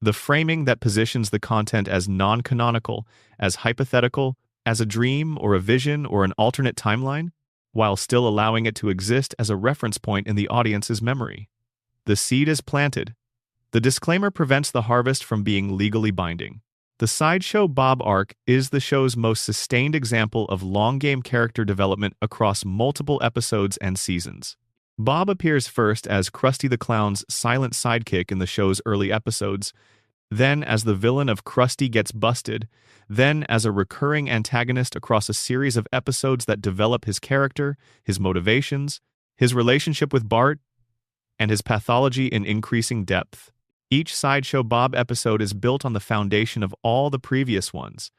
[SPEAKER 1] The framing that positions the content as non-canonical, as hypothetical, as a dream or a vision or an alternate timeline, while still allowing it to exist as a reference point in the audience's memory. The seed is planted. The disclaimer prevents the harvest from being legally binding. The Sideshow Bob arc is the show's most sustained example of long-game character development across multiple episodes and seasons. Bob appears first as Krusty the Clown's silent sidekick in the show's early episodes, then as the villain of Krusty Gets Busted, then as a recurring antagonist across a series of episodes that develop his character, his motivations, his relationship with Bart, and his pathology in increasing depth. Each Sideshow Bob episode is built on the foundation of all the previous ones.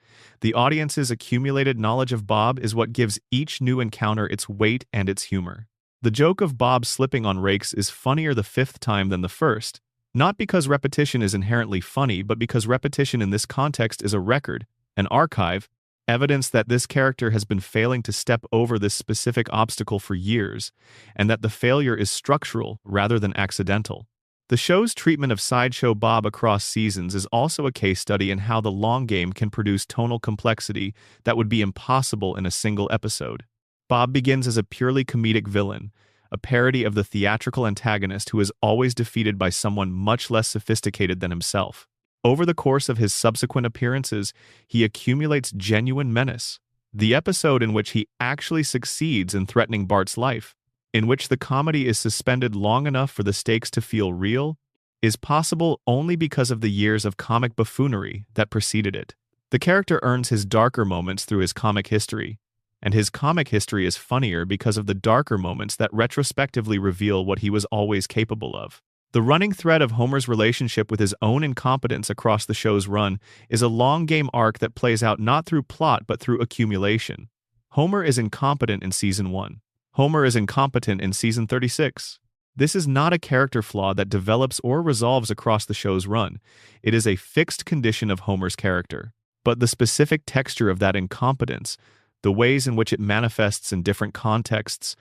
[SPEAKER 1] The audience's accumulated knowledge of Bob is what gives each new encounter its weight and its humor. The joke of Bob slipping on rakes is funnier the fifth time than the first, not because repetition is inherently funny, but because repetition in this context is a record, an archive, evidence that this character has been failing to step over this specific obstacle for years, and that the failure is structural rather than accidental. The show's treatment of Sideshow Bob across seasons is also a case study in how the long game can produce tonal complexity that would be impossible in a single episode. Bob begins as a purely comedic villain, a parody of the theatrical antagonist who is always defeated by someone much less sophisticated than himself. Over the course of his subsequent appearances, he accumulates genuine menace. The episode in which he actually succeeds in threatening Bart's life, in which the comedy is suspended long enough for the stakes to feel real, is possible only because of the years of comic buffoonery that preceded it. The character earns his darker moments through his comic history, and his comic history is funnier because of the darker moments that retrospectively reveal what he was always capable of. The running thread of Homer's relationship with his own incompetence across the show's run is a long-game arc that plays out not through plot but through accumulation. Homer is incompetent in Season 1. Homer is incompetent in Season 36. This is not a character flaw that develops or resolves across the show's run. It is a fixed condition of Homer's character. But the specific texture of that incompetence, the ways in which it manifests in different contexts,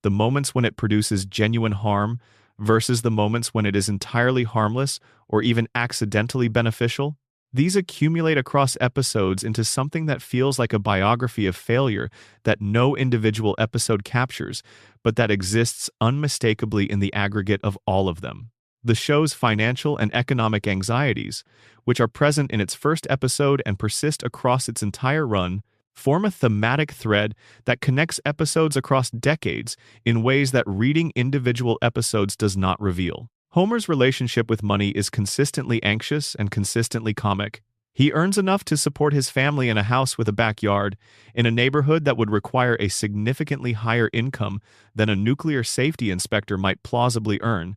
[SPEAKER 1] the moments when it produces genuine harm versus the moments when it is entirely harmless or even accidentally beneficial, these accumulate across episodes into something that feels like a biography of failure that no individual episode captures, but that exists unmistakably in the aggregate of all of them. The show's financial and economic anxieties, which are present in its first episode and persist across its entire run, form a thematic thread that connects episodes across decades in ways that reading individual episodes does not reveal. Homer's relationship with money is consistently anxious and consistently comic. He earns enough to support his family in a house with a backyard, in a neighborhood that would require a significantly higher income than a nuclear safety inspector might plausibly earn,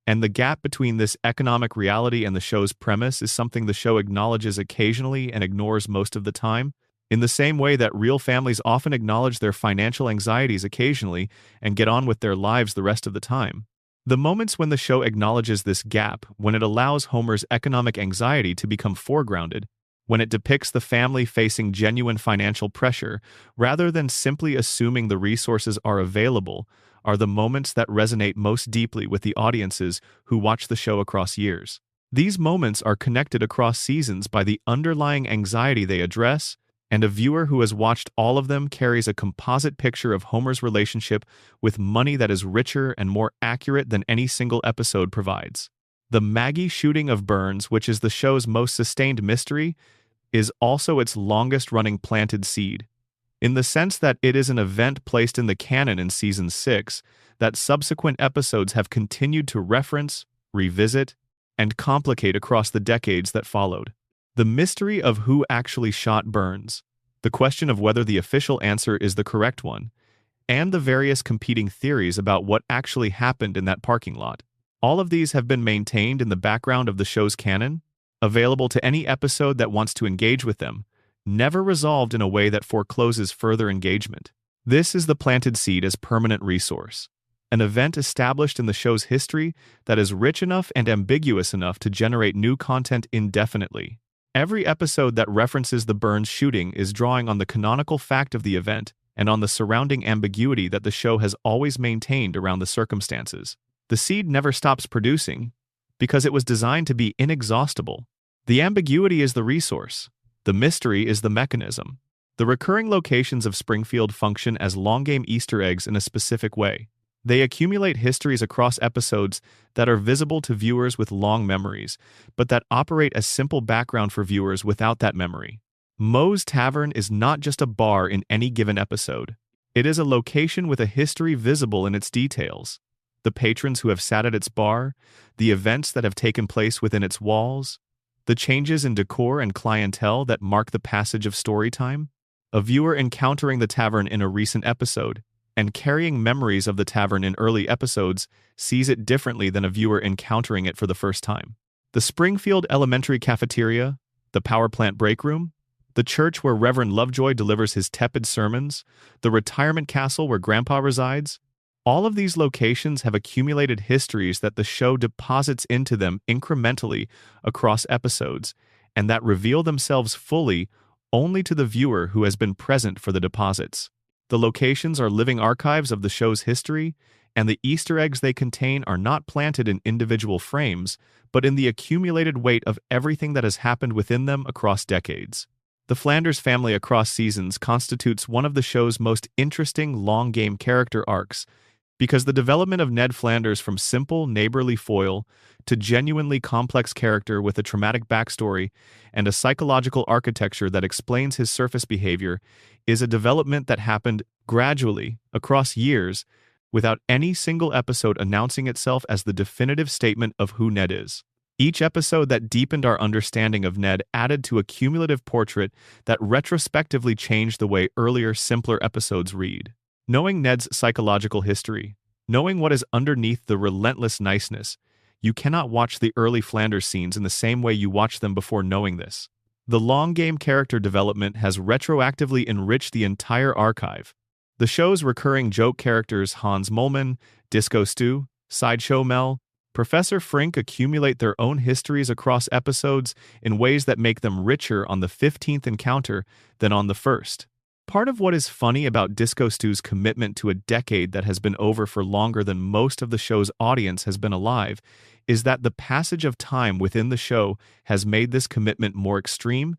[SPEAKER 1] and the gap between this economic reality and the show's premise is something the show acknowledges occasionally and ignores most of the time, in the same way that real families often acknowledge their financial anxieties occasionally and get on with their lives the rest of the time. The moments when the show acknowledges this gap, when it allows Homer's economic anxiety to become foregrounded, when it depicts the family facing genuine financial pressure, rather than simply assuming the resources are available, are the moments that resonate most deeply with the audiences who watch the show across years. These moments are connected across seasons by the underlying anxiety they address, and a viewer who has watched all of them carries a composite picture of Homer's relationship with money that is richer and more accurate than any single episode provides. The Maggie shooting of Burns, which is the show's most sustained mystery, is also its longest-running planted seed, in the sense that it is an event placed in the canon in Season 6 that subsequent episodes have continued to reference, revisit, and complicate across the decades that followed. The mystery of who actually shot Burns, the question of whether the official answer is the correct one, and the various competing theories about what actually happened in that parking lot. All of these have been maintained in the background of the show's canon, available to any episode that wants to engage with them, never resolved in a way that forecloses further engagement. This is the planted seed as permanent resource, an event established in the show's history that is rich enough and ambiguous enough to generate new content indefinitely. Every episode that references the Burns shooting is drawing on the canonical fact of the event and on the surrounding ambiguity that the show has always maintained around the circumstances. The seed never stops producing because it was designed to be inexhaustible. The ambiguity is the resource. The mystery is the mechanism. The recurring locations of Springfield function as long-game Easter eggs in a specific way. They accumulate histories across episodes that are visible to viewers with long memories, but that operate as simple background for viewers without that memory. Moe's Tavern is not just a bar in any given episode. It is a location with a history visible in its details. The patrons who have sat at its bar, the events that have taken place within its walls, the changes in decor and clientele that mark the passage of story time. A viewer encountering the tavern in a recent episode and carrying memories of the tavern in early episodes sees it differently than a viewer encountering it for the first time. The Springfield Elementary cafeteria, the power plant break room, the church where Reverend Lovejoy delivers his tepid sermons, the retirement castle where Grandpa resides, all of these locations have accumulated histories that the show deposits into them incrementally across episodes, and that reveal themselves fully only to the viewer who has been present for the deposits. The locations are living archives of the show's history, and the Easter eggs they contain are not planted in individual frames, but in the accumulated weight of everything that has happened within them across decades. The Flanders family across seasons constitutes one of the show's most interesting long-game character arcs, because the development of Ned Flanders from simple, neighborly foil to genuinely complex character with a traumatic backstory and a psychological architecture that explains his surface behavior is a development that happened gradually across years without any single episode announcing itself as the definitive statement of who Ned is. Each episode that deepened our understanding of Ned added to a cumulative portrait that retrospectively changed the way earlier, simpler episodes read. Knowing Ned's psychological history, knowing what is underneath the relentless niceness, you cannot watch the early Flanders scenes in the same way you watched them before knowing this. The long-game character development has retroactively enriched the entire archive. The show's recurring joke characters Hans Moleman, Disco Stu, Sideshow Mel, Professor Frink accumulate their own histories across episodes in ways that make them richer on the 15th encounter than on the first. Part of what is funny about Disco Stu's commitment to a decade that has been over for longer than most of the show's audience has been alive is that the passage of time within the show has made this commitment more extreme,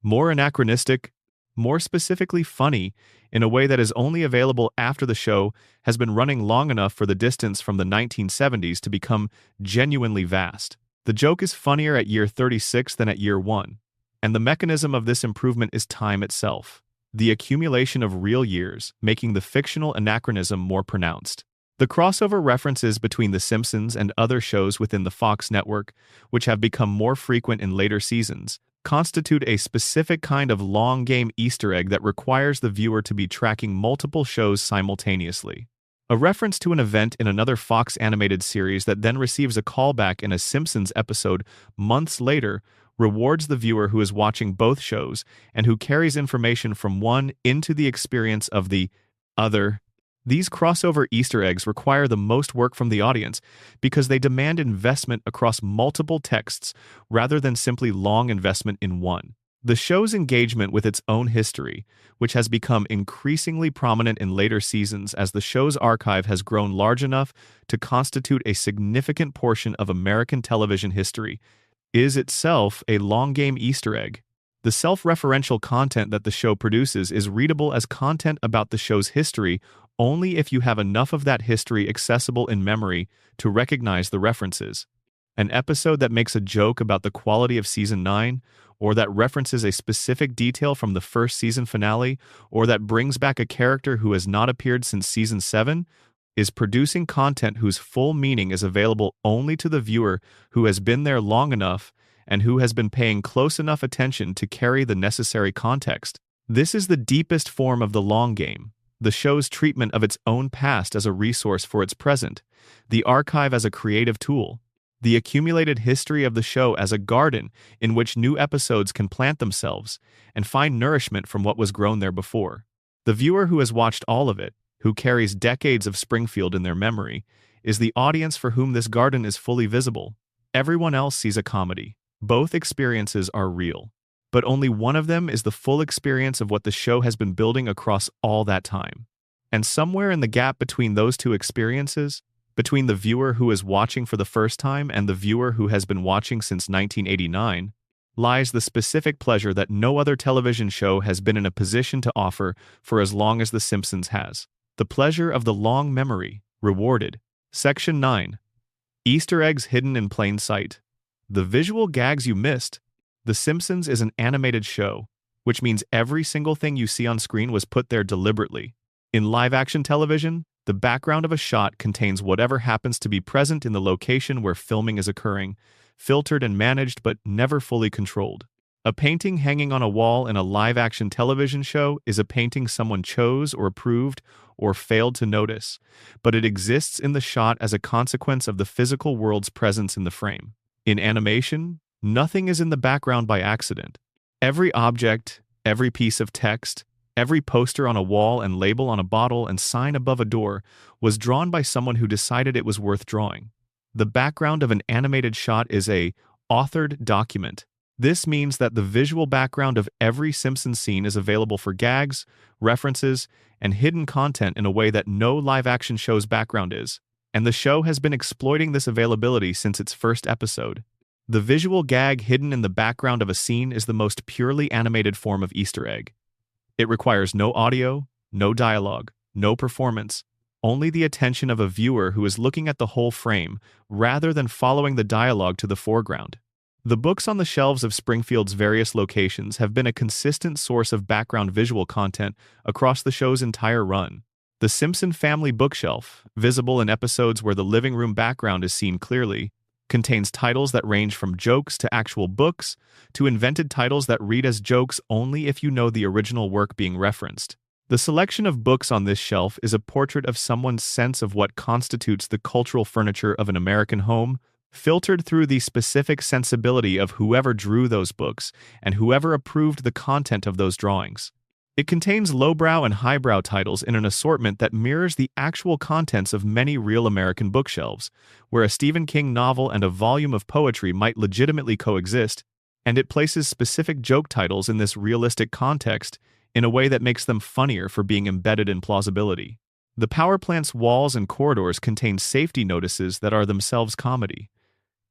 [SPEAKER 1] more anachronistic, more specifically funny, in a way that is only available after the show has been running long enough for the distance from the 1970s to become genuinely vast. The joke is funnier at year 36 than at year 1, and the mechanism of this improvement is time itself. The accumulation of real years, making the fictional anachronism more pronounced. The crossover references between The Simpsons and other shows within the Fox network, which have become more frequent in later seasons, constitute a specific kind of long-game Easter egg that requires the viewer to be tracking multiple shows simultaneously. A reference to an event in another Fox animated series that then receives a callback in a Simpsons episode months later rewards the viewer who is watching both shows and who carries information from one into the experience of the other. These crossover Easter eggs require the most work from the audience because they demand investment across multiple texts rather than simply long investment in one. The show's engagement with its own history, which has become increasingly prominent in later seasons as the show's archive has grown large enough to constitute a significant portion of American television history, is itself a long-game Easter egg. The self-referential content that the show produces is readable as content about the show's history only if you have enough of that history accessible in memory to recognize the references. An episode that makes a joke about the quality of Season 9, or that references a specific detail from the first season finale, or that brings back a character who has not appeared since Season 7, is producing content whose full meaning is available only to the viewer who has been there long enough and who has been paying close enough attention to carry the necessary context. This is the deepest form of the long game, the show's treatment of its own past as a resource for its present, the archive as a creative tool, the accumulated history of the show as a garden in which new episodes can plant themselves and find nourishment from what was grown there before. The viewer who has watched all of it, who carries decades of Springfield in their memory, is the audience for whom this garden is fully visible. Everyone else sees a comedy. Both experiences are real. But only one of them is the full experience of what the show has been building across all that time. And somewhere in the gap between those two experiences, between the viewer who is watching for the first time and the viewer who has been watching since 1989, lies the specific pleasure that no other television show has been in a position to offer for as long as The Simpsons has. The pleasure of the long memory, rewarded. Section 9. Easter eggs hidden in plain sight. The visual gags you missed. The Simpsons is an animated show, which means every single thing you see on screen was put there deliberately. In live-action television, the background of a shot contains whatever happens to be present in the location where filming is occurring, filtered and managed but never fully controlled. A painting hanging on a wall in a live-action television show is a painting someone chose or approved or failed to notice, but it exists in the shot as a consequence of the physical world's presence in the frame. In animation, nothing is in the background by accident. Every object, every piece of text, every poster on a wall and label on a bottle and sign above a door was drawn by someone who decided it was worth drawing. The background of an animated shot is a authored document. This means that the visual background of every Simpsons scene is available for gags, references, and hidden content in a way that no live-action show's background is, and the show has been exploiting this availability since its first episode. The visual gag hidden in the background of a scene is the most purely animated form of Easter egg. It requires no audio, no dialogue, no performance, only the attention of a viewer who is looking at the whole frame rather than following the dialogue to the foreground. The books on the shelves of Springfield's various locations have been a consistent source of background visual content across the show's entire run. The Simpson family bookshelf, visible in episodes where the living room background is seen clearly, contains titles that range from jokes to actual books, to invented titles that read as jokes only if you know the original work being referenced. The selection of books on this shelf is a portrait of someone's sense of what constitutes the cultural furniture of an American home, filtered through the specific sensibility of whoever drew those books and whoever approved the content of those drawings. It contains lowbrow and highbrow titles in an assortment that mirrors the actual contents of many real American bookshelves, where a Stephen King novel and a volume of poetry might legitimately coexist, and it places specific joke titles in this realistic context in a way that makes them funnier for being embedded in plausibility. The power plant's walls and corridors contain safety notices that are themselves comedy.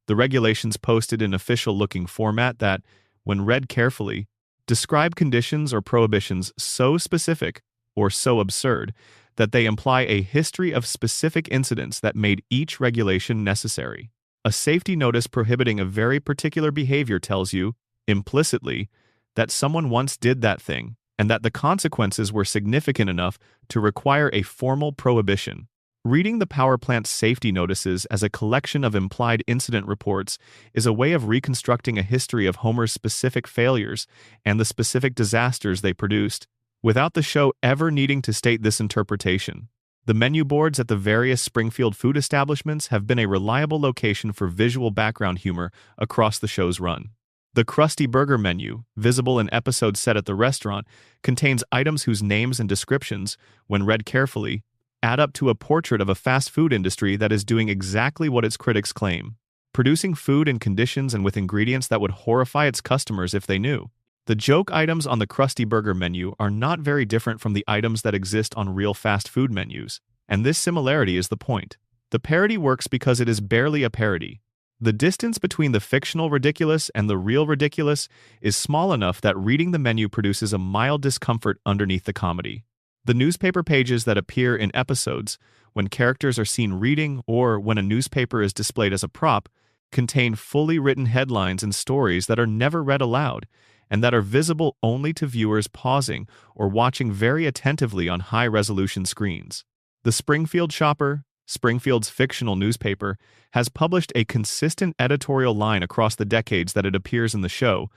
[SPEAKER 1] The regulations posted in official-looking format that, when read carefully, describe conditions or prohibitions so specific or so absurd that they imply a history of specific incidents that made each regulation necessary. A safety notice prohibiting a very particular behavior tells you, implicitly, that someone once did that thing and that the consequences were significant enough to require a formal prohibition. Reading the power plant's safety notices as a collection of implied incident reports is a way of reconstructing a history of Homer's specific failures and the specific disasters they produced, without the show ever needing to state this interpretation. The menu boards at the various Springfield food establishments have been a reliable location for visual background humor across the show's run. The Krusty Burger menu, visible in episodes set at the restaurant, contains items whose names and descriptions, when read carefully, add up to a portrait of a fast food industry that is doing exactly what its critics claim, producing food in conditions and with ingredients that would horrify its customers if they knew. The joke items on the Krusty Burger menu are not very different from the items that exist on real fast food menus, and this similarity is the point. The parody works because it is barely a parody. The distance between the fictional ridiculous and the real ridiculous is small enough that reading the menu produces a mild discomfort underneath the comedy. The newspaper pages that appear in episodes, when characters are seen reading or when a newspaper is displayed as a prop, contain fully written headlines and stories that are never read aloud, and that are visible only to viewers pausing or watching very attentively on high-resolution screens. The Springfield Shopper, Springfield's fictional newspaper, has published a consistent editorial line across the decades that it appears in the show,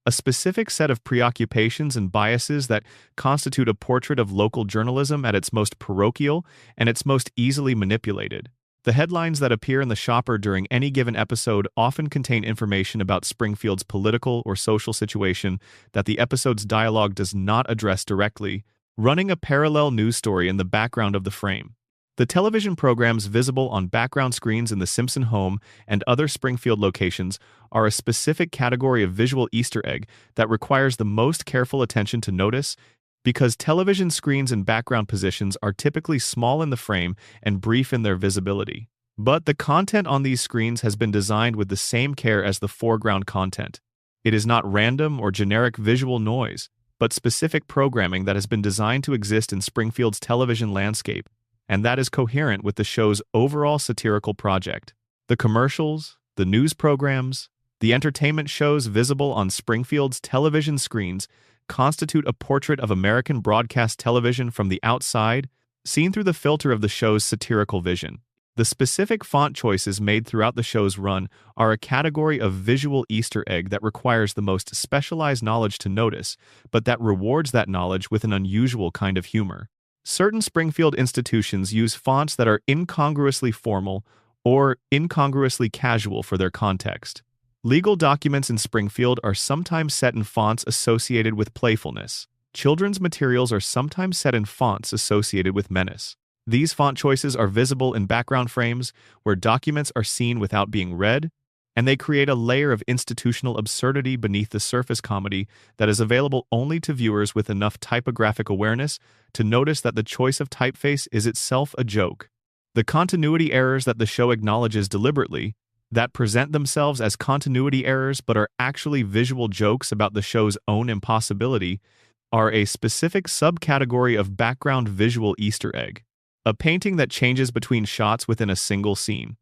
[SPEAKER 1] a specific set of preoccupations and biases that constitute a portrait of local journalism at its most parochial and its most easily manipulated. The headlines that appear in the Shopper during any given episode often contain information about Springfield's political or social situation that the episode's dialogue does not address directly, running a parallel news story in the background of the frame. The television programs visible on background screens in the Simpson home and other Springfield locations are a specific category of visual Easter egg that requires the most careful attention to notice because television screens and background positions are typically small in the frame and brief in their visibility. But the content on these screens has been designed with the same care as the foreground content. It is not random or generic visual noise, but specific programming that has been designed to exist in Springfield's television landscape, and that is coherent with the show's overall satirical project. The commercials, the news programs, the entertainment shows visible on Springfield's television screens constitute a portrait of American broadcast television from the outside, seen through the filter of the show's satirical vision. The specific font choices made throughout the show's run are a category of visual Easter egg that requires the most specialized knowledge to notice, but that rewards that knowledge with an unusual kind of humor. Certain Springfield institutions use fonts that are incongruously formal or incongruously casual for their context. Legal documents in Springfield are sometimes set in fonts associated with playfulness. Children's materials are sometimes set in fonts associated with menace. These font choices are visible in background frames where documents are seen without being read, and they create a layer of institutional absurdity beneath the surface comedy that is available only to viewers with enough typographic awareness to notice that the choice of typeface is itself a joke. The continuity errors that the show acknowledges deliberately, that present themselves as continuity errors but are actually visual jokes about the show's own impossibility, are a specific subcategory of background visual Easter egg. A painting that changes between shots within a single scene.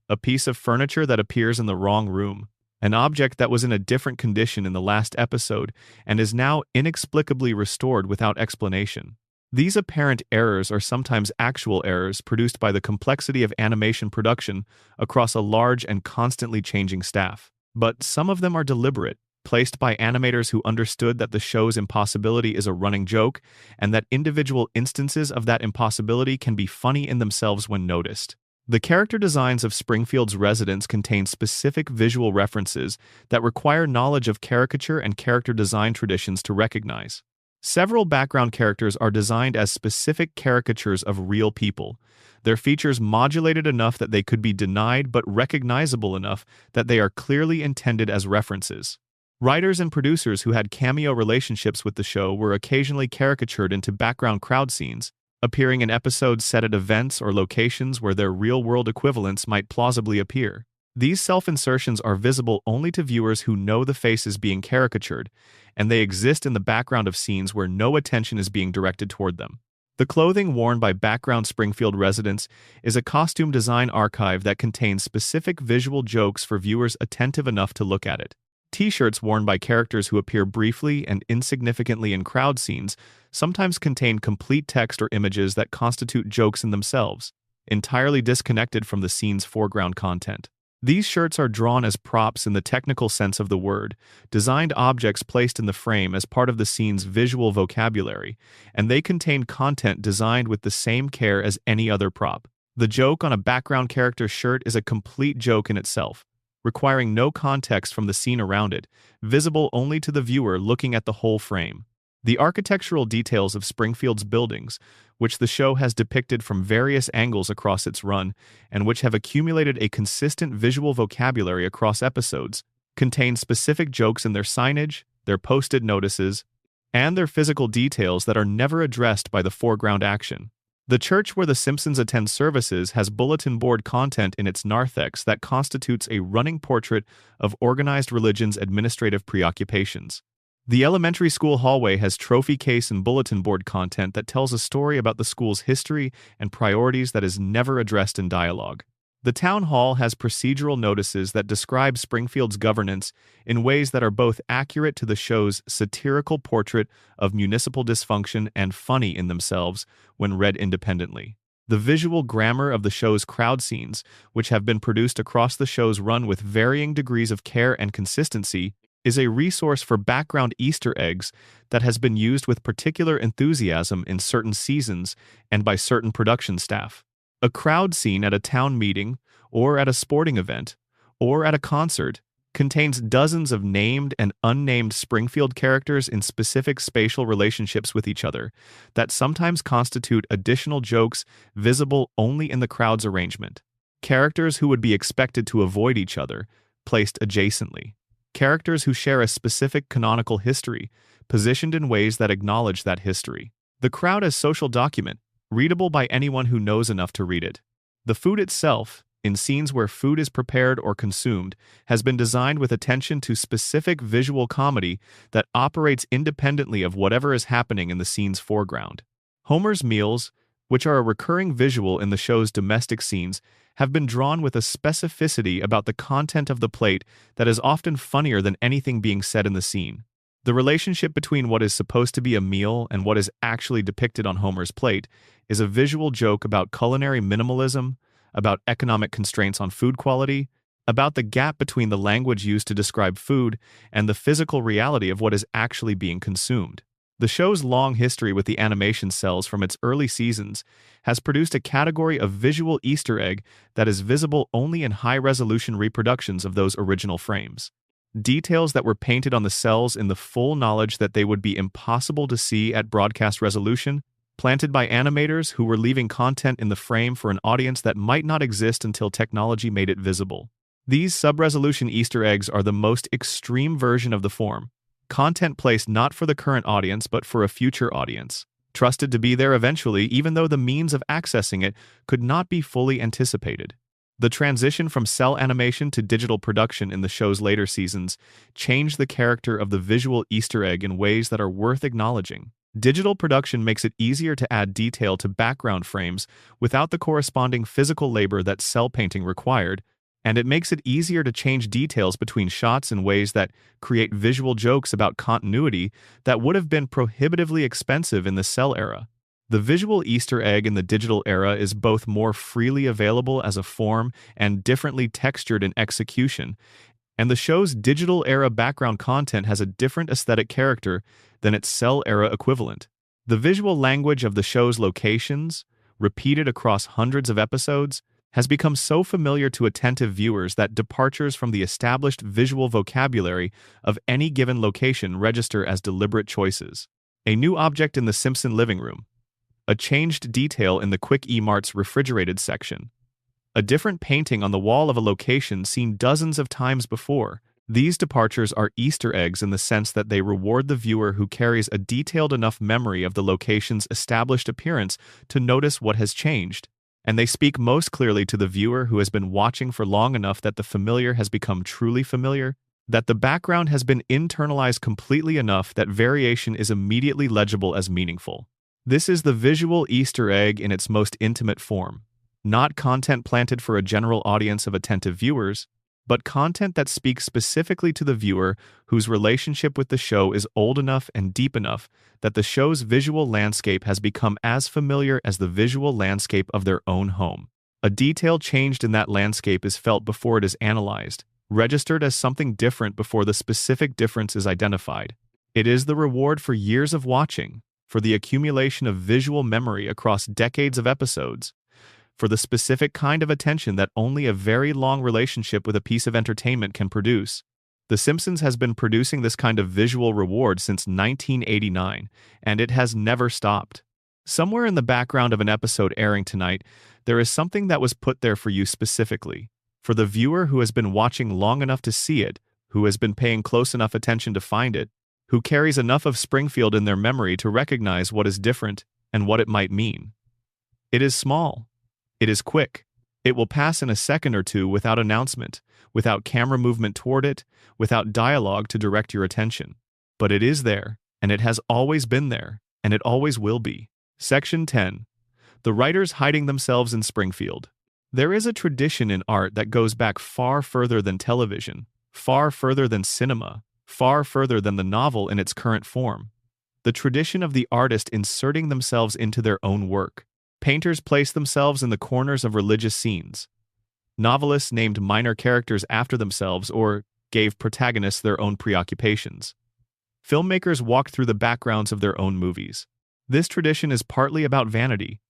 [SPEAKER 1] A piece of furniture that appears in the wrong room. An object that was in a different condition in the last episode and is now inexplicably restored without explanation. These apparent errors are sometimes actual errors produced by the complexity of animation production across a large and constantly changing staff. But some of them are deliberate, placed by animators who understood that the show's impossibility is a running joke and that individual instances of that impossibility can be funny in themselves when noticed. The character designs of Springfield's residents contain specific visual references that require knowledge of caricature and character design traditions to recognize. Several background characters are designed as specific caricatures of real people, their features modulated enough that they could be denied but recognizable enough that they are clearly intended as references. Writers and producers who had cameo relationships with the show were occasionally caricatured into background crowd scenes, appearing in episodes set at events or locations where their real-world equivalents might plausibly appear. These self-insertions are visible only to viewers who know the face is being caricatured, and they exist in the background of scenes where no attention is being directed toward them. The clothing worn by background Springfield residents is a costume design archive that contains specific visual jokes for viewers attentive enough to look at it. T-shirts worn by characters who appear briefly and insignificantly in crowd scenes sometimes contain complete text or images that constitute jokes in themselves, entirely disconnected from the scene's foreground content. These shirts are drawn as props in the technical sense of the word, designed objects placed in the frame as part of the scene's visual vocabulary, and they contain content designed with the same care as any other prop. The joke on a background character's shirt is a complete joke in itself, requiring no context from the scene around it, visible only to the viewer looking at the whole frame. The architectural details of Springfield's buildings, which the show has depicted from various angles across its run, and which have accumulated a consistent visual vocabulary across episodes, contain specific jokes in their signage, their posted notices, and their physical details that are never addressed by the foreground action. The church where the Simpsons attend services has bulletin board content in its narthex that constitutes a running portrait of organized religion's administrative preoccupations. The elementary school hallway has trophy case and bulletin board content that tells a story about the school's history and priorities that is never addressed in dialogue. The town hall has procedural notices that describe Springfield's governance in ways that are both accurate to the show's satirical portrait of municipal dysfunction and funny in themselves when read independently. The visual grammar of the show's crowd scenes, which have been produced across the show's run with varying degrees of care and consistency, is a resource for background Easter eggs that has been used with particular enthusiasm in certain seasons and by certain production staff. A crowd scene at a town meeting, or at a sporting event, or at a concert, contains dozens of named and unnamed Springfield characters in specific spatial relationships with each other that sometimes constitute additional jokes visible only in the crowd's arrangement. Characters who would be expected to avoid each other, placed adjacently. Characters who share a specific canonical history, positioned in ways that acknowledge that history. The crowd as social document, readable by anyone who knows enough to read it. The food itself, in scenes where food is prepared or consumed, has been designed with attention to specific visual comedy that operates independently of whatever is happening in the scene's foreground. Homer's meals, which are a recurring visual in the show's domestic scenes, have been drawn with a specificity about the content of the plate that is often funnier than anything being said in the scene. The relationship between what is supposed to be a meal and what is actually depicted on Homer's plate is a visual joke about culinary minimalism, about economic constraints on food quality, about the gap between the language used to describe food and the physical reality of what is actually being consumed. The show's long history with the animation cells from its early seasons has produced a category of visual Easter egg that is visible only in high-resolution reproductions of those original frames. Details that were painted on the cells in the full knowledge that they would be impossible to see at broadcast resolution, planted by animators who were leaving content in the frame for an audience that might not exist until technology made it visible. These sub-resolution Easter eggs are the most extreme version of the form. Content placed not for the current audience but for a future audience, trusted to be there eventually even though the means of accessing it could not be fully anticipated. The transition from cell animation to digital production in the show's later seasons changed the character of the visual Easter egg in ways that are worth acknowledging. Digital production makes it easier to add detail to background frames without the corresponding physical labor that cell painting required, and it makes it easier to change details between shots in ways that create visual jokes about continuity that would have been prohibitively expensive in the cell era. The visual Easter egg in the digital era is both more freely available as a form and differently textured in execution, and the show's digital era background content has a different aesthetic character than its cell era equivalent. The visual language of the show's locations, repeated across hundreds of episodes, has become so familiar to attentive viewers that departures from the established visual vocabulary of any given location register as deliberate choices. A new object in the Simpson living room. A changed detail in the Quick E-Mart's refrigerated section. A different painting on the wall of a location seen dozens of times before. These departures are Easter eggs in the sense that they reward the viewer who carries a detailed enough memory of the location's established appearance to notice what has changed. And they speak most clearly to the viewer who has been watching for long enough that the familiar has become truly familiar, that the background has been internalized completely enough that variation is immediately legible as meaningful. This is the visual Easter egg in its most intimate form. Not content planted for a general audience of attentive viewers, but content that speaks specifically to the viewer whose relationship with the show is old enough and deep enough that the show's visual landscape has become as familiar as the visual landscape of their own home. A detail changed in that landscape is felt before it is analyzed, registered as something different before the specific difference is identified. It is the reward for years of watching, for the accumulation of visual memory across decades of episodes, for the specific kind of attention that only a very long relationship with a piece of entertainment can produce. The Simpsons has been producing this kind of visual reward since 1989, and it has never stopped. Somewhere in the background of an episode airing tonight, there is something that was put there for you specifically, for the viewer who has been watching long enough to see it, who has been paying close enough attention to find it, who carries enough of Springfield in their memory to recognize what is different and what it might mean. It is small. It is quick. It will pass in a second or two without announcement, without camera movement toward it, without dialogue to direct your attention. But it is there, and it has always been there, and it always will be. Section 10. The writers hiding themselves in Springfield. There is a tradition in art that goes back far further than television, far further than cinema, far further than the novel in its current form. The tradition of the artist inserting themselves into their own work. Painters placed themselves in the corners of religious scenes. Novelists named minor characters after themselves or gave protagonists their own preoccupations. Filmmakers walked through the backgrounds of their own movies. This tradition is partly about vanity,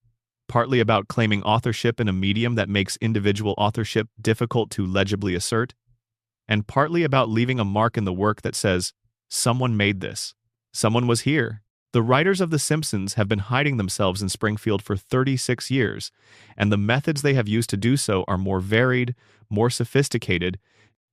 [SPEAKER 1] partly about claiming authorship in a medium that makes individual authorship difficult to legibly assert. and partly about leaving a mark in the work that says, "Someone made this. Someone was here." The writers of The Simpsons have been hiding themselves in Springfield for 36 years, and the methods they have used to do so are more varied, more sophisticated,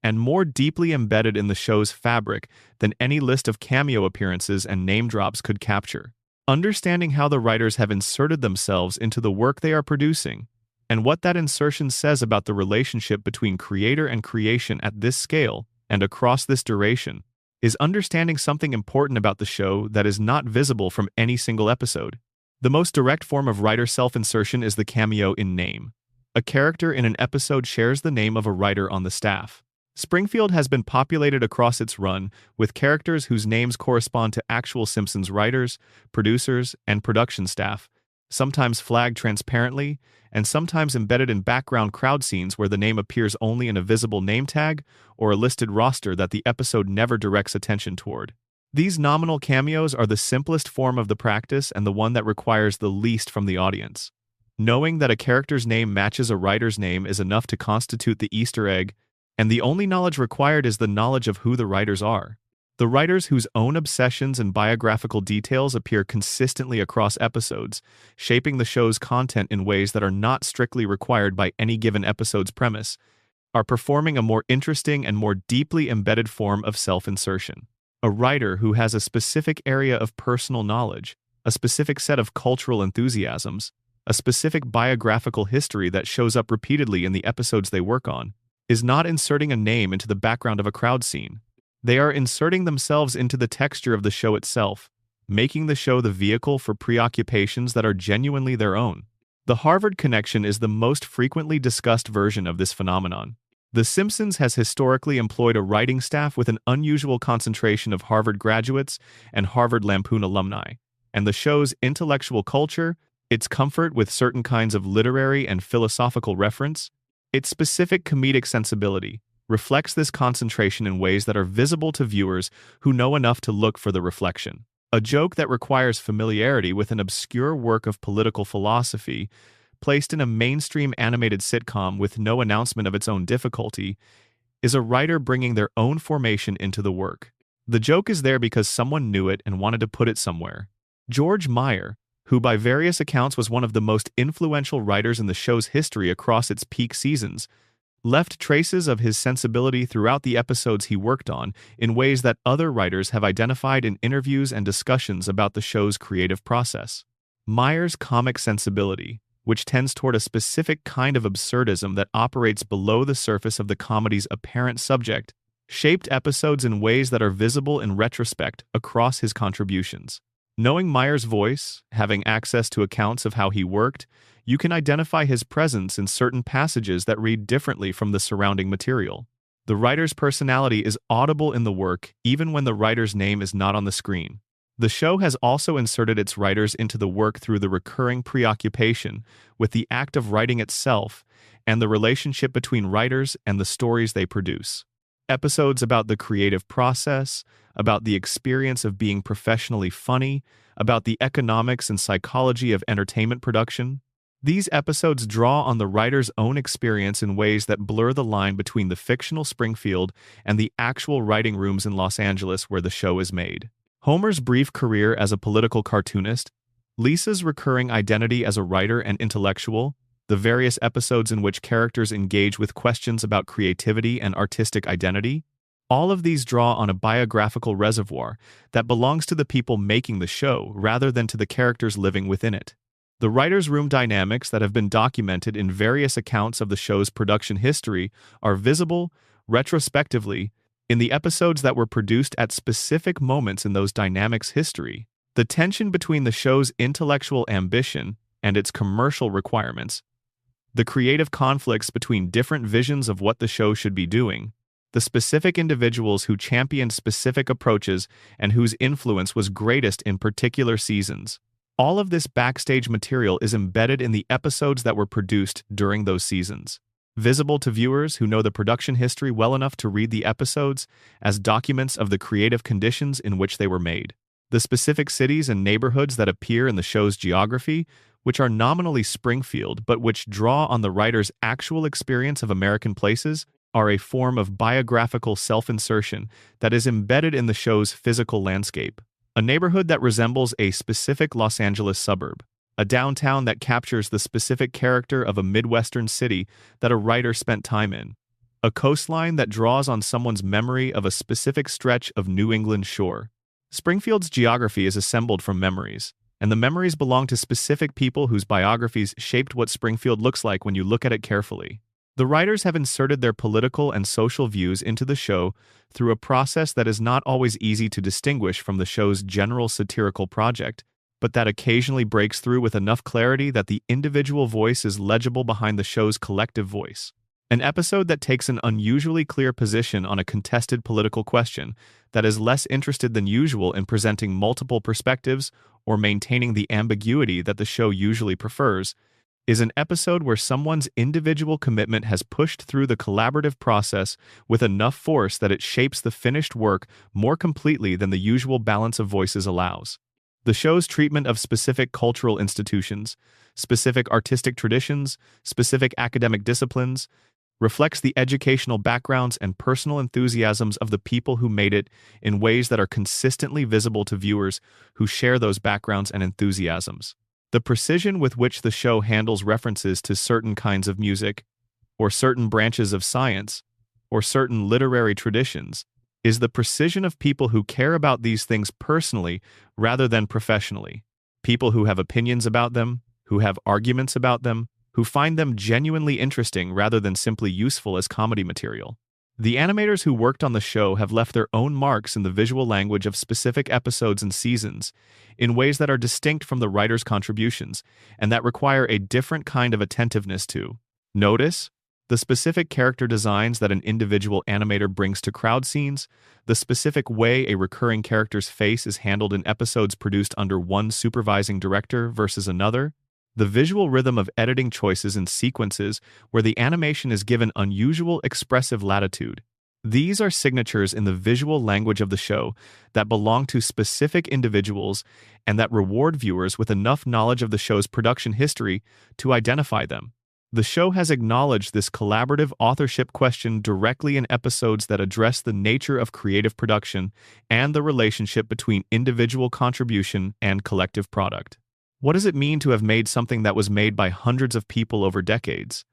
[SPEAKER 1] and more deeply embedded in the show's fabric than any list of cameo appearances and name drops could capture. Understanding how the writers have inserted themselves into the work they are producing, and what that insertion says about the relationship between creator and creation at this scale and across this duration, is understanding something important about the show that is not visible from any single episode. The most direct form of writer self-insertion is the cameo in name. A character in an episode shares the name of a writer on the staff. Springfield has been populated across its run with characters whose names correspond to actual Simpsons writers, producers, and production staff, sometimes flagged transparently, and sometimes embedded in background crowd scenes where the name appears only in a visible name tag or a listed roster that the episode never directs attention toward. These nominal cameos are the simplest form of the practice and the one that requires the least from the audience. Knowing that a character's name matches a writer's name is enough to constitute the Easter egg, and the only knowledge required is the knowledge of who the writers are. The writers whose own obsessions and biographical details appear consistently across episodes, shaping the show's content in ways that are not strictly required by any given episode's premise, are performing a more interesting and more deeply embedded form of self-insertion. A writer who has a specific area of personal knowledge, a specific set of cultural enthusiasms, a specific biographical history that shows up repeatedly in the episodes they work on, is not inserting a name into the background of a crowd scene. They are inserting themselves into the texture of the show itself, making the show the vehicle for preoccupations that are genuinely their own. The Harvard connection is the most frequently discussed version of this phenomenon. The Simpsons has historically employed a writing staff with an unusual concentration of Harvard graduates and Harvard Lampoon alumni, and the show's intellectual culture, its comfort with certain kinds of literary and philosophical reference, its specific comedic sensibility, reflects this concentration in ways that are visible to viewers who know enough to look for the reflection. A joke that requires familiarity with an obscure work of political philosophy, placed in a mainstream animated sitcom with no announcement of its own difficulty, is a writer bringing their own formation into the work. The joke is there because someone knew it and wanted to put it somewhere. George Meyer, who by various accounts was one of the most influential writers in the show's history across its peak seasons, left traces of his sensibility throughout the episodes he worked on in ways that other writers have identified in interviews and discussions about the show's creative process. Meyer's comic sensibility, which tends toward a specific kind of absurdism that operates below the surface of the comedy's apparent subject, shaped episodes in ways that are visible in retrospect across his contributions. Knowing Meyer's voice, having access to accounts of how he worked, you can identify his presence in certain passages that read differently from the surrounding material. The writer's personality is audible in the work even when the writer's name is not on the screen. The show has also inserted its writers into the work through the recurring preoccupation with the act of writing itself and the relationship between writers and the stories they produce. Episodes about the creative process, about the experience of being professionally funny, about the economics and psychology of entertainment production. These episodes draw on the writer's own experience in ways that blur the line between the fictional Springfield and the actual writing rooms in Los Angeles where the show is made. Homer's brief career as a political cartoonist, Lisa's recurring identity as a writer and intellectual, the various episodes in which characters engage with questions about creativity and artistic identity, all of these draw on a biographical reservoir that belongs to the people making the show rather than to the characters living within it. The writer's room dynamics that have been documented in various accounts of the show's production history are visible, retrospectively, in the episodes that were produced at specific moments in those dynamics' history. The tension between the show's intellectual ambition and its commercial requirements, the creative conflicts between different visions of what the show should be doing, the specific individuals who championed specific approaches and whose influence was greatest in particular seasons. All of this backstage material is embedded in the episodes that were produced during those seasons, visible to viewers who know the production history well enough to read the episodes as documents of the creative conditions in which they were made. The specific cities and neighborhoods that appear in the show's geography, which are nominally Springfield but which draw on the writer's actual experience of American places, are a form of biographical self-insertion that is embedded in the show's physical landscape. A neighborhood that resembles a specific Los Angeles suburb. A downtown that captures the specific character of a Midwestern city that a writer spent time in. A coastline that draws on someone's memory of a specific stretch of New England shore. Springfield's geography is assembled from memories, and the memories belong to specific people whose biographies shaped what Springfield looks like when you look at it carefully. The writers have inserted their political and social views into the show through a process that is not always easy to distinguish from the show's general satirical project, but that occasionally breaks through with enough clarity that the individual voice is legible behind the show's collective voice. An episode that takes an unusually clear position on a contested political question that is less interested than usual in presenting multiple perspectives or maintaining the ambiguity that the show usually prefers, is an episode where someone's individual commitment has pushed through the collaborative process with enough force that it shapes the finished work more completely than the usual balance of voices allows. The show's treatment of specific cultural institutions, specific artistic traditions, specific academic disciplines, reflects the educational backgrounds and personal enthusiasms of the people who made it in ways that are consistently visible to viewers who share those backgrounds and enthusiasms. The precision with which the show handles references to certain kinds of music, or certain branches of science, or certain literary traditions, is the precision of people who care about these things personally rather than professionally. People who have opinions about them, who have arguments about them, who find them genuinely interesting rather than simply useful as comedy material. The animators who worked on the show have left their own marks in the visual language of specific episodes and seasons, in ways that are distinct from the writers' contributions, and that require a different kind of attentiveness to. Notice the specific character designs that an individual animator brings to crowd scenes, the specific way a recurring character's face is handled in episodes produced under one supervising director versus another, the visual rhythm of editing choices and sequences where the animation is given unusual expressive latitude. These are signatures in the visual language of the show that belong to specific individuals and that reward viewers with enough knowledge of the show's production history to identify them. The show has acknowledged this collaborative authorship question directly in episodes that address the nature of creative production and the relationship between individual contribution and collective product. What does it mean to have made something that was made by hundreds of people over decades?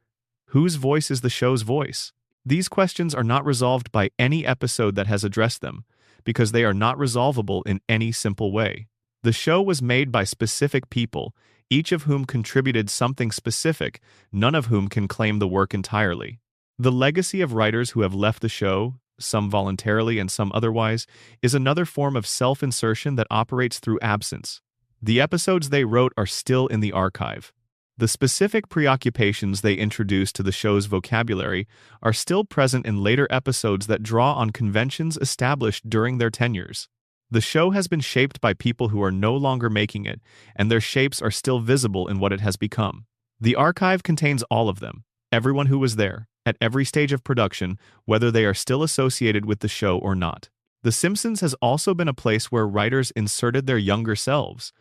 [SPEAKER 1] Whose voice is the show's voice? These questions are not resolved by any episode that has addressed them, because they are not resolvable in any simple way. The show was made by specific people, each of whom contributed something specific, none of whom can claim the work entirely. The legacy of writers who have left the show, some voluntarily and some otherwise, is another form of self-insertion that operates through absence. The episodes they wrote are still in the archive. The specific preoccupations they introduced to the show's vocabulary are still present in later episodes that draw on conventions established during their tenures. The show has been shaped by people who are no longer making it, and their shapes are still visible in what it has become. The archive contains all of them, everyone who was there, at every stage of production, whether they are still associated with the show or not. The Simpsons has also been a place where writers inserted their younger selves,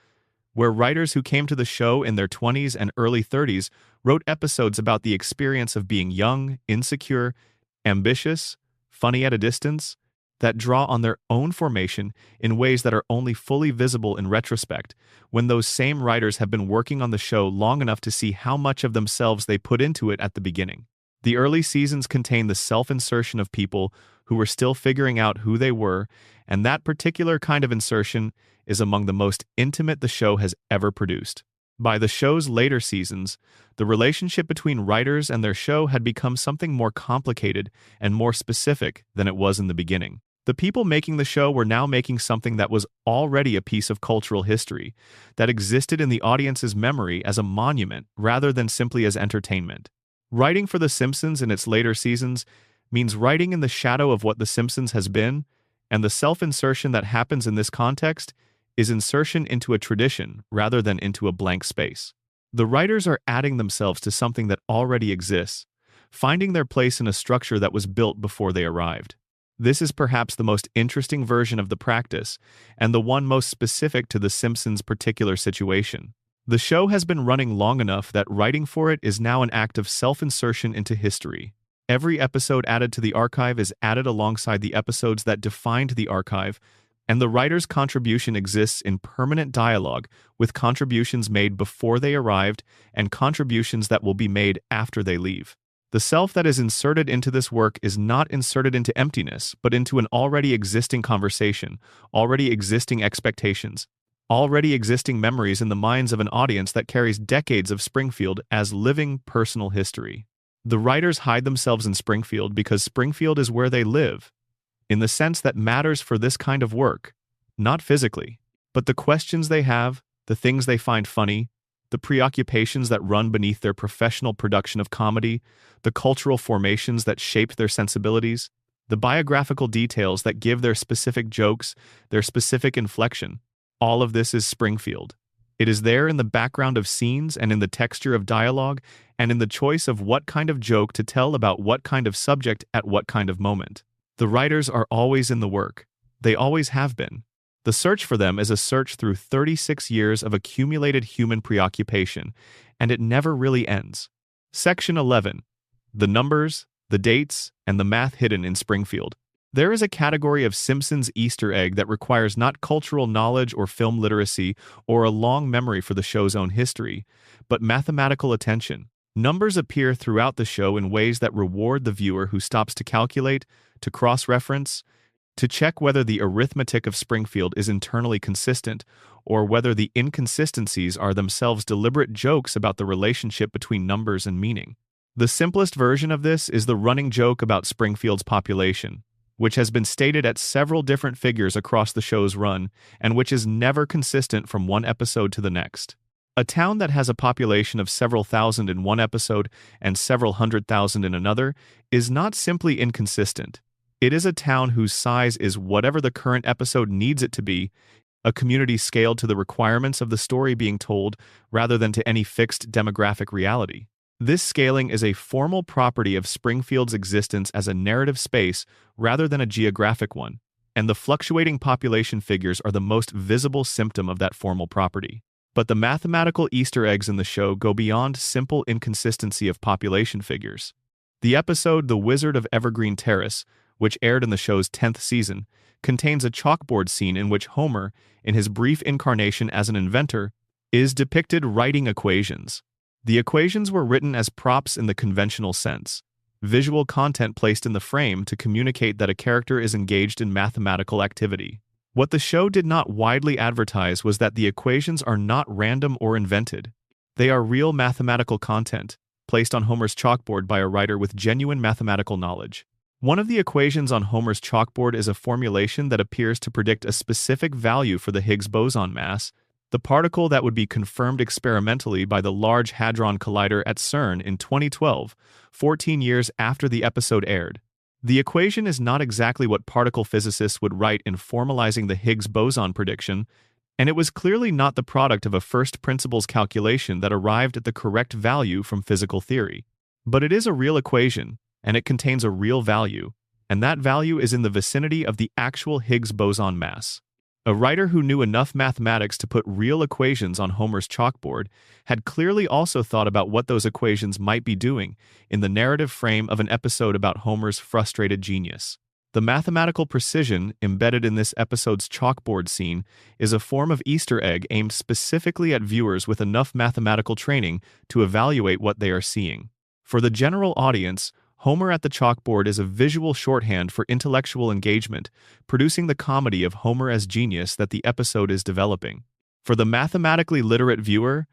[SPEAKER 1] where writers who came to the show in their 20s and early 30s wrote episodes about the experience of being young, insecure, ambitious, funny at a distance, that draw on their own formation in ways that are only fully visible in retrospect, when those same writers have been working on the show long enough to see how much of themselves they put into it at the beginning. The early seasons contain the self-insertion of people who were still figuring out who they were, and that particular kind of insertion is among the most intimate the show has ever produced. By the show's later seasons, the relationship between writers and their show had become something more complicated and more specific than it was in the beginning. The people making the show were now making something that was already a piece of cultural history, that existed in the audience's memory as a monument rather than simply as entertainment. Writing for The Simpsons in its later seasons means writing in the shadow of what The Simpsons has been, and the self-insertion that happens in this context is insertion into a tradition rather than into a blank space. The writers are adding themselves to something that already exists, finding their place in a structure that was built before they arrived. This is perhaps the most interesting version of the practice, and the one most specific to The Simpsons' particular situation. The show has been running long enough that writing for it is now an act of self-insertion into history. Every episode added to the archive is added alongside the episodes that defined the archive, and the writer's contribution exists in permanent dialogue with contributions made before they arrived and contributions that will be made after they leave. The self that is inserted into this work is not inserted into emptiness, but into an already existing conversation, already existing expectations, already existing memories in the minds of an audience that carries decades of Springfield as living personal history. The writers hide themselves in Springfield because Springfield is where they live, in the sense that matters for this kind of work, not physically, but the questions they have, the things they find funny, the preoccupations that run beneath their professional production of comedy, the cultural formations that shaped their sensibilities, the biographical details that give their specific jokes, their specific inflection. All of this is Springfield. It is there in the background of scenes and in the texture of dialogue and in the choice of what kind of joke to tell about what kind of subject at what kind of moment. The writers are always in the work. They always have been. The search for them is a search through 36 years of accumulated human preoccupation, and it never really ends. Section 11. The numbers, the dates, and the math hidden in Springfield. There is a category of Simpsons Easter egg that requires not cultural knowledge or film literacy or a long memory for the show's own history, but mathematical attention. Numbers appear throughout the show in ways that reward the viewer who stops to calculate, to cross-reference, to check whether the arithmetic of Springfield is internally consistent, or whether the inconsistencies are themselves deliberate jokes about the relationship between numbers and meaning. The simplest version of this is the running joke about Springfield's population, which has been stated at several different figures across the show's run, and which is never consistent from one episode to the next. A town that has a population of several thousand in one episode and several 100,000 in another is not simply inconsistent. It is a town whose size is whatever the current episode needs it to be, a community scaled to the requirements of the story being told rather than to any fixed demographic reality. This scaling is a formal property of Springfield's existence as a narrative space rather than a geographic one, and the fluctuating population figures are the most visible symptom of that formal property. But the mathematical Easter eggs in the show go beyond simple inconsistency of population figures. The episode The Wizard of Evergreen Terrace, which aired in the show's 10th season, contains a chalkboard scene in which Homer, in his brief incarnation as an inventor, is depicted writing equations. The equations were written as props in the conventional sense, visual content placed in the frame to communicate that a character is engaged in mathematical activity. What the show did not widely advertise was that the equations are not random or invented. They are real mathematical content, placed on Homer's chalkboard by a writer with genuine mathematical knowledge. One of the equations on Homer's chalkboard is a formulation that appears to predict a specific value for the Higgs boson mass, the particle that would be confirmed experimentally by the Large Hadron Collider at CERN in 2012, 14 years after the episode aired. The equation is not exactly what particle physicists would write in formalizing the Higgs boson prediction, and it was clearly not the product of a first principles calculation that arrived at the correct value from physical theory. But it is a real equation, and it contains a real value, and that value is in the vicinity of the actual Higgs boson mass. A writer who knew enough mathematics to put real equations on Homer's chalkboard had clearly also thought about what those equations might be doing in the narrative frame of an episode about Homer's frustrated genius. The mathematical precision embedded in this episode's chalkboard scene is a form of Easter egg aimed specifically at viewers with enough mathematical training to evaluate what they are seeing. For the general audience, Homer at the chalkboard is a visual shorthand for intellectual engagement, producing the comedy of Homer as genius that the episode is developing. For the mathematically literate viewer,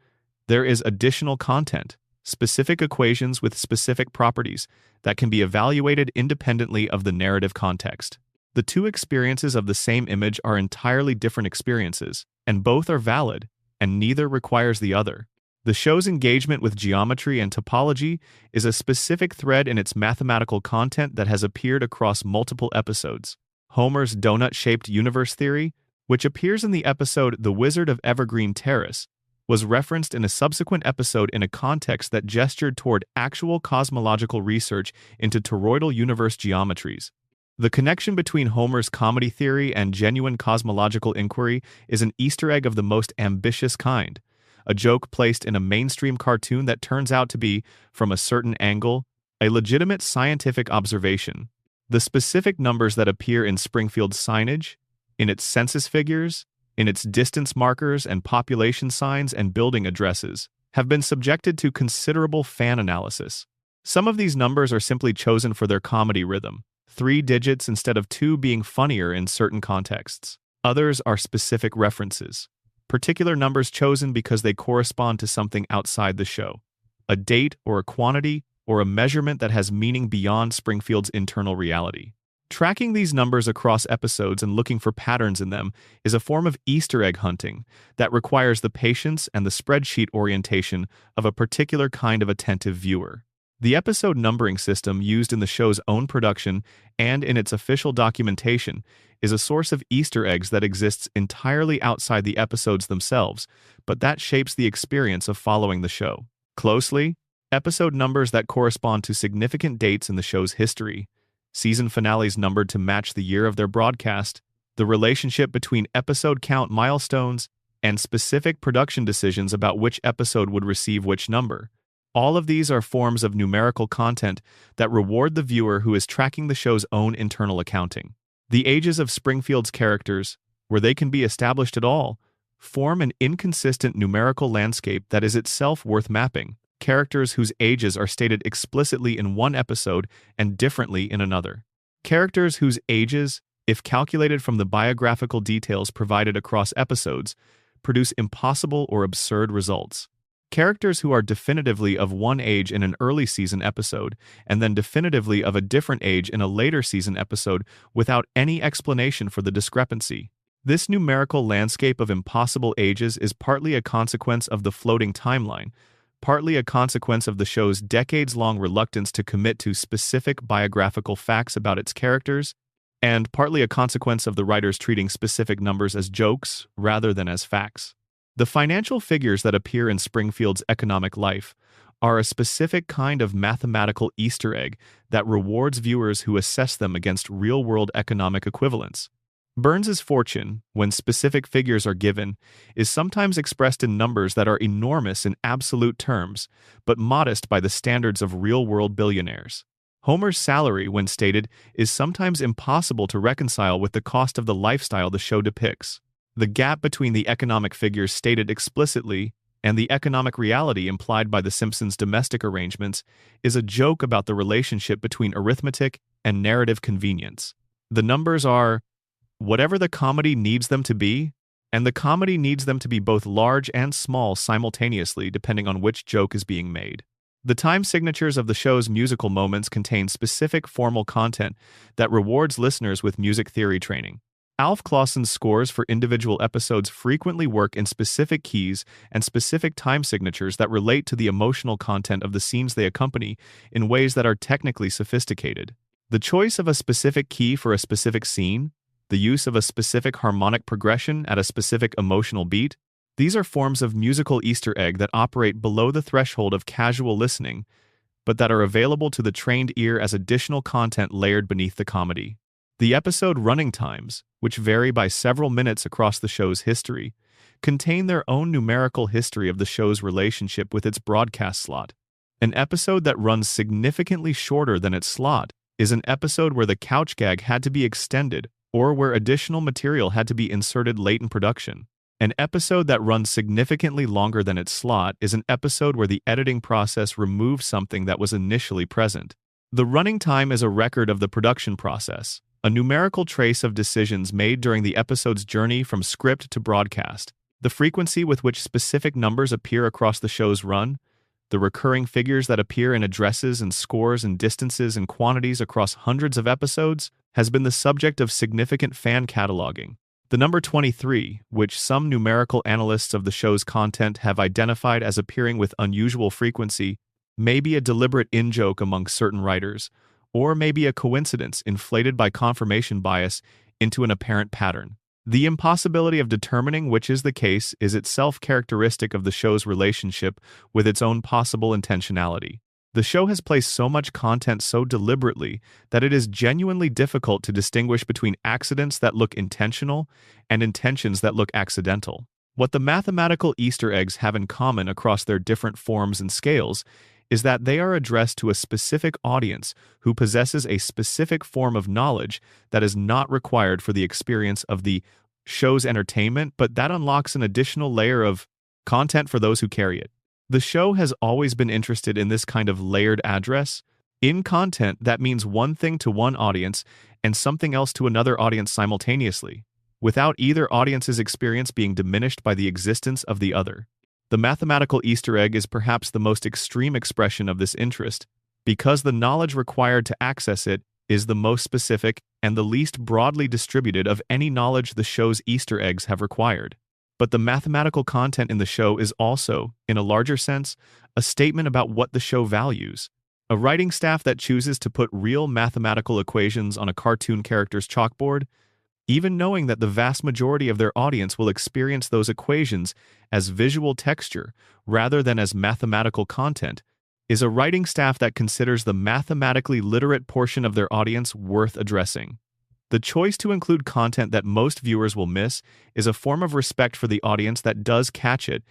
[SPEAKER 1] there is additional content, specific equations with specific properties that can be evaluated independently of the narrative context. The two experiences of the same image are entirely different experiences, and both are valid, and neither requires the other. The show's engagement with geometry and topology is a specific thread in its mathematical content that has appeared across multiple episodes. Homer's donut-shaped universe theory, which appears in the episode The Wizard of Evergreen Terrace, was referenced in a subsequent episode in a context that gestured toward actual cosmological research into toroidal universe geometries. The connection between Homer's comedy theory and genuine cosmological inquiry is an Easter egg of the most ambitious kind. A joke placed in a mainstream cartoon that turns out to be, from a certain angle, a legitimate scientific observation. The specific numbers that appear in Springfield's signage, in its census figures, in its distance markers and population signs and building addresses, have been subjected to considerable fan analysis. Some of these numbers are simply chosen for their comedy rhythm, 3 digits instead of 2 being funnier in certain contexts. Others are specific references, particular numbers chosen because they correspond to something outside the show, a date or a quantity or a measurement that has meaning beyond Springfield's internal reality. Tracking these numbers across episodes and looking for patterns in them is a form of Easter egg hunting that requires the patience and the spreadsheet orientation of a particular kind of attentive viewer. The episode numbering system used in the show's own production and in its official documentation is a source of Easter eggs that exists entirely outside the episodes themselves, but that shapes the experience of following the show closely. Episode numbers that correspond to significant dates in the show's history, season finales numbered to match the year of their broadcast, the relationship between episode count milestones, and specific production decisions about which episode would receive which number. All of these are forms of numerical content that reward the viewer who is tracking the show's own internal accounting. The ages of Springfield's characters, where they can be established at all, form an inconsistent numerical landscape that is itself worth mapping. Characters whose ages are stated explicitly in one episode and differently in another. Characters whose ages, if calculated from the biographical details provided across episodes, produce impossible or absurd results. Characters who are definitively of one age in an early season episode and then definitively of a different age in a later season episode without any explanation for the discrepancy. This numerical landscape of impossible ages is partly a consequence of the floating timeline, partly a consequence of the show's decades-long reluctance to commit to specific biographical facts about its characters, and partly a consequence of the writers treating specific numbers as jokes rather than as facts. The financial figures that appear in Springfield's economic life are a specific kind of mathematical Easter egg that rewards viewers who assess them against real-world economic equivalents. Burns's fortune, when specific figures are given, is sometimes expressed in numbers that are enormous in absolute terms, but modest by the standards of real-world billionaires. Homer's salary, when stated, is sometimes impossible to reconcile with the cost of the lifestyle the show depicts. The gap between the economic figures stated explicitly and the economic reality implied by the Simpsons' domestic arrangements is a joke about the relationship between arithmetic and narrative convenience. The numbers are whatever the comedy needs them to be, and the comedy needs them to be both large and small simultaneously depending on which joke is being made. The time signatures of the show's musical moments contain specific formal content that rewards listeners with music theory training. Alf Clausen's scores for individual episodes frequently work in specific keys and specific time signatures that relate to the emotional content of the scenes they accompany in ways that are technically sophisticated. The choice of a specific key for a specific scene, the use of a specific harmonic progression at a specific emotional beat, these are forms of musical Easter egg that operate below the threshold of casual listening, but that are available to the trained ear as additional content layered beneath the comedy. The episode running times, which vary by several minutes across the show's history, contain their own numerical history of the show's relationship with its broadcast slot. An episode that runs significantly shorter than its slot is an episode where the couch gag had to be extended or where additional material had to be inserted late in production. An episode that runs significantly longer than its slot is an episode where the editing process removes something that was initially present. The running time is a record of the production process, a numerical trace of decisions made during the episode's journey from script to broadcast. The frequency with which specific numbers appear across the show's run, the recurring figures that appear in addresses and scores and distances and quantities across hundreds of episodes, has been the subject of significant fan cataloging. The number 23, which some numerical analysts of the show's content have identified as appearing with unusual frequency, may be a deliberate in-joke among certain writers, or may be a coincidence inflated by confirmation bias into an apparent pattern. The impossibility of determining which is the case is itself characteristic of the show's relationship with its own possible intentionality. The show has placed so much content so deliberately that it is genuinely difficult to distinguish between accidents that look intentional and intentions that look accidental. What the mathematical Easter eggs have in common across their different forms and scales is that they are addressed to a specific audience who possesses a specific form of knowledge that is not required for the experience of the show's entertainment, but that unlocks an additional layer of content for those who carry it. The show has always been interested in this kind of layered address. In content that means one thing to one audience and something else to another audience simultaneously, without either audience's experience being diminished by the existence of the other. The mathematical Easter egg is perhaps the most extreme expression of this interest, because the knowledge required to access it is the most specific and the least broadly distributed of any knowledge the show's Easter eggs have required. But the mathematical content in the show is also, in a larger sense, a statement about what the show values. A writing staff that chooses to put real mathematical equations on a cartoon character's chalkboard, even knowing that the vast majority of their audience will experience those equations as visual texture rather than as mathematical content, is a writing staff that considers the mathematically literate portion of their audience worth addressing. The choice to include content that most viewers will miss is a form of respect for the audience that does catch it,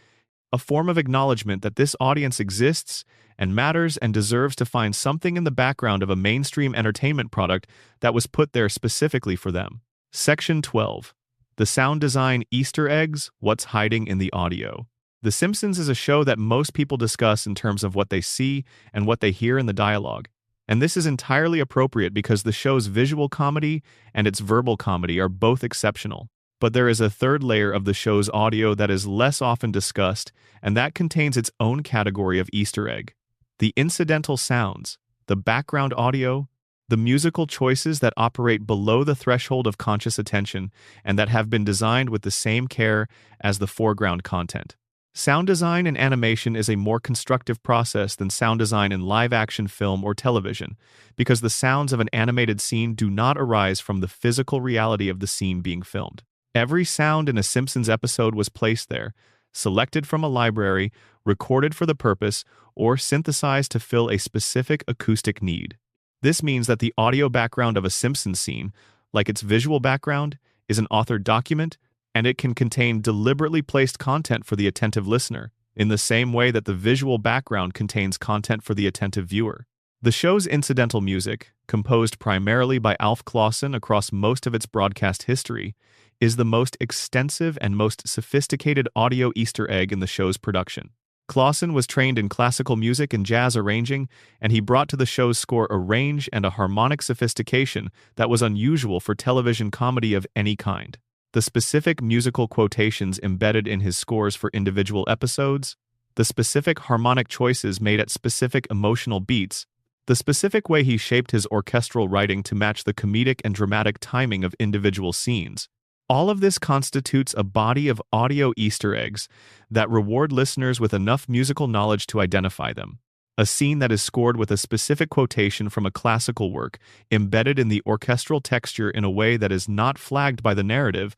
[SPEAKER 1] a form of acknowledgement that this audience exists and matters and deserves to find something in the background of a mainstream entertainment product that was put there specifically for them. Section 12. The Sound Design Easter Eggs, What's Hiding in the Audio. The Simpsons is a show that most people discuss in terms of what they see and what they hear in the dialogue. And this is entirely appropriate because the show's visual comedy and its verbal comedy are both exceptional. But there is a third layer of the show's audio that is less often discussed, and that contains its own category of Easter egg. The incidental sounds, the background audio, the musical choices that operate below the threshold of conscious attention and that have been designed with the same care as the foreground content. Sound design in animation is a more constructive process than sound design in live-action film or television, because the sounds of an animated scene do not arise from the physical reality of the scene being filmed. Every sound in a Simpsons episode was placed there, selected from a library, recorded for the purpose, or synthesized to fill a specific acoustic need. This means that the audio background of a Simpsons scene, like its visual background, is an authored document, and it can contain deliberately placed content for the attentive listener, in the same way that the visual background contains content for the attentive viewer. The show's incidental music, composed primarily by Alf Clausen across most of its broadcast history, is the most extensive and most sophisticated audio Easter egg in the show's production. Clausen was trained in classical music and jazz arranging, and he brought to the show's score a range and a harmonic sophistication that was unusual for television comedy of any kind. The specific musical quotations embedded in his scores for individual episodes, the specific harmonic choices made at specific emotional beats, the specific way he shaped his orchestral writing to match the comedic and dramatic timing of individual scenes. All of this constitutes a body of audio Easter eggs that reward listeners with enough musical knowledge to identify them. A scene that is scored with a specific quotation from a classical work, embedded in the orchestral texture in a way that is not flagged by the narrative,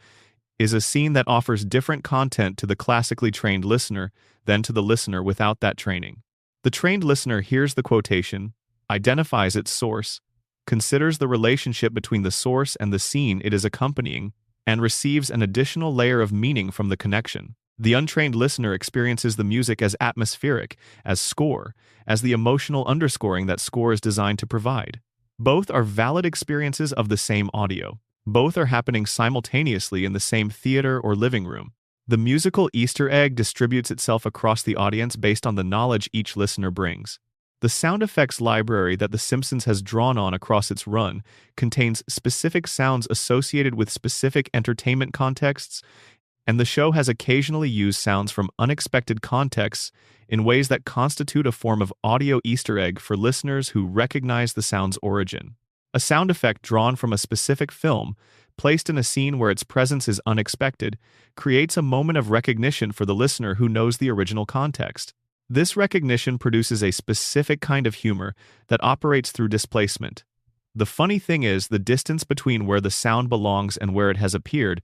[SPEAKER 1] is a scene that offers different content to the classically trained listener than to the listener without that training. The trained listener hears the quotation, identifies its source, considers the relationship between the source and the scene it is accompanying, and receives an additional layer of meaning from the connection. The untrained listener experiences the music as atmospheric, as score, as the emotional underscoring that score is designed to provide. Both are valid experiences of the same audio. Both are happening simultaneously in the same theater or living room. The musical Easter egg distributes itself across the audience based on the knowledge each listener brings. The sound effects library that The Simpsons has drawn on across its run contains specific sounds associated with specific entertainment contexts, and the show has occasionally used sounds from unexpected contexts in ways that constitute a form of audio Easter egg for listeners who recognize the sound's origin. A sound effect drawn from a specific film, placed in a scene where its presence is unexpected, creates a moment of recognition for the listener who knows the original context. This recognition produces a specific kind of humor that operates through displacement. The funny thing is the distance between where the sound belongs and where it has appeared,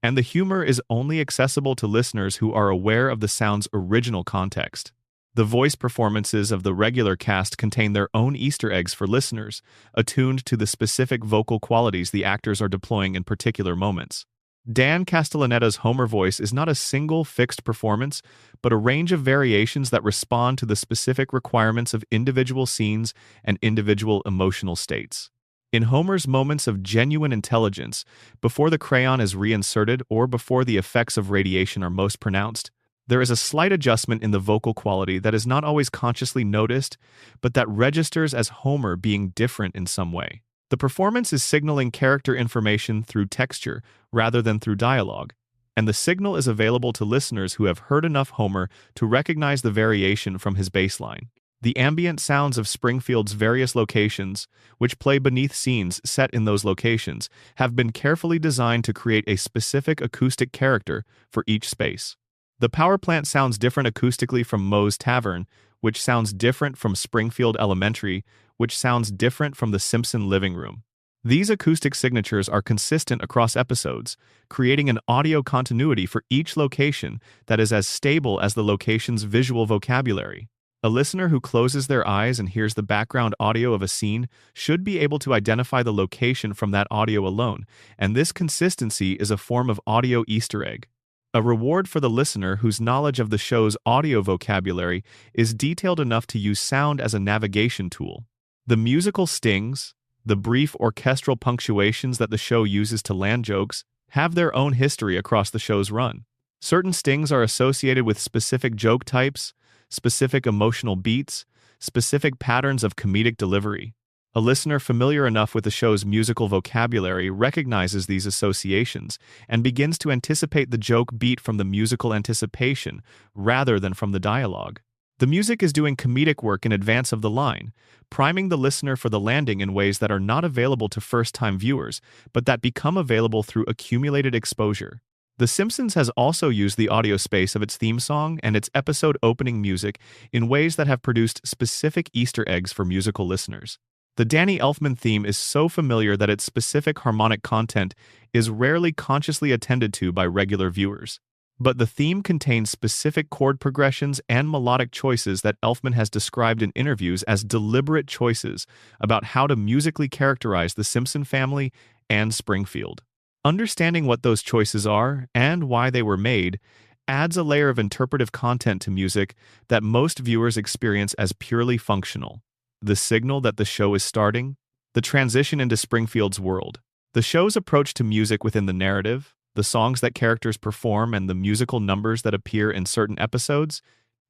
[SPEAKER 1] and the humor is only accessible to listeners who are aware of the sound's original context. The voice performances of the regular cast contain their own Easter eggs for listeners, attuned to the specific vocal qualities the actors are deploying in particular moments. Dan Castellaneta's Homer voice is not a single fixed performance, but a range of variations that respond to the specific requirements of individual scenes and individual emotional states. In Homer's moments of genuine intelligence, before the crayon is reinserted or before the effects of radiation are most pronounced, there is a slight adjustment in the vocal quality that is not always consciously noticed, but that registers as Homer being different in some way. The performance is signaling character information through texture rather than through dialogue, and the signal is available to listeners who have heard enough Homer to recognize the variation from his baseline. The ambient sounds of Springfield's various locations, which play beneath scenes set in those locations, have been carefully designed to create a specific acoustic character for each space. The power plant sounds different acoustically from Moe's Tavern, which sounds different from Springfield Elementary, which sounds different from the Simpson living room. These acoustic signatures are consistent across episodes, creating an audio continuity for each location that is as stable as the location's visual vocabulary. A listener who closes their eyes and hears the background audio of a scene should be able to identify the location from that audio alone, and this consistency is a form of audio Easter egg. A reward for the listener whose knowledge of the show's audio vocabulary is detailed enough to use sound as a navigation tool. The musical stings, the brief orchestral punctuations that the show uses to land jokes, have their own history across the show's run. Certain stings are associated with specific joke types, specific emotional beats, specific patterns of comedic delivery. A listener familiar enough with the show's musical vocabulary recognizes these associations and begins to anticipate the joke beat from the musical anticipation rather than from the dialogue. The music is doing comedic work in advance of the line, priming the listener for the landing in ways that are not available to first-time viewers, but that become available through accumulated exposure. The Simpsons has also used the audio space of its theme song and its episode opening music in ways that have produced specific Easter eggs for musical listeners. The Danny Elfman theme is so familiar that its specific harmonic content is rarely consciously attended to by regular viewers. But the theme contains specific chord progressions and melodic choices that Elfman has described in interviews as deliberate choices about how to musically characterize the Simpson family and Springfield. Understanding what those choices are and why they were made adds a layer of interpretive content to music that most viewers experience as purely functional. The signal that the show is starting, the transition into Springfield's world. The show's approach to music within the narrative, the songs that characters perform, and the musical numbers that appear in certain episodes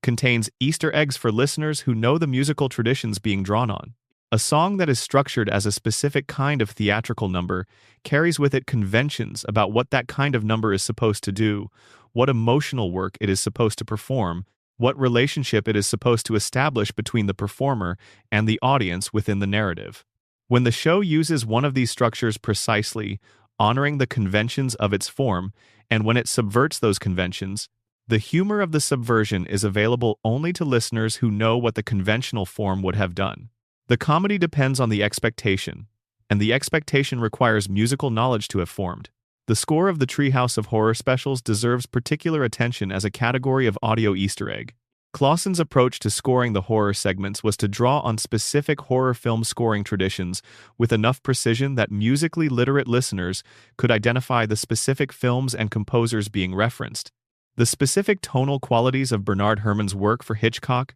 [SPEAKER 1] contains Easter eggs for listeners who know the musical traditions being drawn on. A song that is structured as a specific kind of theatrical number carries with it conventions about what that kind of number is supposed to do, what emotional work it is supposed to perform, what relationship it is supposed to establish between the performer and the audience within the narrative. When the show uses one of these structures precisely, honoring the conventions of its form, and when it subverts those conventions, the humor of the subversion is available only to listeners who know what the conventional form would have done. The comedy depends on the expectation, and the expectation requires musical knowledge to have formed. The score of the Treehouse of Horror specials deserves particular attention as a category of audio Easter egg. Clausen's approach to scoring the horror segments was to draw on specific horror film scoring traditions with enough precision that musically literate listeners could identify the specific films and composers being referenced. The specific tonal qualities of Bernard Herrmann's work for Hitchcock,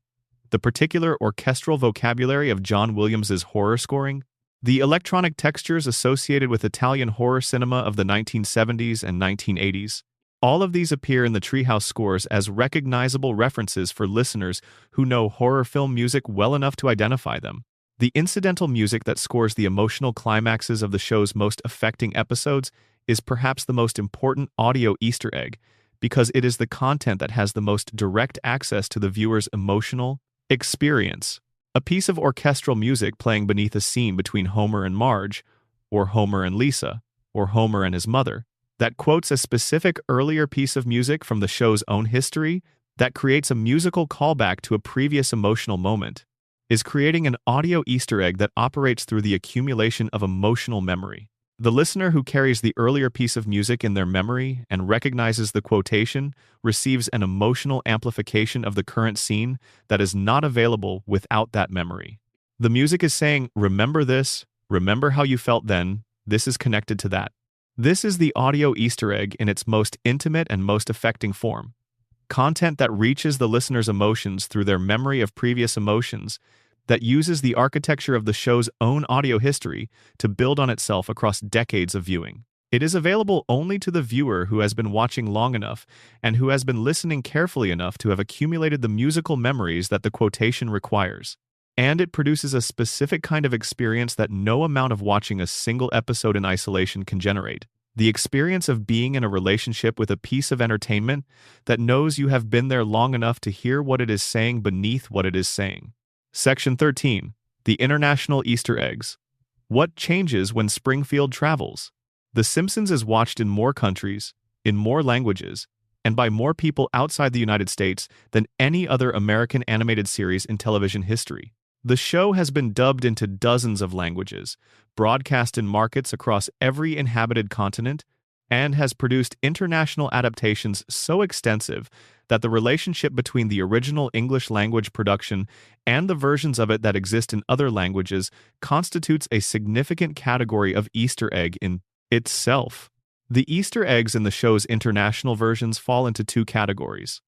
[SPEAKER 1] the particular orchestral vocabulary of John Williams's horror scoring, the electronic textures associated with Italian horror cinema of the 1970s and 1980s, all of these appear in the Treehouse scores as recognizable references for listeners who know horror film music well enough to identify them. The incidental music that scores the emotional climaxes of the show's most affecting episodes is perhaps the most important audio Easter egg, because it is the content that has the most direct access to the viewer's emotional experience. A piece of orchestral music playing beneath a scene between Homer and Marge, or Homer and Lisa, or Homer and his mother, that quotes a specific earlier piece of music from the show's own history, that creates a musical callback to a previous emotional moment, is creating an audio Easter egg that operates through the accumulation of emotional memory. The listener who carries the earlier piece of music in their memory and recognizes the quotation receives an emotional amplification of the current scene that is not available without that memory. The music is saying, remember this, remember how you felt then, this is connected to that. This is the audio Easter egg in its most intimate and most affecting form. Content that reaches the listener's emotions through their memory of previous emotions, that uses the architecture of the show's own audio history to build on itself across decades of viewing. It is available only to the viewer who has been watching long enough and who has been listening carefully enough to have accumulated the musical memories that the quotation requires. And it produces a specific kind of experience that no amount of watching a single episode in isolation can generate. The experience of being in a relationship with a piece of entertainment that knows you have been there long enough to hear what it is saying beneath what it is saying. Section 13. The International Easter Eggs. What changes when Springfield travels? The Simpsons is watched in more countries, in more languages, and by more people outside the United States than any other American animated series in television history. The show has been dubbed into dozens of languages, broadcast in markets across every inhabited continent, and has produced international adaptations so extensive that the relationship between the original English language production and the versions of it that exist in other languages constitutes a significant category of Easter egg in itself. The Easter eggs in the show's international versions fall into two categories.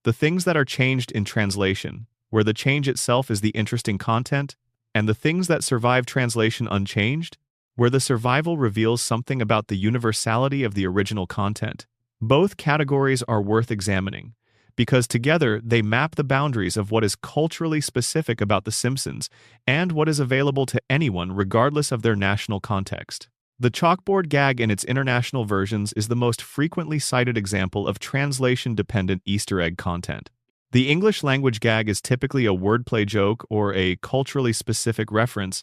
[SPEAKER 1] The things that are changed in translation, where the change itself is the interesting content, and the things that survive translation unchanged, where the survival reveals something about the universality of the original content. Both categories are worth examining, because together they map the boundaries of what is culturally specific about The Simpsons and what is available to anyone regardless of their national context. The chalkboard gag in its international versions is the most frequently cited example of translation-dependent Easter egg content. The English language gag is typically a wordplay joke or a culturally specific reference,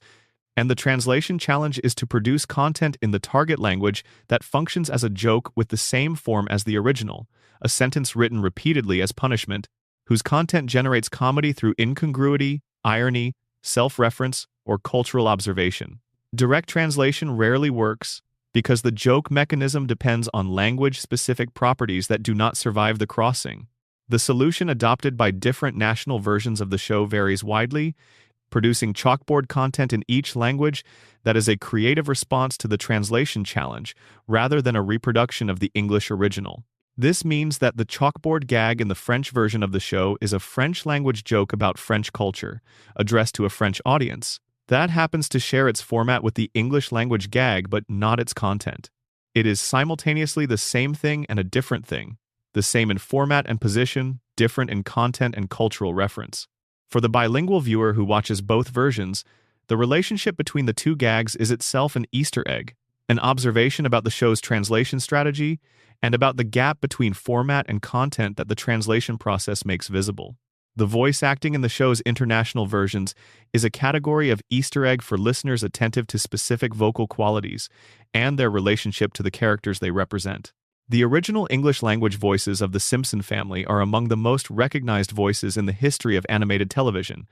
[SPEAKER 1] and the translation challenge is to produce content in the target language that functions as a joke with the same form as the original, a sentence written repeatedly as punishment, whose content generates comedy through incongruity, irony, self-reference, or cultural observation. Direct translation rarely works because the joke mechanism depends on language-specific properties that do not survive the crossing. The solution adopted by different national versions of the show varies widely, producing chalkboard content in each language that is a creative response to the translation challenge rather than a reproduction of the English original. This means that the chalkboard gag in the French version of the show is a French language joke about French culture, addressed to a French audience. That happens to share its format with the English language gag but not its content. It is simultaneously the same thing and a different thing, the same in format and position, different in content and cultural reference. For the bilingual viewer who watches both versions, the relationship between the two gags is itself an Easter egg, an observation about the show's translation strategy, and about the gap between format and content that the translation process makes visible. The voice acting in the show's international versions is a category of Easter egg for listeners attentive to specific vocal qualities and their relationship to the characters they represent. The original English language voices of the Simpson family are among the most recognized voices in the history of animated television.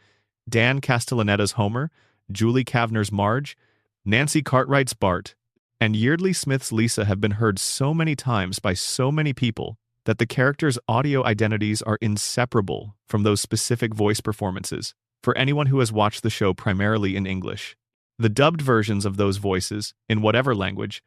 [SPEAKER 1] Dan Castellaneta's Homer, Julie Kavner's Marge, Nancy Cartwright's Bart, and Yeardley Smith's Lisa have been heard so many times by so many people that the characters' audio identities are inseparable from those specific voice performances for anyone who has watched the show primarily in English. The dubbed versions of those voices, in whatever language,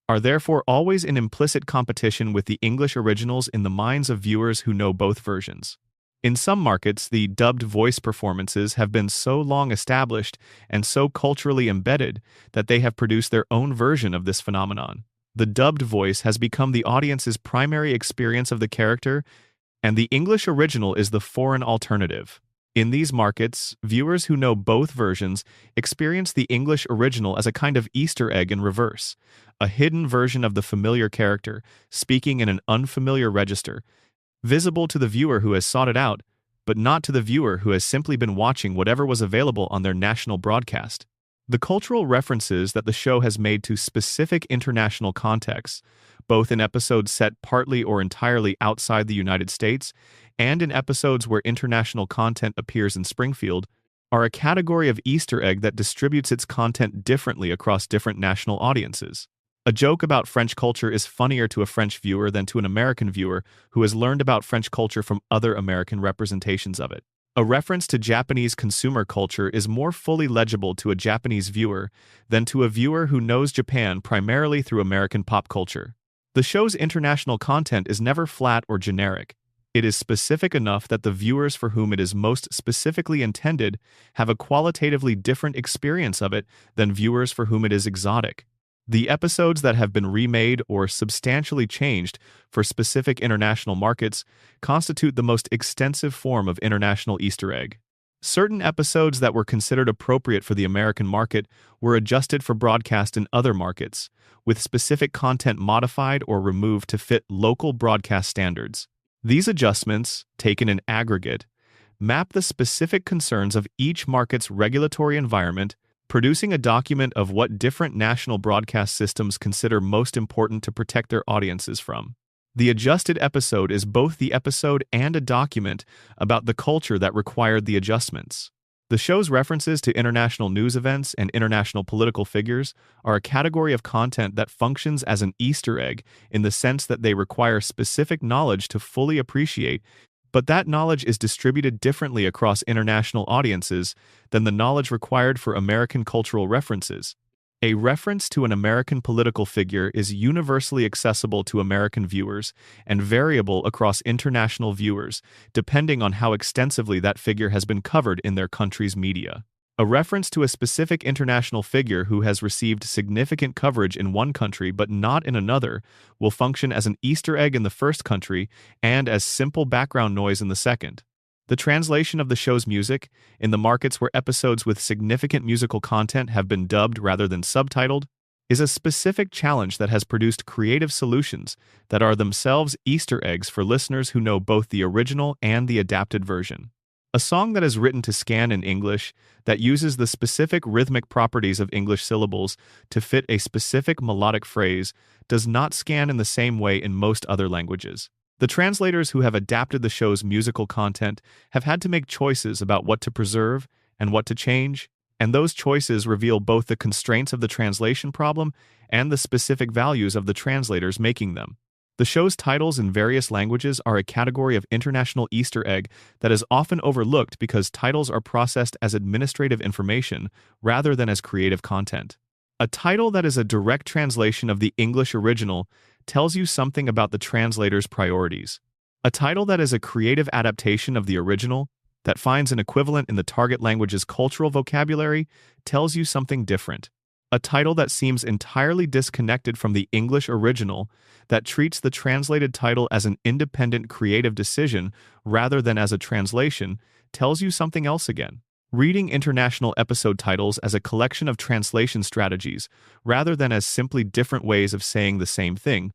[SPEAKER 1] are therefore always in implicit competition with the English originals in the minds of viewers who know both versions. In some markets, the dubbed voice performances have been so long established and so culturally embedded that they have produced their own version of this phenomenon. The dubbed voice has become the audience's primary experience of the character, and the English original is the foreign alternative. In these markets, viewers who know both versions experience the English original as a kind of Easter egg in reverse, a hidden version of the familiar character, speaking in an unfamiliar register, visible to the viewer who has sought it out, but not to the viewer who has simply been watching whatever was available on their national broadcast. The cultural references that the show has made to specific international contexts, both in episodes set partly or entirely outside the United States and in episodes where international content appears in Springfield, are a category of Easter egg that distributes its content differently across different national audiences. A joke about French culture is funnier to a French viewer than to an American viewer who has learned about French culture from other American representations of it. A reference to Japanese consumer culture is more fully legible to a Japanese viewer than to a viewer who knows Japan primarily through American pop culture. The show's international content is never flat or generic. It is specific enough that the viewers for whom it is most specifically intended have a qualitatively different experience of it than viewers for whom it is exotic. The episodes that have been remade or substantially changed for specific international markets constitute the most extensive form of international Easter egg. Certain episodes that were considered appropriate for the American market were adjusted for broadcast in other markets, with specific content modified or removed to fit local broadcast standards. These adjustments, taken in aggregate, map the specific concerns of each market's regulatory environment, producing a document of what different national broadcast systems consider most important to protect their audiences from. The adjusted episode is both the episode and a document about the culture that required the adjustments. The show's references to international news events and international political figures are a category of content that functions as an Easter egg in the sense that they require specific knowledge to fully appreciate, but that knowledge is distributed differently across international audiences than the knowledge required for American cultural references. A reference to an American political figure is universally accessible to American viewers and variable across international viewers, depending on how extensively that figure has been covered in their country's media. A reference to a specific international figure who has received significant coverage in one country but not in another will function as an Easter egg in the first country and as simple background noise in the second. The translation of the show's music, in the markets where episodes with significant musical content have been dubbed rather than subtitled, is a specific challenge that has produced creative solutions that are themselves Easter eggs for listeners who know both the original and the adapted version. A song that is written to scan in English that uses the specific rhythmic properties of English syllables to fit a specific melodic phrase does not scan in the same way in most other languages. The translators who have adapted the show's musical content have had to make choices about what to preserve and what to change, and those choices reveal both the constraints of the translation problem and the specific values of the translators making them. The show's titles in various languages are a category of international Easter egg that is often overlooked because titles are processed as administrative information rather than as creative content. A title that is a direct translation of the English original tells you something about the translator's priorities. A title that is a creative adaptation of the original, that finds an equivalent in the target language's cultural vocabulary, tells you something different. A title that seems entirely disconnected from the English original, that treats the translated title as an independent creative decision rather than as a translation, tells you something else again. Reading international episode titles as a collection of translation strategies, rather than as simply different ways of saying the same thing,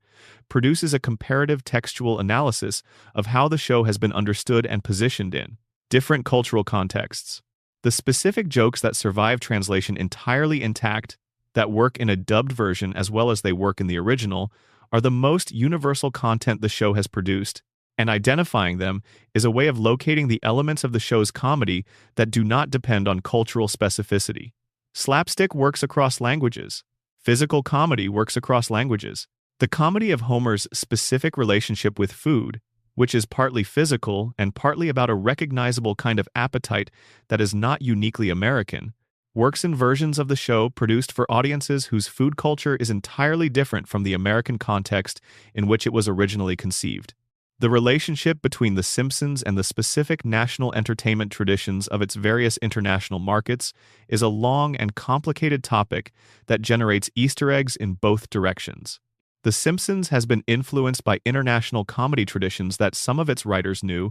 [SPEAKER 1] produces a comparative textual analysis of how the show has been understood and positioned in different cultural contexts. The specific jokes that survive translation entirely intact, that work in a dubbed version as well as they work in the original, are the most universal content the show has produced, and identifying them is a way of locating the elements of the show's comedy that do not depend on cultural specificity. Slapstick works across languages. Physical comedy works across languages. The comedy of Homer's specific relationship with food, which is partly physical and partly about a recognizable kind of appetite that is not uniquely American, works in versions of the show produced for audiences whose food culture is entirely different from the American context in which it was originally conceived. The relationship between The Simpsons and the specific national entertainment traditions of its various international markets is a long and complicated topic that generates Easter eggs in both directions. The Simpsons has been influenced by international comedy traditions that some of its writers knew,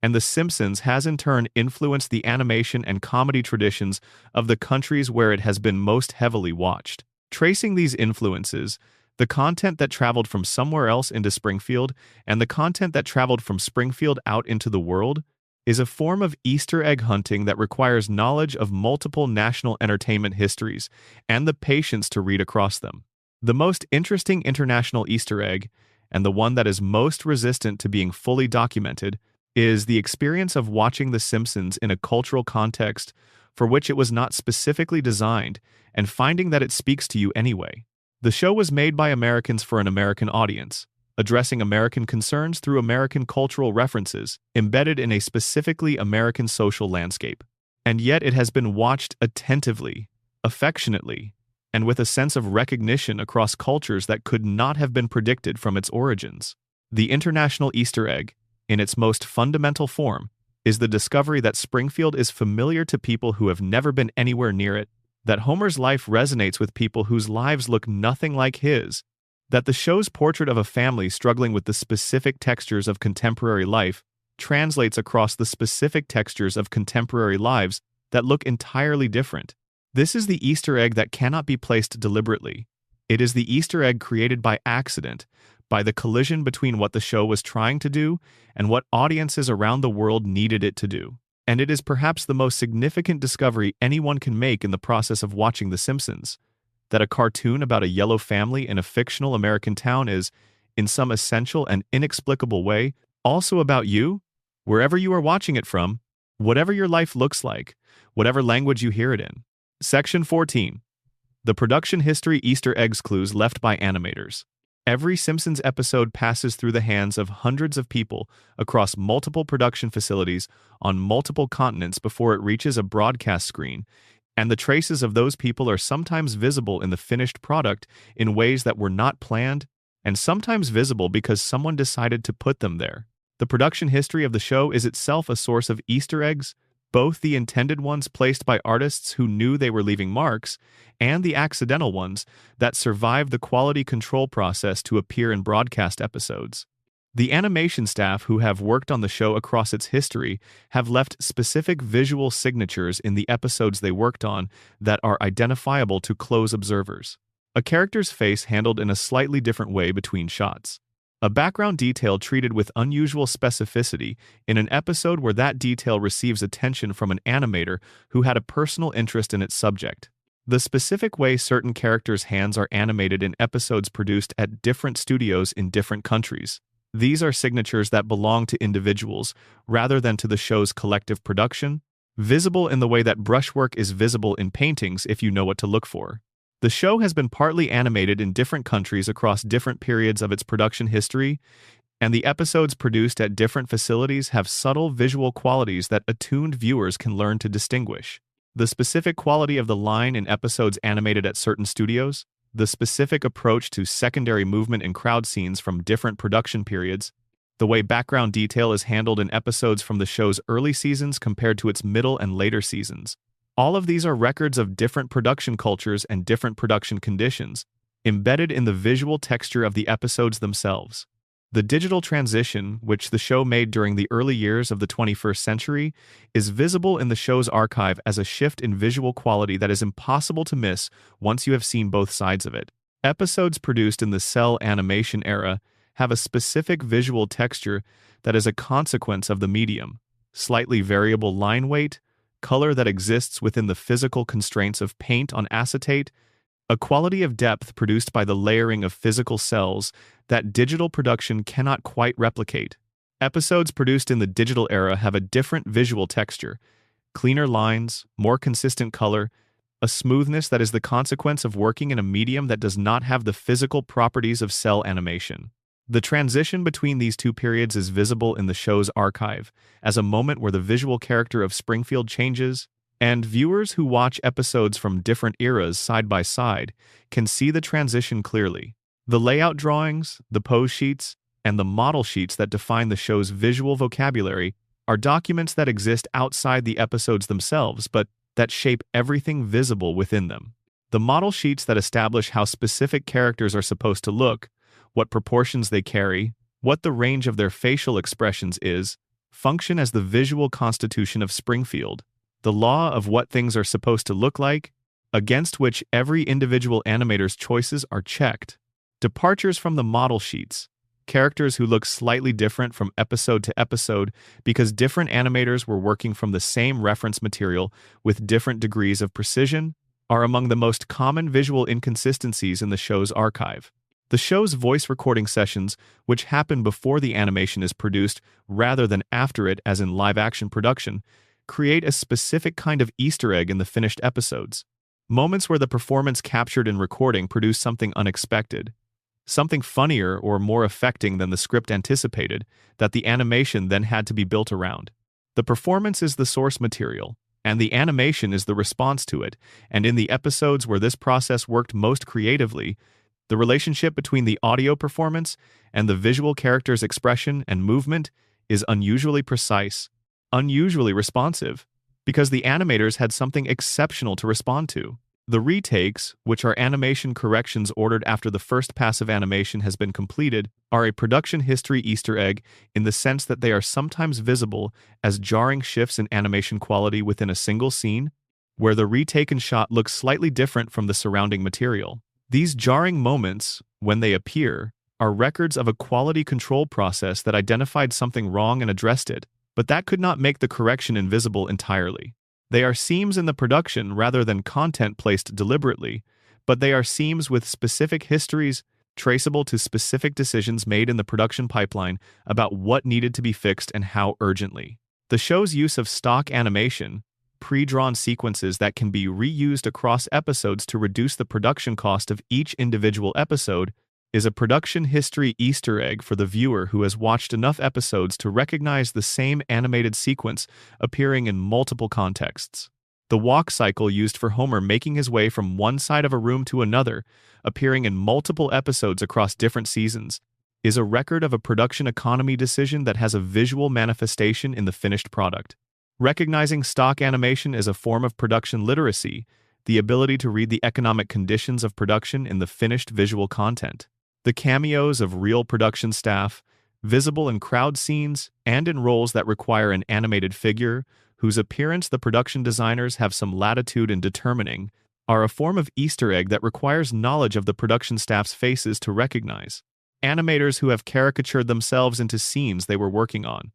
[SPEAKER 1] and The Simpsons has in turn influenced the animation and comedy traditions of the countries where it has been most heavily watched. Tracing these influences, the content that traveled from somewhere else into Springfield and the content that traveled from Springfield out into the world is a form of Easter egg hunting that requires knowledge of multiple national entertainment histories and the patience to read across them. The most interesting international Easter egg, and the one that is most resistant to being fully documented, is the experience of watching The Simpsons in a cultural context for which it was not specifically designed and finding that it speaks to you anyway. The show was made by Americans for an American audience, addressing American concerns through American cultural references embedded in a specifically American social landscape. And yet it has been watched attentively, affectionately, and with a sense of recognition across cultures that could not have been predicted from its origins. The international Easter egg, in its most fundamental form, is the discovery that Springfield is familiar to people who have never been anywhere near it, that Homer's life resonates with people whose lives look nothing like his, that the show's portrait of a family struggling with the specific textures of contemporary life translates across the specific textures of contemporary lives that look entirely different. This is the Easter egg that cannot be placed deliberately. It is the Easter egg created by accident, by the collision between what the show was trying to do and what audiences around the world needed it to do. And it is perhaps the most significant discovery anyone can make in the process of watching The Simpsons, that a cartoon about a yellow family in a fictional American town is, in some essential and inexplicable way, also about you, wherever you are watching it from, whatever your life looks like, whatever language you hear it in. Section 14. The production history Easter eggs clues left by animators. Every Simpsons episode passes through the hands of hundreds of people across multiple production facilities on multiple continents before it reaches a broadcast screen, and the traces of those people are sometimes visible in the finished product in ways that were not planned, and sometimes visible because someone decided to put them there. The production history of the show is itself a source of Easter eggs, both the intended ones placed by artists who knew they were leaving marks, and the accidental ones that survived the quality control process to appear in broadcast episodes. The animation staff who have worked on the show across its history have left specific visual signatures in the episodes they worked on that are identifiable to close observers. A character's face handled in a slightly different way between shots. A background detail treated with unusual specificity in an episode where that detail receives attention from an animator who had a personal interest in its subject. The specific way certain characters' hands are animated in episodes produced at different studios in different countries. These are signatures that belong to individuals rather than to the show's collective production, visible in the way that brushwork is visible in paintings if you know what to look for. The show has been partly animated in different countries across different periods of its production history, and the episodes produced at different facilities have subtle visual qualities that attuned viewers can learn to distinguish. The specific quality of the line in episodes animated at certain studios, the specific approach to secondary movement and crowd scenes from different production periods, the way background detail is handled in episodes from the show's early seasons compared to its middle and later seasons. All of these are records of different production cultures and different production conditions, embedded in the visual texture of the episodes themselves. The digital transition, which the show made during the early years of the 21st century, is visible in the show's archive as a shift in visual quality that is impossible to miss once you have seen both sides of it. Episodes produced in the cell animation era have a specific visual texture that is a consequence of the medium, slightly variable line weight, color that exists within the physical constraints of paint on acetate, a quality of depth produced by the layering of physical cells that digital production cannot quite replicate. Episodes produced in the digital era have a different visual texture, cleaner lines, more consistent color, a smoothness that is the consequence of working in a medium that does not have the physical properties of cell animation. The transition between these two periods is visible in the show's archive as a moment where the visual character of Springfield changes, and viewers who watch episodes from different eras side by side can see the transition clearly. The layout drawings, the pose sheets, and the model sheets that define the show's visual vocabulary are documents that exist outside the episodes themselves, but that shape everything visible within them. The model sheets that establish how specific characters are supposed to look, what proportions they carry, what the range of their facial expressions is, function as the visual constitution of Springfield, the law of what things are supposed to look like, against which every individual animator's choices are checked. Departures from the model sheets, characters who look slightly different from episode to episode because different animators were working from the same reference material with different degrees of precision, are among the most common visual inconsistencies in the show's archive. The show's voice recording sessions, which happen before the animation is produced rather than after it as in live-action production, create a specific kind of Easter egg in the finished episodes. Moments where the performance captured in recording produce something unexpected. something funnier or more affecting than the script anticipated, that the animation then had to be built around. The performance is the source material, and the animation is the response to it, and in the episodes where this process worked most creatively, the relationship between the audio performance and the visual character's expression and movement is unusually precise, unusually responsive, because the animators had something exceptional to respond to. The retakes, which are animation corrections ordered after the first pass of animation has been completed, are a production history Easter egg in the sense that they are sometimes visible as jarring shifts in animation quality within a single scene, where the retaken shot looks slightly different from the surrounding material. These jarring moments, when they appear, are records of a quality control process that identified something wrong and addressed it, but that could not make the correction invisible entirely. They are seams in the production rather than content placed deliberately, but they are seams with specific histories traceable to specific decisions made in the production pipeline about what needed to be fixed and how urgently. The show's use of stock animation, pre-drawn sequences that can be reused across episodes to reduce the production cost of each individual episode, is a production history Easter egg for the viewer who has watched enough episodes to recognize the same animated sequence appearing in multiple contexts. The walk cycle used for Homer making his way from one side of a room to another, appearing in multiple episodes across different seasons, is a record of a production economy decision that has a visual manifestation in the finished product. Recognizing stock animation as a form of production literacy, the ability to read the economic conditions of production in the finished visual content. The cameos of real production staff, visible in crowd scenes and in roles that require an animated figure, whose appearance the production designers have some latitude in determining, are a form of Easter egg that requires knowledge of the production staff's faces to recognize. Animators who have caricatured themselves into scenes they were working on.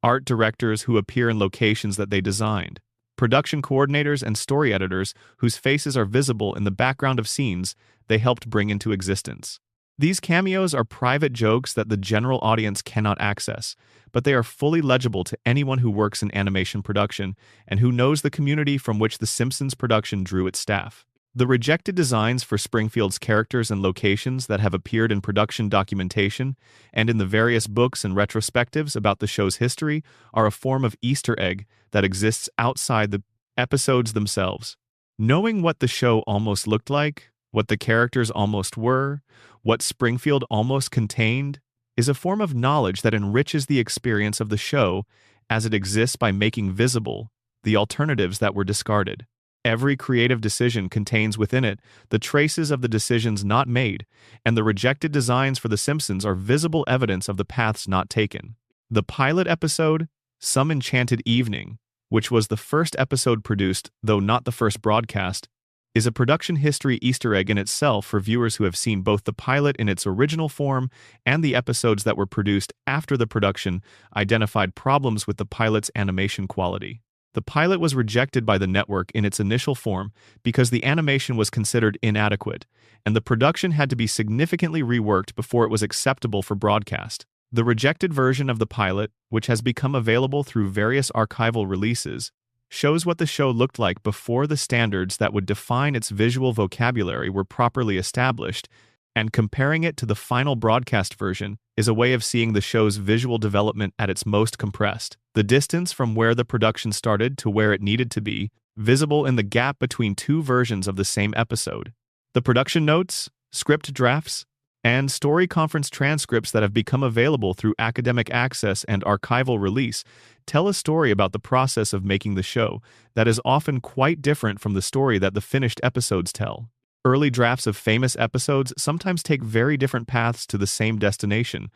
[SPEAKER 1] Art directors who appear in locations that they designed. Production coordinators and story editors whose faces are visible in the background of scenes they helped bring into existence. These cameos are private jokes that the general audience cannot access, but they are fully legible to anyone who works in animation production and who knows the community from which The Simpsons production drew its staff. The rejected designs for Springfield's characters and locations that have appeared in production documentation and in the various books and retrospectives about the show's history are a form of Easter egg that exists outside the episodes themselves. Knowing what the show almost looked like, what the characters almost were, what Springfield almost contained, is a form of knowledge that enriches the experience of the show as it exists by making visible the alternatives that were discarded. Every creative decision contains within it the traces of the decisions not made, and the rejected designs for The Simpsons are visible evidence of the paths not taken. The pilot episode, Some Enchanted Evening, which was the first episode produced, though not the first broadcast, is a production history Easter egg in itself for viewers who have seen both the pilot in its original form and the episodes that were produced after the production identified problems with the pilot's animation quality. The pilot was rejected by the network in its initial form because the animation was considered inadequate, and the production had to be significantly reworked before it was acceptable for broadcast. The rejected version of the pilot, which has become available through various archival releases, shows what the show looked like before the standards that would define its visual vocabulary were properly established, and comparing it to the final broadcast version is a way of seeing the show's visual development at its most compressed. The distance from where the production started to where it needed to be, visible in the gap between two versions of the same episode. The production notes, script drafts, and story conference transcripts that have become available through academic access and archival release tell a story about the process of making the show that is often quite different from the story that the finished episodes tell. Early drafts of famous episodes sometimes take very different paths to the same destination,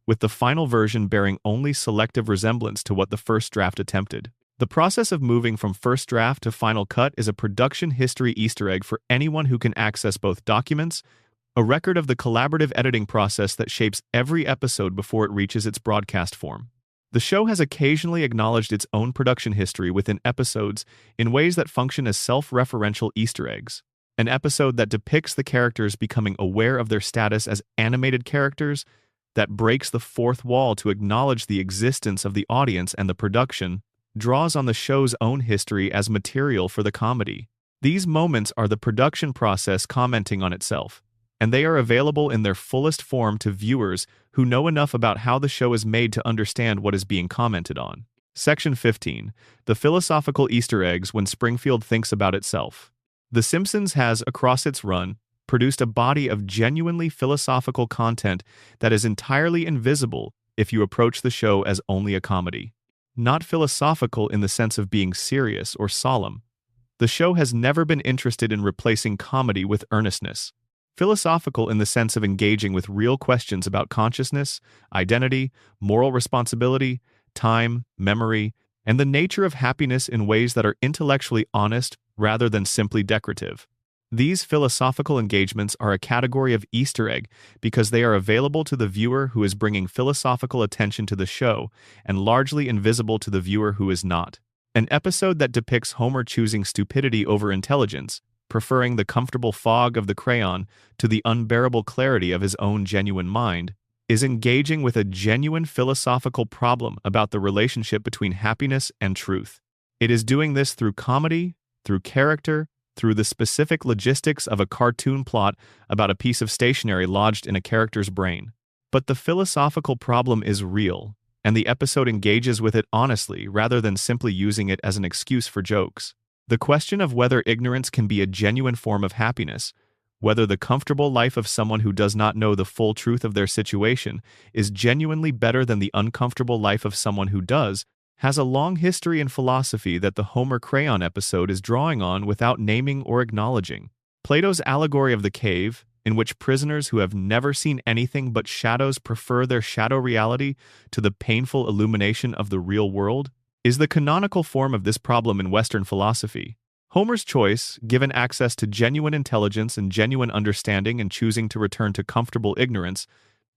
[SPEAKER 1] with the final version bearing only selective resemblance to what the first draft attempted. The process of moving from first draft to final cut is a production history Easter egg for anyone who can access both documents, a record of the collaborative editing process that shapes every episode before it reaches its broadcast form. The show has occasionally acknowledged its own production history within episodes in ways that function as self-referential Easter eggs. An episode that depicts the characters becoming aware of their status as animated characters, that breaks the fourth wall to acknowledge the existence of the audience and the production, draws on the show's own history as material for the comedy. These moments are the production process commenting on itself, and they are available in their fullest form to viewers who know enough about how the show is made to understand what is being commented on. Section 15. The philosophical Easter eggs when Springfield thinks about itself. The Simpsons has, across its run, produced a body of genuinely philosophical content that is entirely invisible if you approach the show as only a comedy. Not philosophical in the sense of being serious or solemn. The show has never been interested in replacing comedy with earnestness. Philosophical in the sense of engaging with real questions about consciousness, identity, moral responsibility, time, memory, and the nature of happiness in ways that are intellectually honest rather than simply decorative. These philosophical engagements are a category of Easter egg because they are available to the viewer who is bringing philosophical attention to the show and largely invisible to the viewer who is not. An episode that depicts Homer choosing stupidity over intelligence, preferring the comfortable fog of the crayon to the unbearable clarity of his own genuine mind, is engaging with a genuine philosophical problem about the relationship between happiness and truth. It is doing this through comedy, through character, through the specific logistics of a cartoon plot about a piece of stationery lodged in a character's brain. But the philosophical problem is real, and the episode engages with it honestly rather than simply using it as an excuse for jokes. The question of whether ignorance can be a genuine form of happiness, whether the comfortable life of someone who does not know the full truth of their situation is genuinely better than the uncomfortable life of someone who does, has a long history in philosophy that the Homer Crayon episode is drawing on without naming or acknowledging. Plato's allegory of the cave, in which prisoners who have never seen anything but shadows prefer their shadow reality to the painful illumination of the real world, is the canonical form of this problem in Western philosophy. Homer's choice, given access to genuine intelligence and genuine understanding and choosing to return to comfortable ignorance,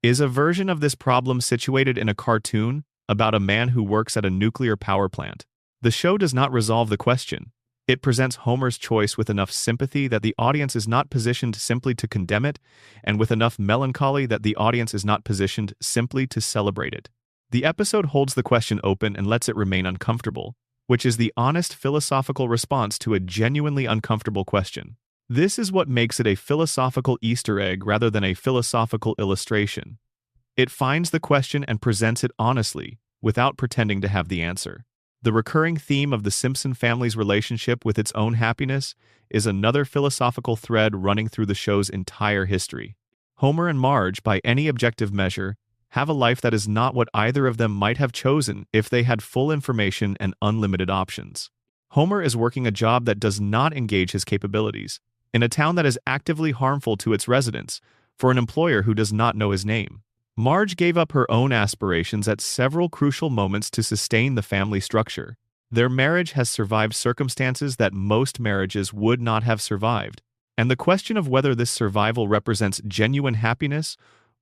[SPEAKER 1] is a version of this problem situated in a cartoon about a man who works at a nuclear power plant. The show does not resolve the question. It presents Homer's choice with enough sympathy that the audience is not positioned simply to condemn it, and with enough melancholy that the audience is not positioned simply to celebrate it. The episode holds the question open and lets it remain uncomfortable, which is the honest philosophical response to a genuinely uncomfortable question. This is what makes it a philosophical Easter egg rather than a philosophical illustration. It finds the question and presents it honestly, without pretending to have the answer. The recurring theme of the Simpson family's relationship with its own happiness is another philosophical thread running through the show's entire history. Homer and Marge, by any objective measure, have a life that is not what either of them might have chosen if they had full information and unlimited options. Homer is working a job that does not engage his capabilities, in a town that is actively harmful to its residents, for an employer who does not know his name. Marge gave up her own aspirations at several crucial moments to sustain the family structure. Their marriage has survived circumstances that most marriages would not have survived, and the question of whether this survival represents genuine happiness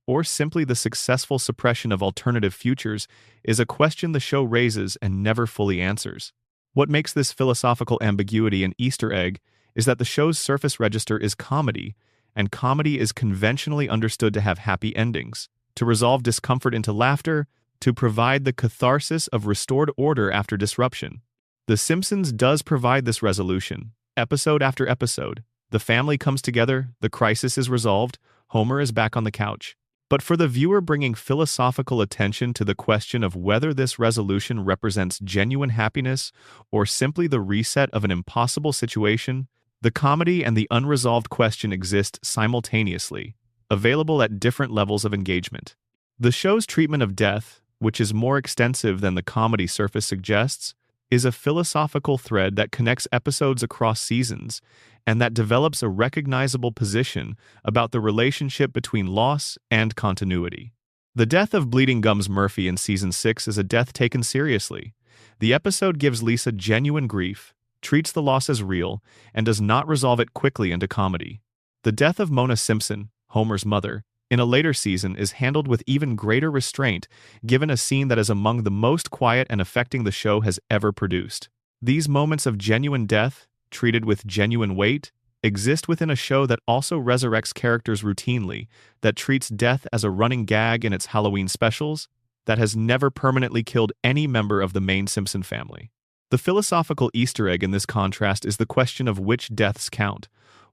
[SPEAKER 1] or simply the successful suppression of alternative futures is a question the show raises and never fully answers. What makes this philosophical ambiguity an Easter egg is that the show's surface register is comedy, and comedy is conventionally understood to have happy endings, to resolve discomfort into laughter, to provide the catharsis of restored order after disruption. The Simpsons does provide this resolution, episode after episode. The family comes together, the crisis is resolved, Homer is back on the couch. But for the viewer bringing philosophical attention to the question of whether this resolution represents genuine happiness or simply the reset of an impossible situation, the comedy and the unresolved question exist simultaneously, available at different levels of engagement. The show's treatment of death, which is more extensive than the comedy surface suggests, is a philosophical thread that connects episodes across seasons and that develops a recognizable position about the relationship between loss and continuity. The death of Bleeding Gums Murphy in Season 6 is a death taken seriously. The episode gives Lisa genuine grief, treats the loss as real, and does not resolve it quickly into comedy. The death of Mona Simpson, Homer's mother, in a later season is handled with even greater restraint, given a scene that is among the most quiet and affecting the show has ever produced. These moments of genuine death, treated with genuine weight, exist within a show that also resurrects characters routinely, that treats death as a running gag in its Halloween specials, that has never permanently killed any member of the main Simpson family. The philosophical Easter egg in this contrast is the question of which deaths count.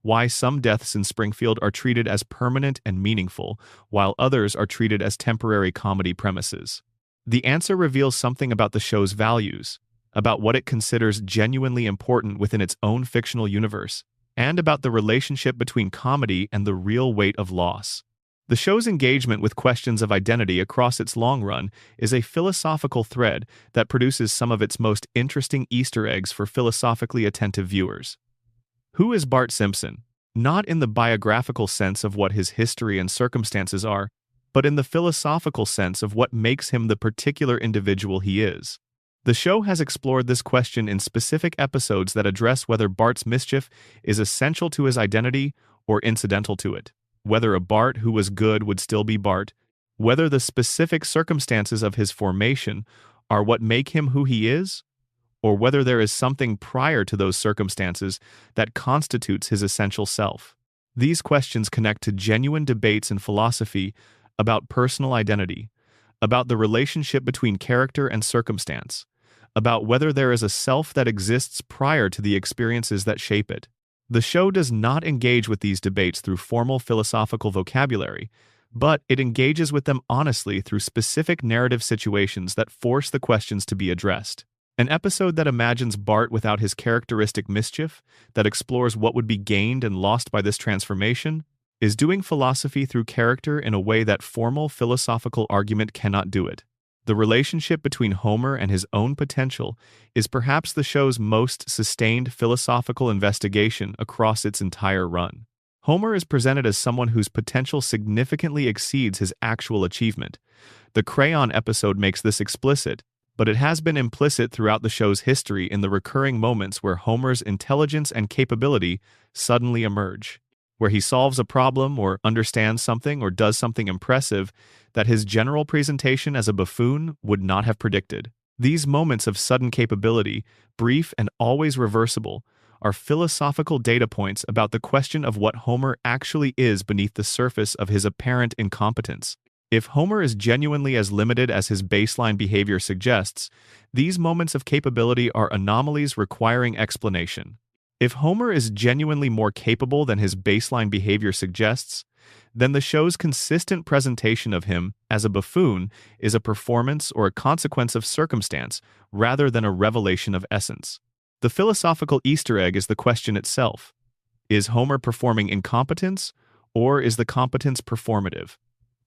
[SPEAKER 1] why some deaths in Springfield are treated as permanent and meaningful, while others are treated as temporary comedy premises. The answer reveals something about the show's values, about what it considers genuinely important within its own fictional universe, and about the relationship between comedy and the real weight of loss. The show's engagement with questions of identity across its long run is a philosophical thread that produces some of its most interesting Easter eggs for philosophically attentive viewers. Who is Bart Simpson? Not in the biographical sense of what his history and circumstances are, but in the philosophical sense of what makes him the particular individual he is. The show has explored this question in specific episodes that address whether Bart's mischief is essential to his identity or incidental to it, whether a Bart who was good would still be Bart, whether the specific circumstances of his formation are what make him who he is, or whether there is something prior to those circumstances that constitutes his essential self. These questions connect to genuine debates in philosophy about personal identity, about the relationship between character and circumstance, about whether there is a self that exists prior to the experiences that shape it. The show does not engage with these debates through formal philosophical vocabulary, but it engages with them honestly through specific narrative situations that force the questions to be addressed. An episode that imagines Bart without his characteristic mischief, that explores what would be gained and lost by this transformation, is doing philosophy through character in a way that formal philosophical argument cannot do it. The relationship between Homer and his own potential is perhaps the show's most sustained philosophical investigation across its entire run. Homer is presented as someone whose potential significantly exceeds his actual achievement. The Crayon episode makes this explicit, but it has been implicit throughout the show's history in the recurring moments where Homer's intelligence and capability suddenly emerge, where he solves a problem or understands something or does something impressive that his general presentation as a buffoon would not have predicted. These moments of sudden capability, brief and always reversible, are philosophical data points about the question of what Homer actually is beneath the surface of his apparent incompetence. If Homer is genuinely as limited as his baseline behavior suggests, these moments of capability are anomalies requiring explanation. If Homer is genuinely more capable than his baseline behavior suggests, then the show's consistent presentation of him as a buffoon is a performance or a consequence of circumstance rather than a revelation of essence. The philosophical Easter egg is the question itself. Is Homer performing incompetence, or is the competence performative?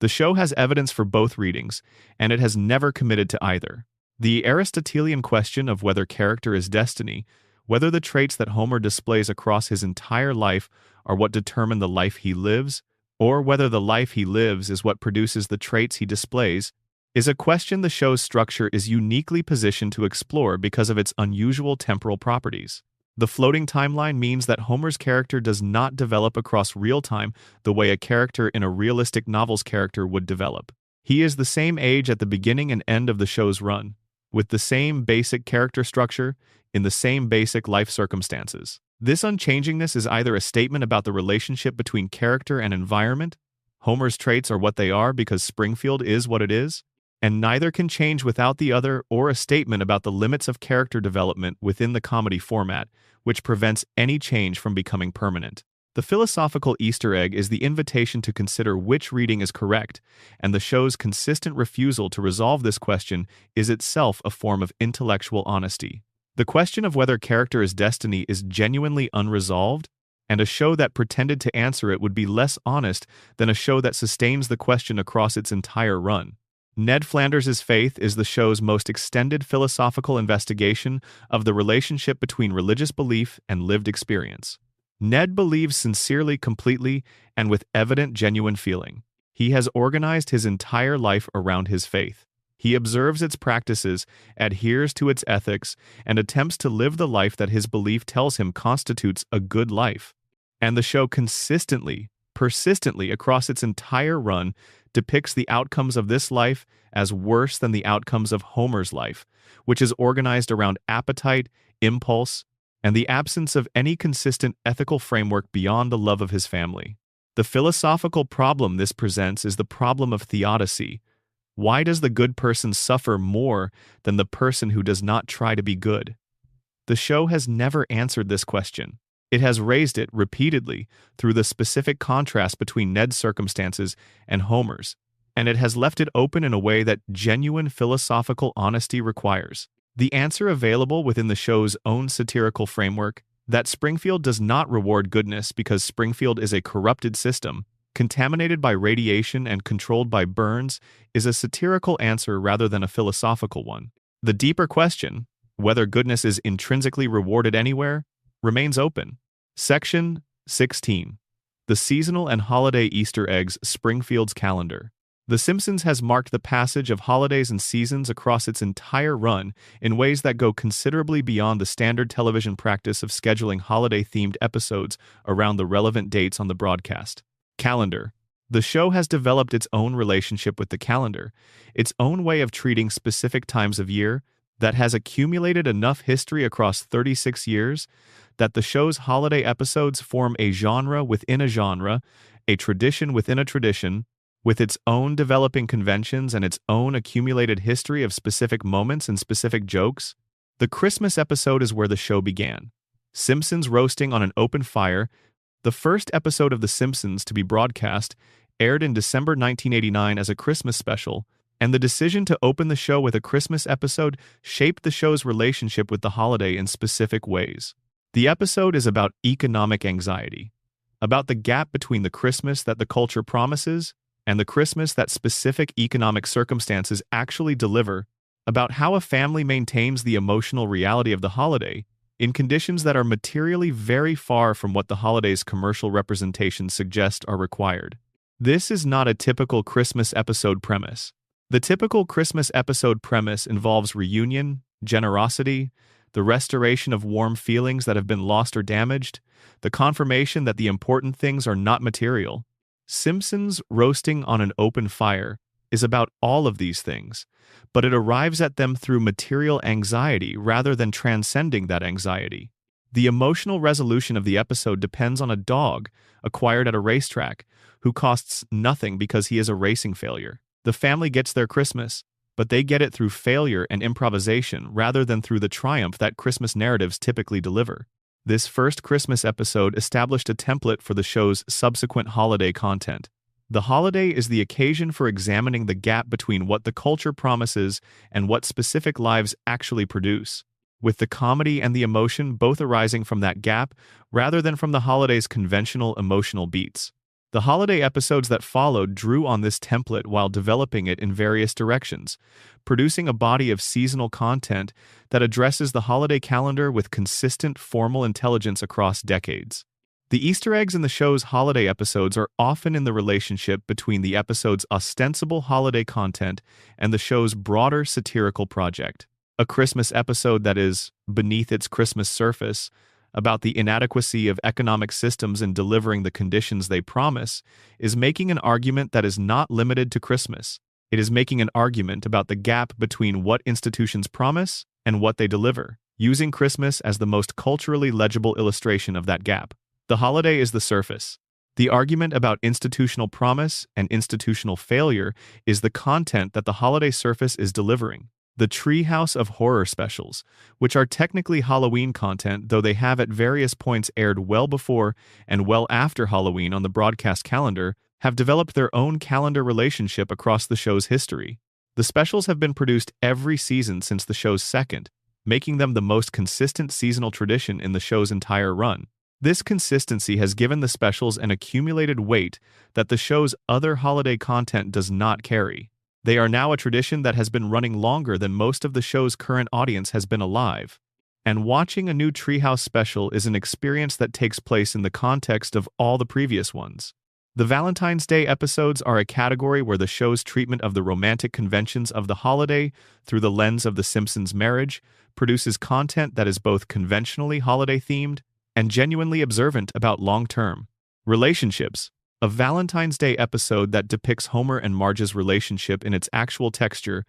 [SPEAKER 1] The show has evidence for both readings, and it has never committed to either. The Aristotelian question of whether character is destiny, whether the traits that Homer displays across his entire life are what determine the life he lives, or whether the life he lives is what produces the traits he displays, is a question the show's structure is uniquely positioned to explore because of its unusual temporal properties. The floating timeline means that Homer's character does not develop across real time the way a character in a realistic novel's character would develop. He is the same age at the beginning and end of the show's run, with the same basic character structure, in the same basic life circumstances. This unchangingness is either a statement about the relationship between character and environment, Homer's traits are what they are because Springfield is what it is, and neither can change without the other, or a statement about the limits of character development within the comedy format, which prevents any change from becoming permanent. The philosophical Easter egg is the invitation to consider which reading is correct, and the show's consistent refusal to resolve this question is itself a form of intellectual honesty. The question of whether character is destiny is genuinely unresolved, and a show that pretended to answer it would be less honest than a show that sustains the question across its entire run. Ned Flanders' Faith is the show's most extended philosophical investigation of the relationship between religious belief and lived experience. Ned believes sincerely, completely, and with evident genuine feeling. He has organized his entire life around his faith. He observes its practices, adheres to its ethics, and attempts to live the life that his belief tells him constitutes a good life. And the show consistently, persistently across its entire run depicts the outcomes of this life as worse than the outcomes of Homer's life, which is organized around appetite, impulse, and the absence of any consistent ethical framework beyond the love of his family. The philosophical problem this presents is the problem of theodicy. Why does the good person suffer more than the person who does not try to be good? The show has never answered this question. It has raised it repeatedly through the specific contrast between Ned's circumstances and Homer's, and it has left it open in a way that genuine philosophical honesty requires. The answer available within the show's own satirical framework, that Springfield does not reward goodness because Springfield is a corrupted system, contaminated by radiation and controlled by Burns, is a satirical answer rather than a philosophical one. The deeper question, whether goodness is intrinsically rewarded anywhere, remains open. Section 16. The Seasonal and Holiday Easter Eggs Springfield's Calendar. The Simpsons has marked the passage of holidays and seasons across its entire run in ways that go considerably beyond the standard television practice of scheduling holiday-themed episodes around the relevant dates on the broadcast. Calendar. The show has developed its own relationship with the calendar, its own way of treating specific times of year that has accumulated enough history across 36 years that the show's holiday episodes form a genre within a genre, a tradition within a tradition, with its own developing conventions and its own accumulated history of specific moments and specific jokes. The Christmas episode is where the show began. Simpsons roasting on an open fire, the first episode of The Simpsons to be broadcast, aired in December 1989 as a Christmas special, and the decision to open the show with a Christmas episode shaped the show's relationship with the holiday in specific ways. The episode is about economic anxiety, about the gap between the Christmas that the culture promises and the Christmas that specific economic circumstances actually deliver, about how a family maintains the emotional reality of the holiday in conditions that are materially very far from what the holiday's commercial representations suggest are required. This is not a typical Christmas episode premise. The typical Christmas episode premise involves reunion, generosity, the restoration of warm feelings that have been lost or damaged, the confirmation that the important things are not material. Simpsons roasting on an open fire is about all of these things, but it arrives at them through material anxiety rather than transcending that anxiety. The emotional resolution of the episode depends on a dog acquired at a racetrack who costs nothing because he is a racing failure. The family gets their Christmas, but they get it through failure and improvisation rather than through the triumph that Christmas narratives typically deliver. This first Christmas episode established a template for the show's subsequent holiday content. The holiday is the occasion for examining the gap between what the culture promises and what specific lives actually produce, with the comedy and the emotion both arising from that gap rather than from the holiday's conventional emotional beats. The holiday episodes that followed drew on this template while developing it in various directions, producing a body of seasonal content that addresses the holiday calendar with consistent formal intelligence across decades. The Easter eggs in the show's holiday episodes are often in the relationship between the episode's ostensible holiday content and the show's broader satirical project. A Christmas episode that is, beneath its Christmas surface, about the inadequacy of economic systems in delivering the conditions they promise, is making an argument that is not limited to Christmas. It is making an argument about the gap between what institutions promise and what they deliver, using Christmas as the most culturally legible illustration of that gap. The holiday is the surface. The argument about institutional promise and institutional failure is the content that the holiday surface is delivering. The Treehouse of Horror specials, which are technically Halloween content though they have at various points aired well before and well after Halloween on the broadcast calendar, have developed their own calendar relationship across the show's history. The specials have been produced every season since the show's second, making them the most consistent seasonal tradition in the show's entire run. This consistency has given the specials an accumulated weight that the show's other holiday content does not carry. They are now a tradition that has been running longer than most of the show's current audience has been alive. And watching a new Treehouse special is an experience that takes place in the context of all the previous ones. The Valentine's Day episodes are a category where the show's treatment of the romantic conventions of the holiday through the lens of The Simpsons' marriage produces content that is both conventionally holiday-themed and genuinely observant about long-term relationships. A Valentine's Day episode that depicts Homer and Marge's relationship in its actual texture,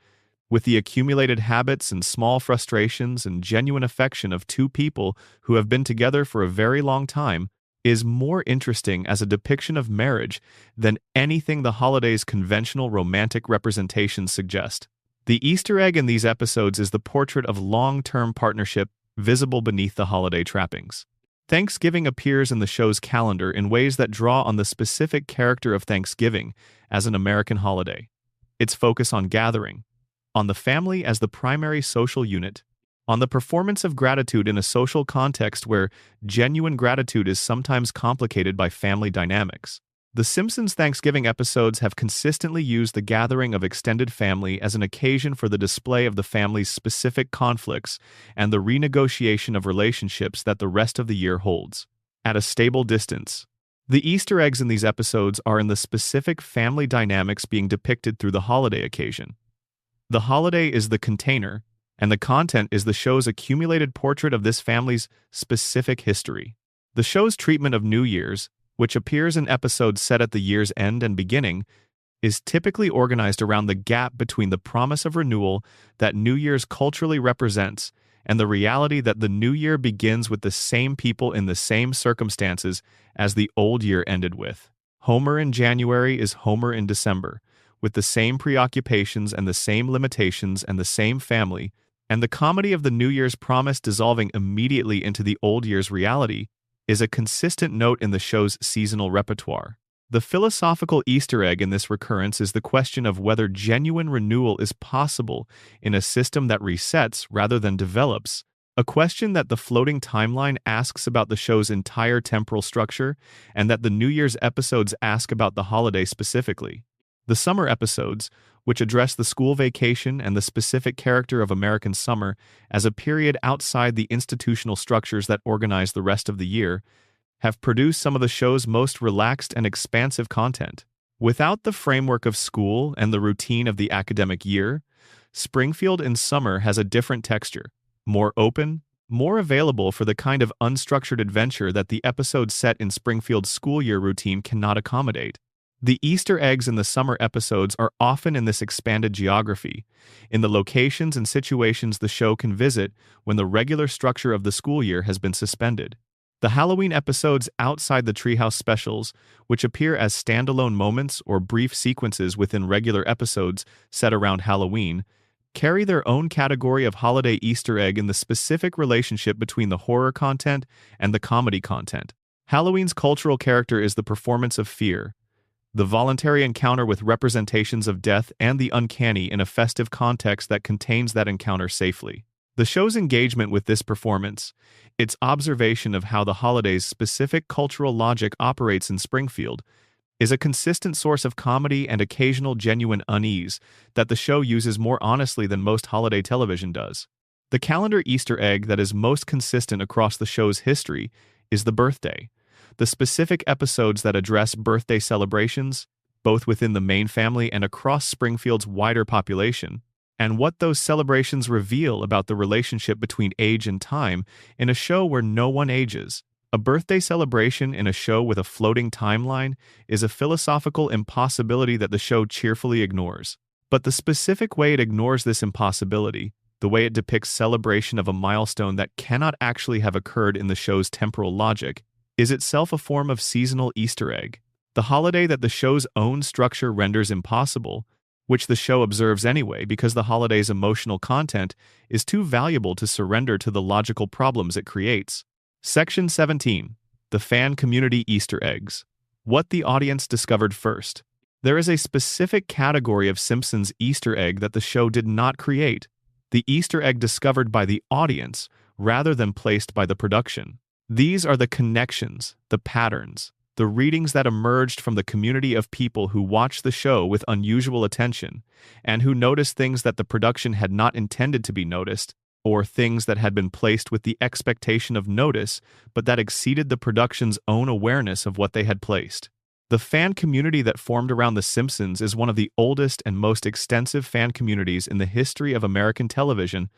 [SPEAKER 1] with the accumulated habits and small frustrations and genuine affection of two people who have been together for a very long time, is more interesting as a depiction of marriage than anything the holiday's conventional romantic representations suggest. The Easter egg in these episodes is the portrait of long-term partnership visible beneath the holiday trappings. Thanksgiving appears in the show's calendar in ways that draw on the specific character of Thanksgiving as an American holiday. Its focus on gathering, on the family as the primary social unit, on the performance of gratitude in a social context where genuine gratitude is sometimes complicated by family dynamics. The Simpsons Thanksgiving episodes have consistently used the gathering of extended family as an occasion for the display of the family's specific conflicts and the renegotiation of relationships that the rest of the year holds. At a stable distance, the Easter eggs in these episodes are in the specific family dynamics being depicted through the holiday occasion. The holiday is the container, and the content is the show's accumulated portrait of this family's specific history. The show's treatment of New Year's, which appears in episodes set at the year's end and beginning, is typically organized around the gap between the promise of renewal that New Year's culturally represents and the reality that the new year begins with the same people in the same circumstances as the old year ended with. Homer in January is Homer in December, with the same preoccupations and the same limitations and the same family, and the comedy of the New Year's promise dissolving immediately into the old year's reality is a consistent note in the show's seasonal repertoire. The philosophical Easter egg in this recurrence is the question of whether genuine renewal is possible in a system that resets rather than develops, a question that the floating timeline asks about the show's entire temporal structure and that the New Year's episodes ask about the holiday specifically. The summer episodes, which address the school vacation and the specific character of American summer as a period outside the institutional structures that organize the rest of the year, have produced some of the show's most relaxed and expansive content. Without the framework of school and the routine of the academic year, Springfield in summer has a different texture, more open, more available for the kind of unstructured adventure that the episodes set in Springfield's school year routine cannot accommodate. The Easter eggs in the summer episodes are often in this expanded geography, in the locations and situations the show can visit when the regular structure of the school year has been suspended. The Halloween episodes outside the Treehouse specials, which appear as standalone moments or brief sequences within regular episodes set around Halloween, carry their own category of holiday Easter egg in the specific relationship between the horror content and the comedy content. Halloween's cultural character is the performance of fear, the voluntary encounter with representations of death and the uncanny in a festive context that contains that encounter safely. The show's engagement with this performance, its observation of how the holiday's specific cultural logic operates in Springfield, is a consistent source of comedy and occasional genuine unease that the show uses more honestly than most holiday television does. The calendar Easter egg that is most consistent across the show's history is the birthday. The specific episodes that address birthday celebrations, both within the main family and across Springfield's wider population, and what those celebrations reveal about the relationship between age and time in a show where no one ages. A birthday celebration in a show with a floating timeline is a philosophical impossibility that the show cheerfully ignores. But the specific way it ignores this impossibility, the way it depicts celebration of a milestone that cannot actually have occurred in the show's temporal logic, is itself a form of seasonal Easter egg, the holiday that the show's own structure renders impossible, which the show observes anyway because the holiday's emotional content is too valuable to surrender to the logical problems it creates. Section 17. The Fan Community Easter Eggs. What the audience discovered first. There is a specific category of Simpsons Easter egg that the show did not create, the Easter egg discovered by the audience rather than placed by the production. These are the connections, the patterns, the readings that emerged from the community of people who watched the show with unusual attention and who noticed things that the production had not intended to be noticed, or things that had been placed with the expectation of notice but that exceeded the production's own awareness of what they had placed. The fan community that formed around The Simpsons is one of the oldest and most extensive fan communities in the history of American television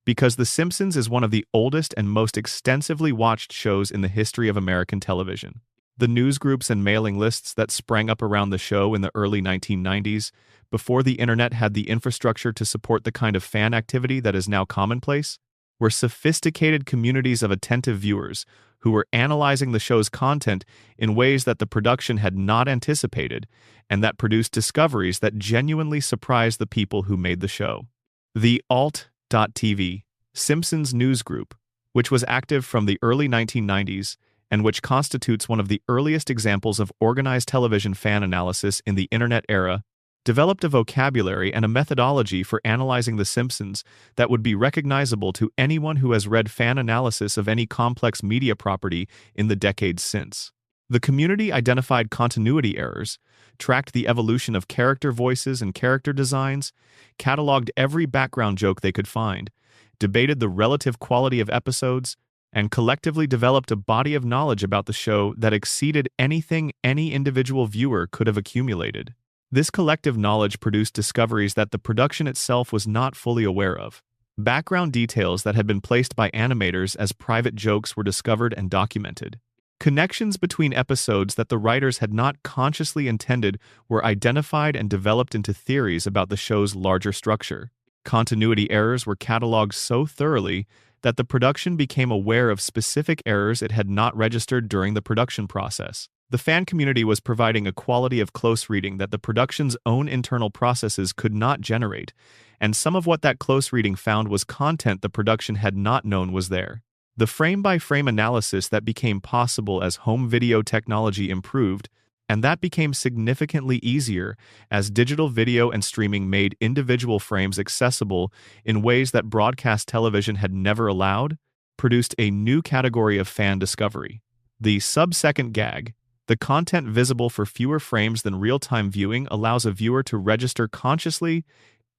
[SPEAKER 1] because The Simpsons is one of the oldest and most extensively watched shows in the history of American television. The news groups and mailing lists that sprang up around the show in the early 1990s, before the internet had the infrastructure to support the kind of fan activity that is now commonplace, were sophisticated communities of attentive viewers who were analyzing the show's content in ways that the production had not anticipated and that produced discoveries that genuinely surprised the people who made the show. The Alt.TV Simpsons news group, which was active from the early 1990s, and which constitutes one of the earliest examples of organized television fan analysis in the Internet era, developed a vocabulary and a methodology for analyzing The Simpsons that would be recognizable to anyone who has read fan analysis of any complex media property in the decades since. The community identified continuity errors, tracked the evolution of character voices and character designs, cataloged every background joke they could find, debated the relative quality of episodes, and collectively developed a body of knowledge about the show that exceeded anything any individual viewer could have accumulated. This collective knowledge produced discoveries that the production itself was not fully aware of. Background details that had been placed by animators as private jokes were discovered and documented. Connections between episodes that the writers had not consciously intended were identified and developed into theories about the show's larger structure. Continuity errors were cataloged so thoroughly that the production became aware of specific errors it had not registered during the production process. The fan community was providing a quality of close reading that the production's own internal processes could not generate, and some of what that close reading found was content the production had not known was there. The frame-by-frame analysis that became possible as home video technology improved, and that became significantly easier as digital video and streaming made individual frames accessible in ways that broadcast television had never allowed, produced a new category of fan discovery. The sub-second gag. The content visible for fewer frames than real-time viewing allows a viewer to register consciously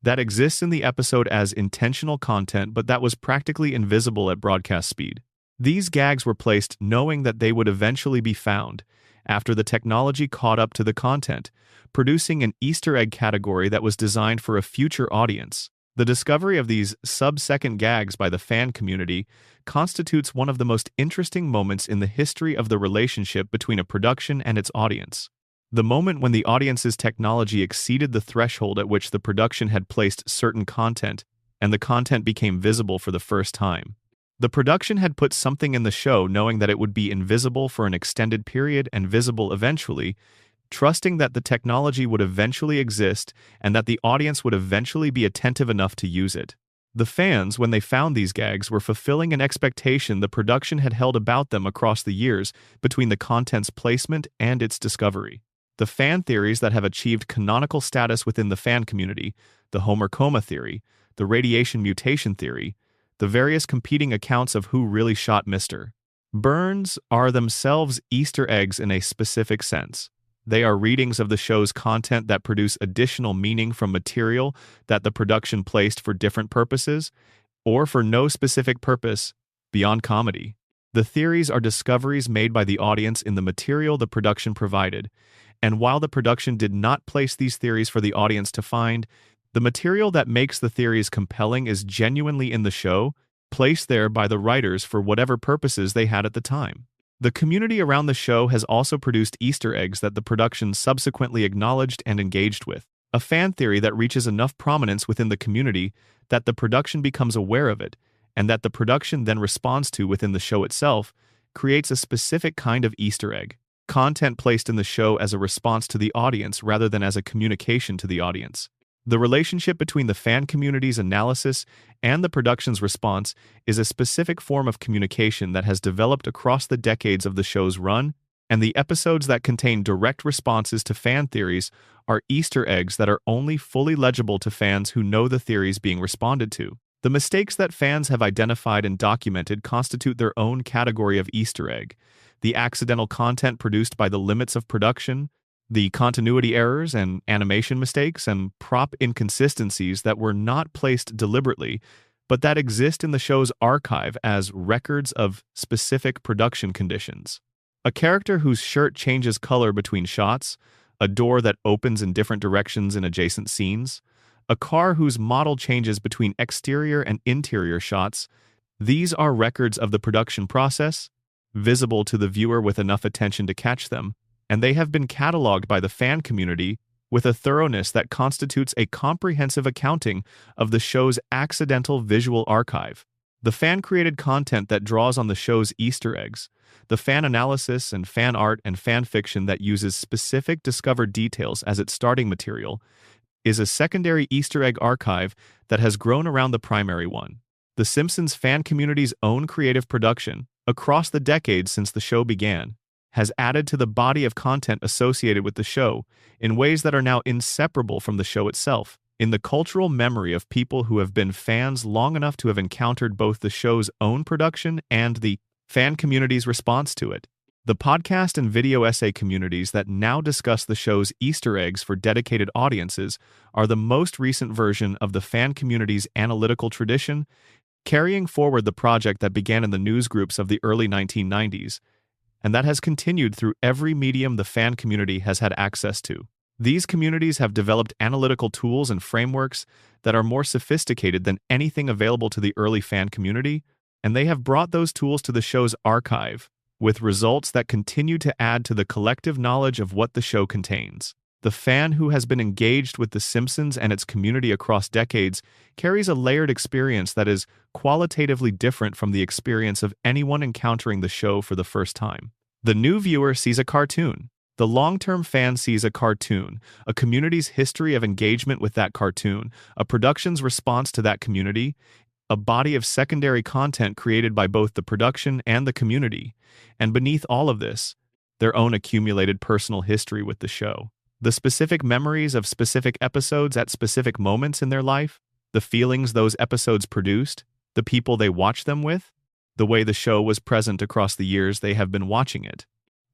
[SPEAKER 1] that exists in the episode as intentional content, but that was practically invisible at broadcast speed. These gags were placed knowing that they would eventually be found after the technology caught up to the content, producing an Easter egg category that was designed for a future audience. The discovery of these sub-second gags by the fan community constitutes one of the most interesting moments in the history of the relationship between a production and its audience. The moment when the audience's technology exceeded the threshold at which the production had placed certain content, and the content became visible for the first time. The production had put something in the show knowing that it would be invisible for an extended period and visible eventually, trusting that the technology would eventually exist and that the audience would eventually be attentive enough to use it. The fans, when they found these gags, were fulfilling an expectation the production had held about them across the years between the content's placement and its discovery. The fan theories that have achieved canonical status within the fan community, the Homer coma theory, the radiation mutation theory, the various competing accounts of who really shot Mr. Burns, are themselves Easter eggs in a specific sense. They are readings of the show's content that produce additional meaning from material that the production placed for different purposes, or for no specific purpose beyond comedy. The theories are discoveries made by the audience in the material the production provided, and while the production did not place these theories for the audience to find, the material that makes the theories compelling is genuinely in the show, placed there by the writers for whatever purposes they had at the time. The community around the show has also produced Easter eggs that the production subsequently acknowledged and engaged with. A fan theory that reaches enough prominence within the community that the production becomes aware of it, and that the production then responds to within the show itself, creates a specific kind of Easter egg. Content placed in the show as a response to the audience rather than as a communication to the audience. The relationship between the fan community's analysis and the production's response is a specific form of communication that has developed across the decades of the show's run, and the episodes that contain direct responses to fan theories are Easter eggs that are only fully legible to fans who know the theories being responded to. The mistakes that fans have identified and documented constitute their own category of Easter egg. The accidental content produced by the limits of production, the continuity errors and animation mistakes and prop inconsistencies that were not placed deliberately, but that exist in the show's archive as records of specific production conditions. A character whose shirt changes color between shots, a door that opens in different directions in adjacent scenes, a car whose model changes between exterior and interior shots, these are records of the production process, visible to the viewer with enough attention to catch them, and they have been cataloged by the fan community with a thoroughness that constitutes a comprehensive accounting of the show's accidental visual archive. The fan-created content that draws on the show's Easter eggs, the fan analysis and fan art and fan fiction that uses specific discovered details as its starting material, is a secondary Easter egg archive that has grown around the primary one. The Simpsons fan community's own creative production, across the decades since the show began, has added to the body of content associated with the show in ways that are now inseparable from the show itself. In the cultural memory of people who have been fans long enough to have encountered both the show's own production and the fan community's response to it, the podcast and video essay communities that now discuss the show's Easter eggs for dedicated audiences are the most recent version of the fan community's analytical tradition, carrying forward the project that began in the news groups of the early 1990s, and that has continued through every medium the fan community has had access to. These communities have developed analytical tools and frameworks that are more sophisticated than anything available to the early fan community, and they have brought those tools to the show's archive, with results that continue to add to the collective knowledge of what the show contains. The fan who has been engaged with The Simpsons and its community across decades carries a layered experience that is qualitatively different from the experience of anyone encountering the show for the first time. The new viewer sees a cartoon. The long-term fan sees a cartoon, a community's history of engagement with that cartoon, a production's response to that community, a body of secondary content created by both the production and the community, and beneath all of this, their own accumulated personal history with the show. The specific memories of specific episodes at specific moments in their life, the feelings those episodes produced, the people they watched them with, the way the show was present across the years they have been watching it.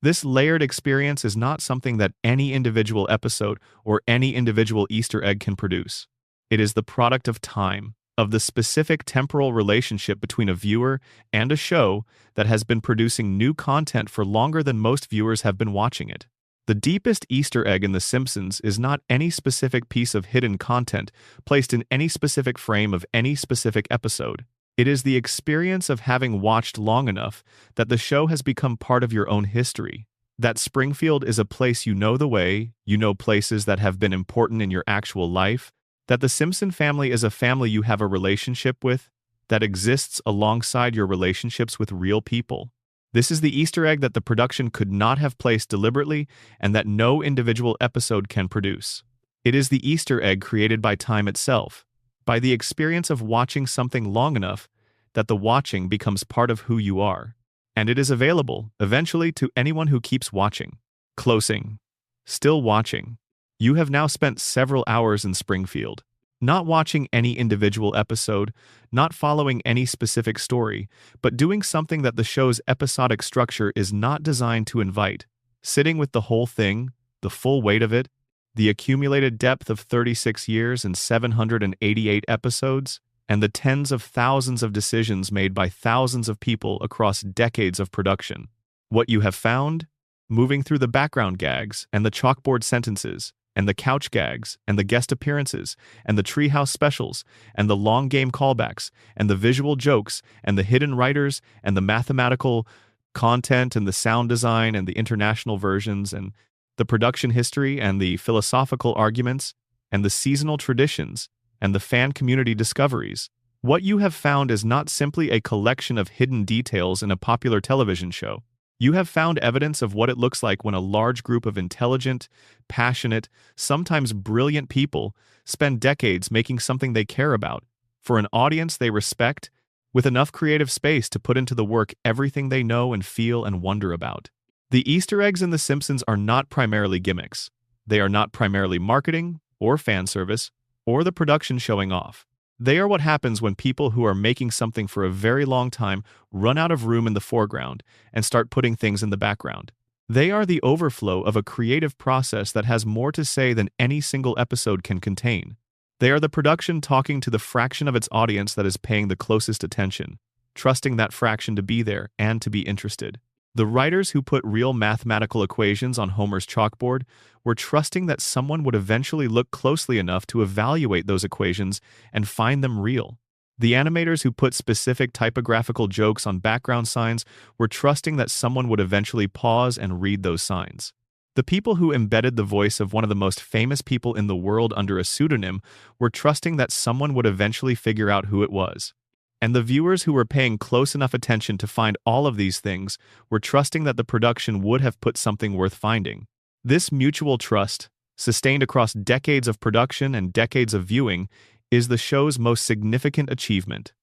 [SPEAKER 1] This layered experience is not something that any individual episode or any individual Easter egg can produce. It is the product of time, of the specific temporal relationship between a viewer and a show that has been producing new content for longer than most viewers have been watching it. The deepest Easter egg in The Simpsons is not any specific piece of hidden content placed in any specific frame of any specific episode. It is the experience of having watched long enough that the show has become part of your own history. That Springfield is a place you know the way, you know places that have been important in your actual life, that the Simpson family is a family you have a relationship with, that exists alongside your relationships with real people. This is the Easter egg that the production could not have placed deliberately and that no individual episode can produce. It is the Easter egg created by time itself, by the experience of watching something long enough that the watching becomes part of who you are. And it is available, eventually, to anyone who keeps watching. Closing. Still watching. You have now spent several hours in Springfield, not watching any individual episode, not following any specific story, but doing something that the show's episodic structure is not designed to invite, sitting with the whole thing, the full weight of it, the accumulated depth of 36 years and 788 episodes, and the tens of thousands of decisions made by thousands of people across decades of production. What you have found? Moving through the background gags and the chalkboard sentences, and the couch gags, and the guest appearances, and the treehouse specials, and the long game callbacks, and the visual jokes, and the hidden writers, and the mathematical content, and the sound design, and the international versions, and the production history, and the philosophical arguments, and the seasonal traditions, and the fan community discoveries. What you have found is not simply a collection of hidden details in a popular television show. You have found evidence of what it looks like when a large group of intelligent, passionate, sometimes brilliant people spend decades making something they care about, for an audience they respect, with enough creative space to put into the work everything they know and feel and wonder about. The Easter eggs in The Simpsons are not primarily gimmicks. They are not primarily marketing, or fan service, or the production showing off. They are what happens when people who are making something for a very long time run out of room in the foreground and start putting things in the background. They are the overflow of a creative process that has more to say than any single episode can contain. They are the production talking to the fraction of its audience that is paying the closest attention, trusting that fraction to be there and to be interested. The writers who put real mathematical equations on Homer's chalkboard were trusting that someone would eventually look closely enough to evaluate those equations and find them real. The animators who put specific typographical jokes on background signs were trusting that someone would eventually pause and read those signs. The people who embedded the voice of one of the most famous people in the world under a pseudonym were trusting that someone would eventually figure out who it was. And the viewers who were paying close enough attention to find all of these things were trusting that the production would have put something worth finding. This mutual trust, sustained across decades of production and decades of viewing, is the show's most significant achievement.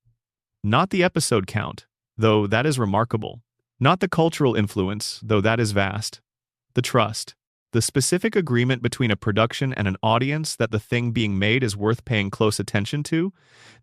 [SPEAKER 1] Not the episode count, though that is remarkable. Not the cultural influence, though that is vast. The trust. The specific agreement between a production and an audience that the thing being made is worth paying close attention to,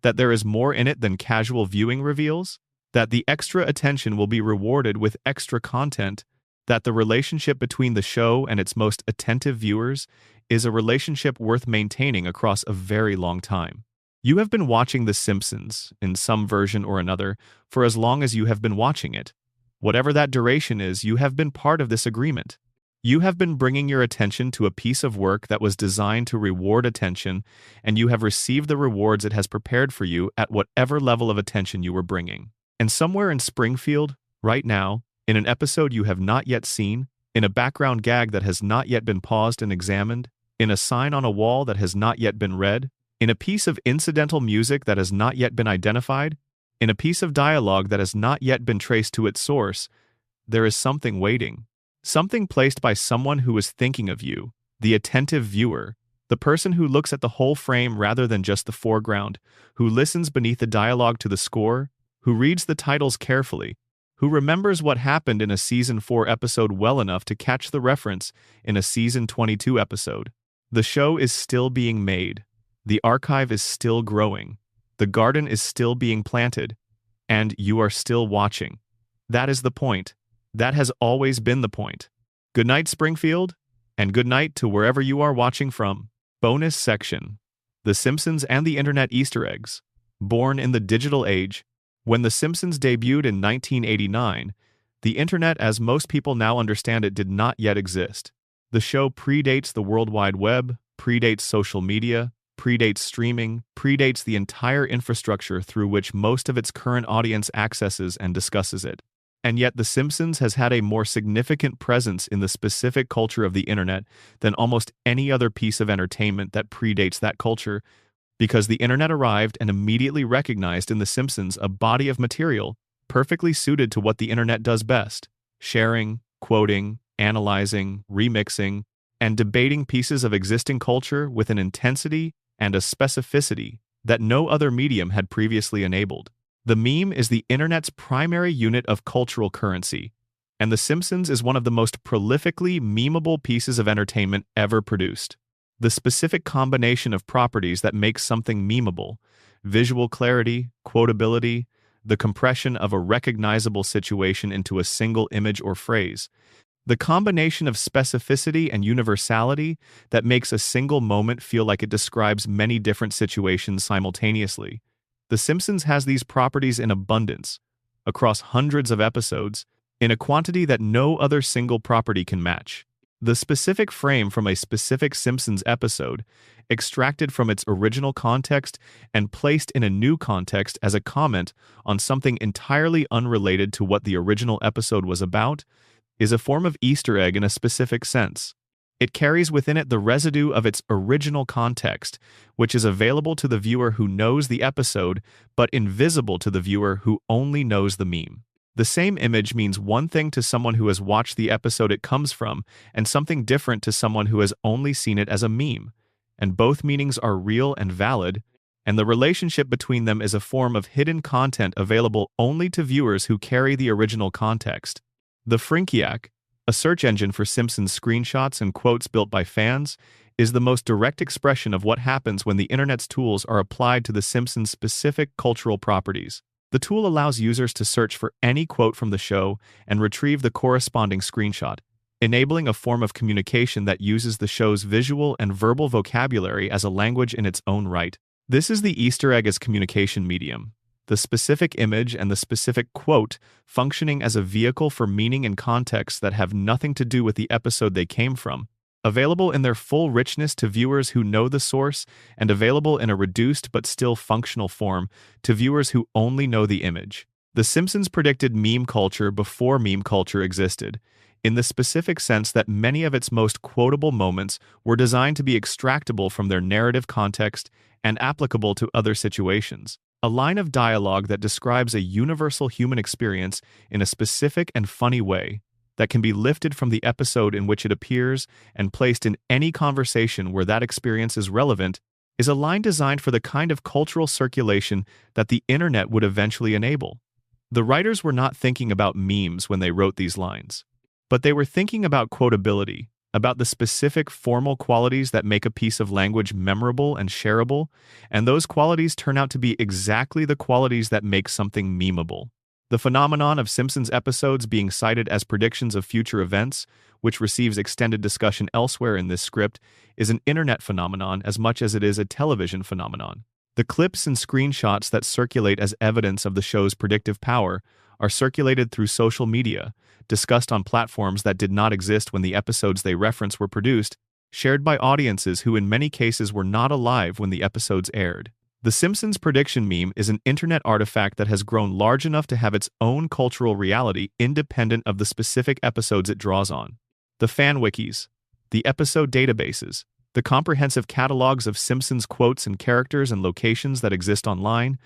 [SPEAKER 1] that there is more in it than casual viewing reveals, that the extra attention will be rewarded with extra content, that the relationship between the show and its most attentive viewers is a relationship worth maintaining across a very long time. You have been watching The Simpsons, in some version or another, for as long as you have been watching it. Whatever that duration is, you have been part of this agreement. You have been bringing your attention to a piece of work that was designed to reward attention, and you have received the rewards it has prepared for you at whatever level of attention you were bringing. And somewhere in Springfield, right now, in an episode you have not yet seen, in a background gag that has not yet been paused and examined, in a sign on a wall that has not yet been read, in a piece of incidental music that has not yet been identified, in a piece of dialogue that has not yet been traced to its source, there is something waiting. Something placed by someone who is thinking of you, the attentive viewer, the person who looks at the whole frame rather than just the foreground, who listens beneath the dialogue to the score, who reads the titles carefully, who remembers what happened in a Season 4 episode well enough to catch the reference in a Season 22 episode. The show is still being made. The archive is still growing. The garden is still being planted. And you are still watching. That is the point. That has always been the point. Good night, Springfield, and good night to wherever you are watching from. Bonus section. The Simpsons and the Internet Easter eggs. Born in the digital age. When The Simpsons debuted in 1989, the Internet as most people now understand it did not yet exist. The show predates the World Wide Web, predates social media, predates streaming, predates the entire infrastructure through which most of its current audience accesses and discusses it. And yet The Simpsons has had a more significant presence in the specific culture of the Internet than almost any other piece of entertainment that predates that culture, because the Internet arrived and immediately recognized in The Simpsons a body of material perfectly suited to what the Internet does best: sharing, quoting, analyzing, remixing, and debating pieces of existing culture with an intensity and a specificity that no other medium had previously enabled. The meme is the Internet's primary unit of cultural currency, and The Simpsons is one of the most prolifically memeable pieces of entertainment ever produced. The specific combination of properties that makes something memeable, visual clarity, quotability, the compression of a recognizable situation into a single image or phrase, the combination of specificity and universality that makes a single moment feel like it describes many different situations simultaneously. The Simpsons has these properties in abundance, across hundreds of episodes, in a quantity that no other single property can match. The specific frame from a specific Simpsons episode, extracted from its original context and placed in a new context as a comment on something entirely unrelated to what the original episode was about, is a form of Easter egg in a specific sense. It carries within it the residue of its original context, which is available to the viewer who knows the episode, but invisible to the viewer who only knows the meme. The same image means one thing to someone who has watched the episode it comes from, and something different to someone who has only seen it as a meme. And both meanings are real and valid, and the relationship between them is a form of hidden content available only to viewers who carry the original context. The Frinkiac, a search engine for Simpsons screenshots and quotes built by fans, is the most direct expression of what happens when the Internet's tools are applied to the Simpsons' specific cultural properties. The tool allows users to search for any quote from the show and retrieve the corresponding screenshot, enabling a form of communication that uses the show's visual and verbal vocabulary as a language in its own right. This is the Easter egg as communication medium. The specific image and the specific quote functioning as a vehicle for meaning and context that have nothing to do with the episode they came from, available in their full richness to viewers who know the source, and available in a reduced but still functional form to viewers who only know the image. The Simpsons predicted meme culture before meme culture existed, in the specific sense that many of its most quotable moments were designed to be extractable from their narrative context and applicable to other situations. A line of dialogue that describes a universal human experience in a specific and funny way that can be lifted from the episode in which it appears and placed in any conversation where that experience is relevant is a line designed for the kind of cultural circulation that the Internet would eventually enable. The writers were not thinking about memes when they wrote these lines, but they were thinking about quotability, about the specific formal qualities that make a piece of language memorable and shareable, and those qualities turn out to be exactly the qualities that make something memeable. The phenomenon of Simpsons episodes being cited as predictions of future events, which receives extended discussion elsewhere in this script, is an internet phenomenon as much as it is a television phenomenon. The clips and screenshots that circulate as evidence of the show's predictive power are circulated through social media, discussed on platforms that did not exist when the episodes they reference were produced, shared by audiences who in many cases were not alive when the episodes aired. The Simpsons prediction meme is an internet artifact that has grown large enough to have its own cultural reality independent of the specific episodes it draws on. The fan wikis, the episode databases, the comprehensive catalogs of Simpsons quotes and characters and locations that exist online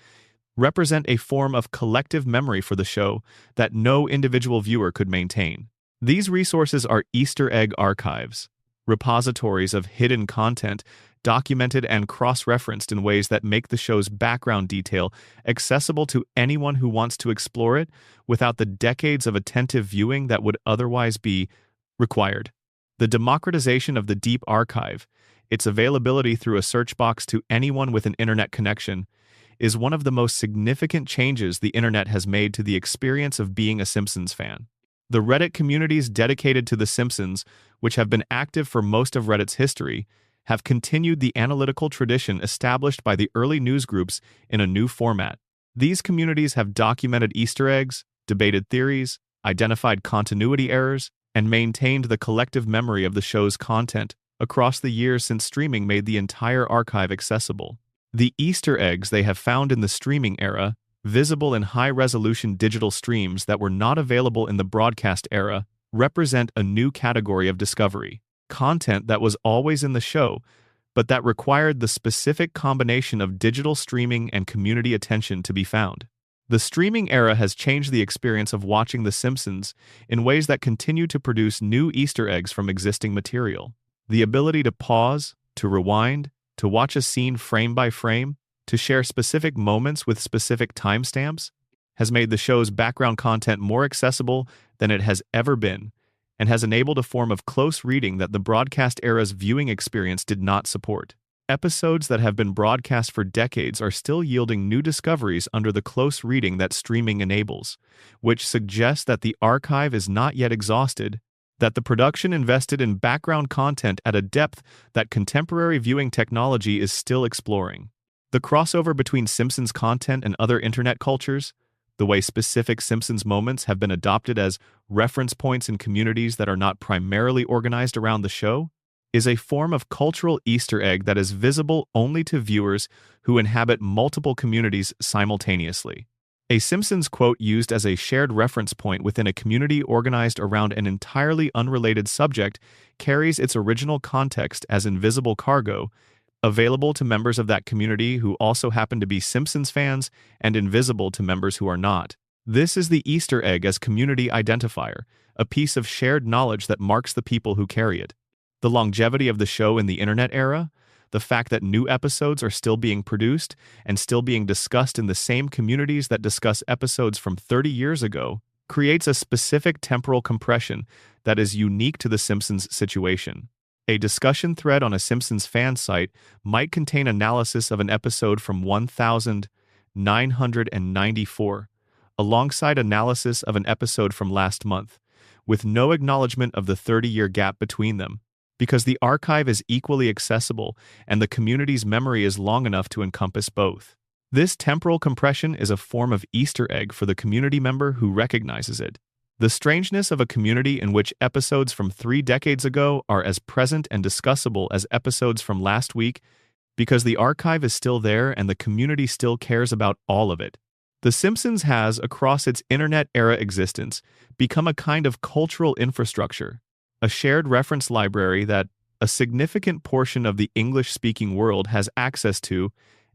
[SPEAKER 1] represent a form of collective memory for the show that no individual viewer could maintain. These resources are Easter egg archives, repositories of hidden content documented and cross-referenced in ways that make the show's background detail accessible to anyone who wants to explore it without the decades of attentive viewing that would otherwise be required. The democratization of the deep archive, its availability through a search box to anyone with an internet connection, is one of the most significant changes the internet has made to the experience of being a Simpsons fan. The Reddit communities dedicated to The Simpsons, which have been active for most of Reddit's history, have continued the analytical tradition established by the early newsgroups in a new format. These communities have documented Easter eggs, debated theories, identified continuity errors, and maintained the collective memory of the show's content across the years since streaming made the entire archive accessible. The Easter eggs they have found in the streaming era, visible in high-resolution digital streams that were not available in the broadcast era, represent a new category of discovery. Content that was always in the show, but that required the specific combination of digital streaming and community attention to be found. The streaming era has changed the experience of watching The Simpsons in ways that continue to produce new Easter eggs from existing material. The ability to pause, to rewind, to watch a scene frame by frame, to share specific moments with specific timestamps, has made the show's background content more accessible than it has ever been, and has enabled a form of close reading that the broadcast era's viewing experience did not support. Episodes that have been broadcast for decades are still yielding new discoveries under the close reading that streaming enables, which suggests that the archive is not yet exhausted, that the production invested in background content at a depth that contemporary viewing technology is still exploring. The crossover between Simpsons content and other internet cultures, the way specific Simpsons moments have been adopted as reference points in communities that are not primarily organized around the show, is a form of cultural Easter egg that is visible only to viewers who inhabit multiple communities simultaneously. A Simpsons quote used as a shared reference point within a community organized around an entirely unrelated subject carries its original context as invisible cargo, available to members of that community who also happen to be Simpsons fans and invisible to members who are not. This is the Easter egg as community identifier, a piece of shared knowledge that marks the people who carry it. The longevity of the show in the internet era, the fact that new episodes are still being produced and still being discussed in the same communities that discuss episodes from 30 years ago, creates a specific temporal compression that is unique to The Simpsons situation. A discussion thread on a Simpsons fan site might contain analysis of an episode from 1994, alongside analysis of an episode from last month, with no acknowledgement of the 30-year gap between them, because the archive is equally accessible and the community's memory is long enough to encompass both. This temporal compression is a form of Easter egg for the community member who recognizes it. The strangeness of a community in which episodes from 3 decades ago are as present and discussable as episodes from last week because the archive is still there and the community still cares about all of it. The Simpsons has, across its internet-era existence, become a kind of cultural infrastructure, a shared reference library that a significant portion of the English-speaking world has access to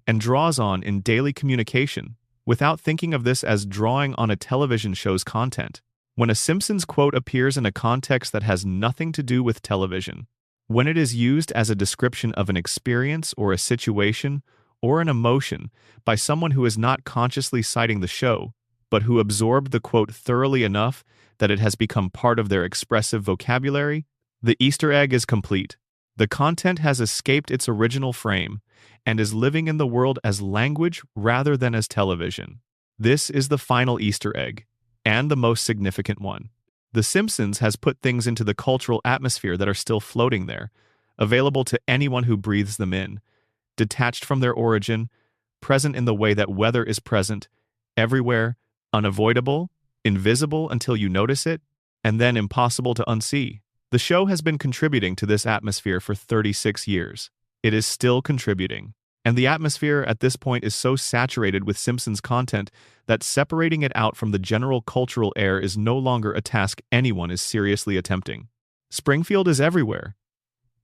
[SPEAKER 1] and draws on in daily communication, without thinking of this as drawing on a television show's content. When a Simpsons quote appears in a context that has nothing to do with television, when it is used as a description of an experience or a situation or an emotion by someone who is not consciously citing the show, but who absorb the quote thoroughly enough that it has become part of their expressive vocabulary, the Easter egg is complete. The content has escaped its original frame and is living in the world as language rather than as television. This is the final Easter egg, and the most significant one. The Simpsons has put things into the cultural atmosphere that are still floating there, available to anyone who breathes them in, detached from their origin, present in the way that weather is present, everywhere, unavoidable, invisible until you notice it, and then impossible to unsee. The show has been contributing to this atmosphere for 36 years. It is still contributing. And the atmosphere at this point is so saturated with Simpsons content that separating it out from the general cultural air is no longer a task anyone is seriously attempting. Springfield is everywhere.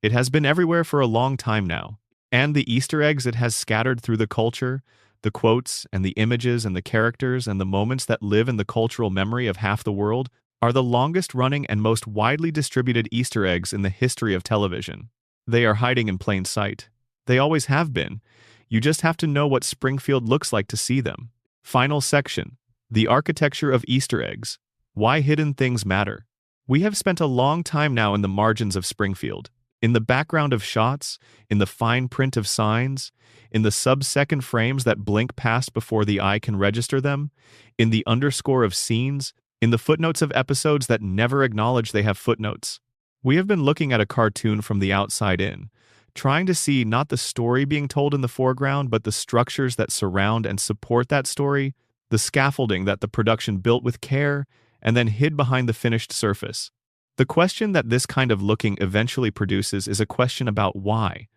[SPEAKER 1] It has been everywhere for a long time now. And the Easter eggs it has scattered through the culture, the quotes and the images and the characters and the moments that live in the cultural memory of half the world are the longest-running and most widely distributed Easter eggs in the history of television. They are hiding in plain sight. They always have been. You just have to know what Springfield looks like to see them. Final section. The architecture of Easter eggs. Why hidden things matter. We have spent a long time now in the margins of Springfield. In the background of shots, in the fine print of signs, in the sub-second frames that blink past before the eye can register them, in the underscore of scenes, in the footnotes of episodes that never acknowledge they have footnotes. We have been looking at a cartoon from the outside in, trying to see not the story being told in the foreground, but the structures that surround and support that story, the scaffolding that the production built with care and then hid behind the finished surface. The question that this kind of looking eventually produces is a question about why.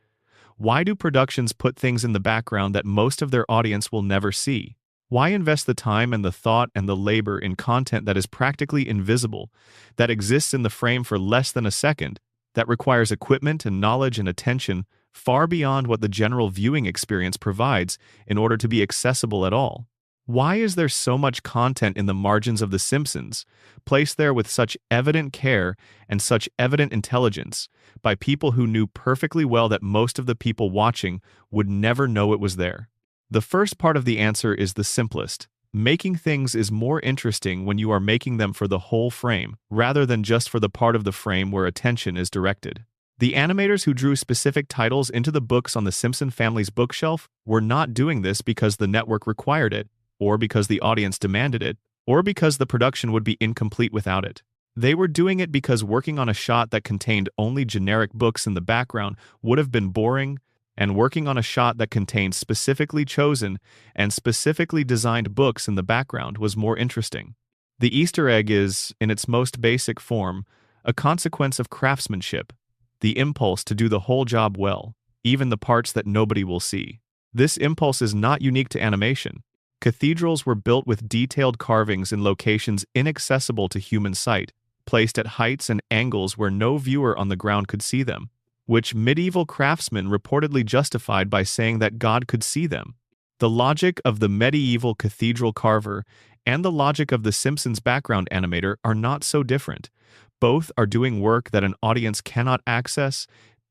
[SPEAKER 1] Why do productions put things in the background that most of their audience will never see? Why invest the time and the thought and the labor in content that is practically invisible, that exists in the frame for less than a second, that requires equipment and knowledge and attention far beyond what the general viewing experience provides in order to be accessible at all? Why is there so much content in the margins of The Simpsons, placed there with such evident care and such evident intelligence by people who knew perfectly well that most of the people watching would never know it was there? The first part of the answer is the simplest. Making things is more interesting when you are making them for the whole frame, rather than just for the part of the frame where attention is directed. The animators who drew specific titles into the books on the Simpson family's bookshelf were not doing this because the network required it, or because the audience demanded it, or because the production would be incomplete without it. They were doing it because working on a shot that contained only generic books in the background would have been boring, and working on a shot that contained specifically chosen and specifically designed books in the background was more interesting. The Easter egg is, in its most basic form, a consequence of craftsmanship, the impulse to do the whole job well, even the parts that nobody will see. This impulse is not unique to animation. Cathedrals were built with detailed carvings in locations inaccessible to human sight, placed at heights and angles where no viewer on the ground could see them, which medieval craftsmen reportedly justified by saying that God could see them. The logic of the medieval cathedral carver and the logic of the Simpsons background animator are not so different. Both are doing work that an audience cannot access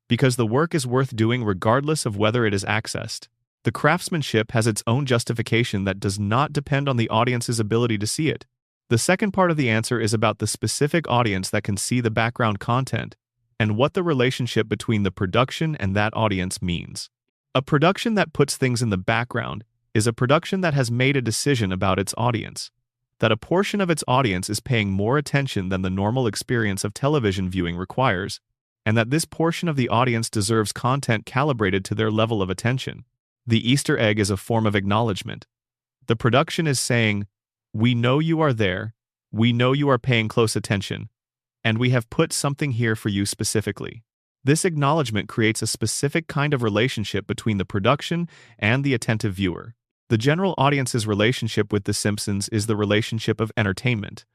[SPEAKER 1] because the work is worth doing regardless of whether it is accessed. The craftsmanship has its own justification that does not depend on the audience's ability to see it. The second part of the answer is about the specific audience that can see the background content, and what the relationship between the production and that audience means. A production that puts things in the background is a production that has made a decision about its audience, that a portion of its audience is paying more attention than the normal experience of television viewing requires, and that this portion of the audience deserves content calibrated to their level of attention. The Easter egg is a form of acknowledgement. The production is saying, "We know you are there, we know you are paying close attention, and we have put something here for you specifically." This acknowledgement creates a specific kind of relationship between the production and the attentive viewer. The general audience's relationship with The Simpsons is the relationship of entertainment.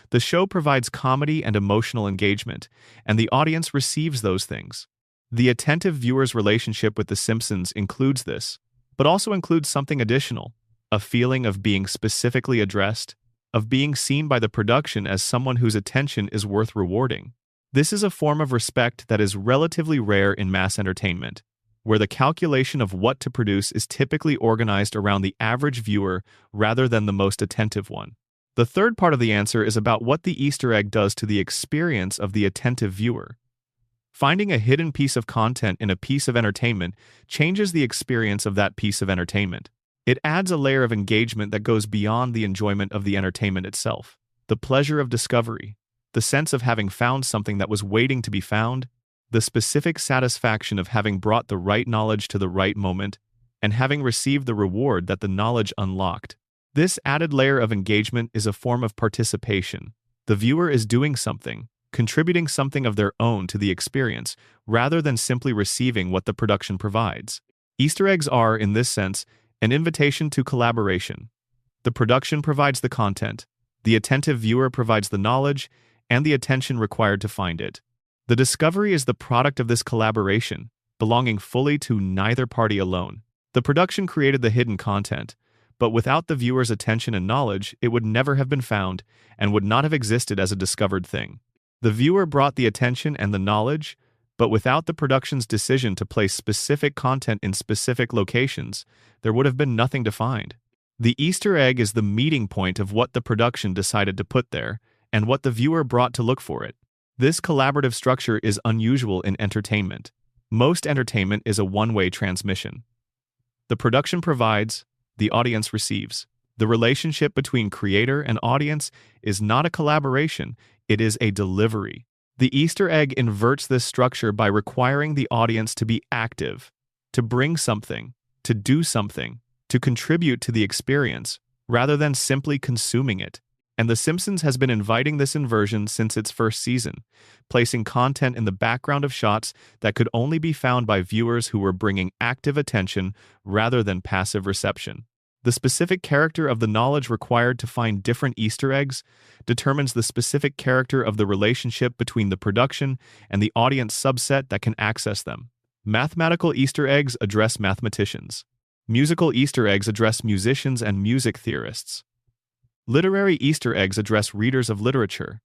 [SPEAKER 1] The show provides comedy and emotional engagement, and the audience receives those things. The attentive viewer's relationship with The Simpsons includes this, but also includes something additional, a feeling of being specifically addressed, of being seen by the production as someone whose attention is worth rewarding. This is a form of respect that is relatively rare in mass entertainment, where the calculation of what to produce is typically organized around the average viewer rather than the most attentive one. The third part of the answer is about what the Easter egg does to the experience of the attentive viewer. Finding a hidden piece of content in a piece of entertainment changes the experience of that piece of entertainment. It adds a layer of engagement that goes beyond the enjoyment of the entertainment itself. The pleasure of discovery, the sense of having found something that was waiting to be found, the specific satisfaction of having brought the right knowledge to the right moment, and having received the reward that the knowledge unlocked. This added layer of engagement is a form of participation. The viewer is doing something, contributing something of their own to the experience, rather than simply receiving what the production provides. Easter eggs are, in this sense, an invitation to collaboration. The production provides the content, the attentive viewer provides the knowledge, and the attention required to find it. The discovery is the product of this collaboration, belonging fully to neither party alone. The production created the hidden content, but without the viewer's attention and knowledge, it would never have been found and would not have existed as a discovered thing. The viewer brought the attention and the knowledge, but without the production's decision to place specific content in specific locations, there would have been nothing to find. The Easter egg is the meeting point of what the production decided to put there and what the viewer brought to look for it. This collaborative structure is unusual in entertainment. Most entertainment is a one-way transmission. The production provides, the audience receives. The relationship between creator and audience is not a collaboration, it is a delivery. The Easter egg inverts this structure by requiring the audience to be active, to bring something, to do something, to contribute to the experience, rather than simply consuming it. And The Simpsons has been inviting this inversion since its first season, placing content in the background of shots that could only be found by viewers who were bringing active attention rather than passive reception. The specific character of the knowledge required to find different Easter eggs determines the specific character of the relationship between the production and the audience subset that can access them. Mathematical Easter eggs address mathematicians. Musical Easter eggs address musicians and music theorists. Literary Easter eggs address readers of literature.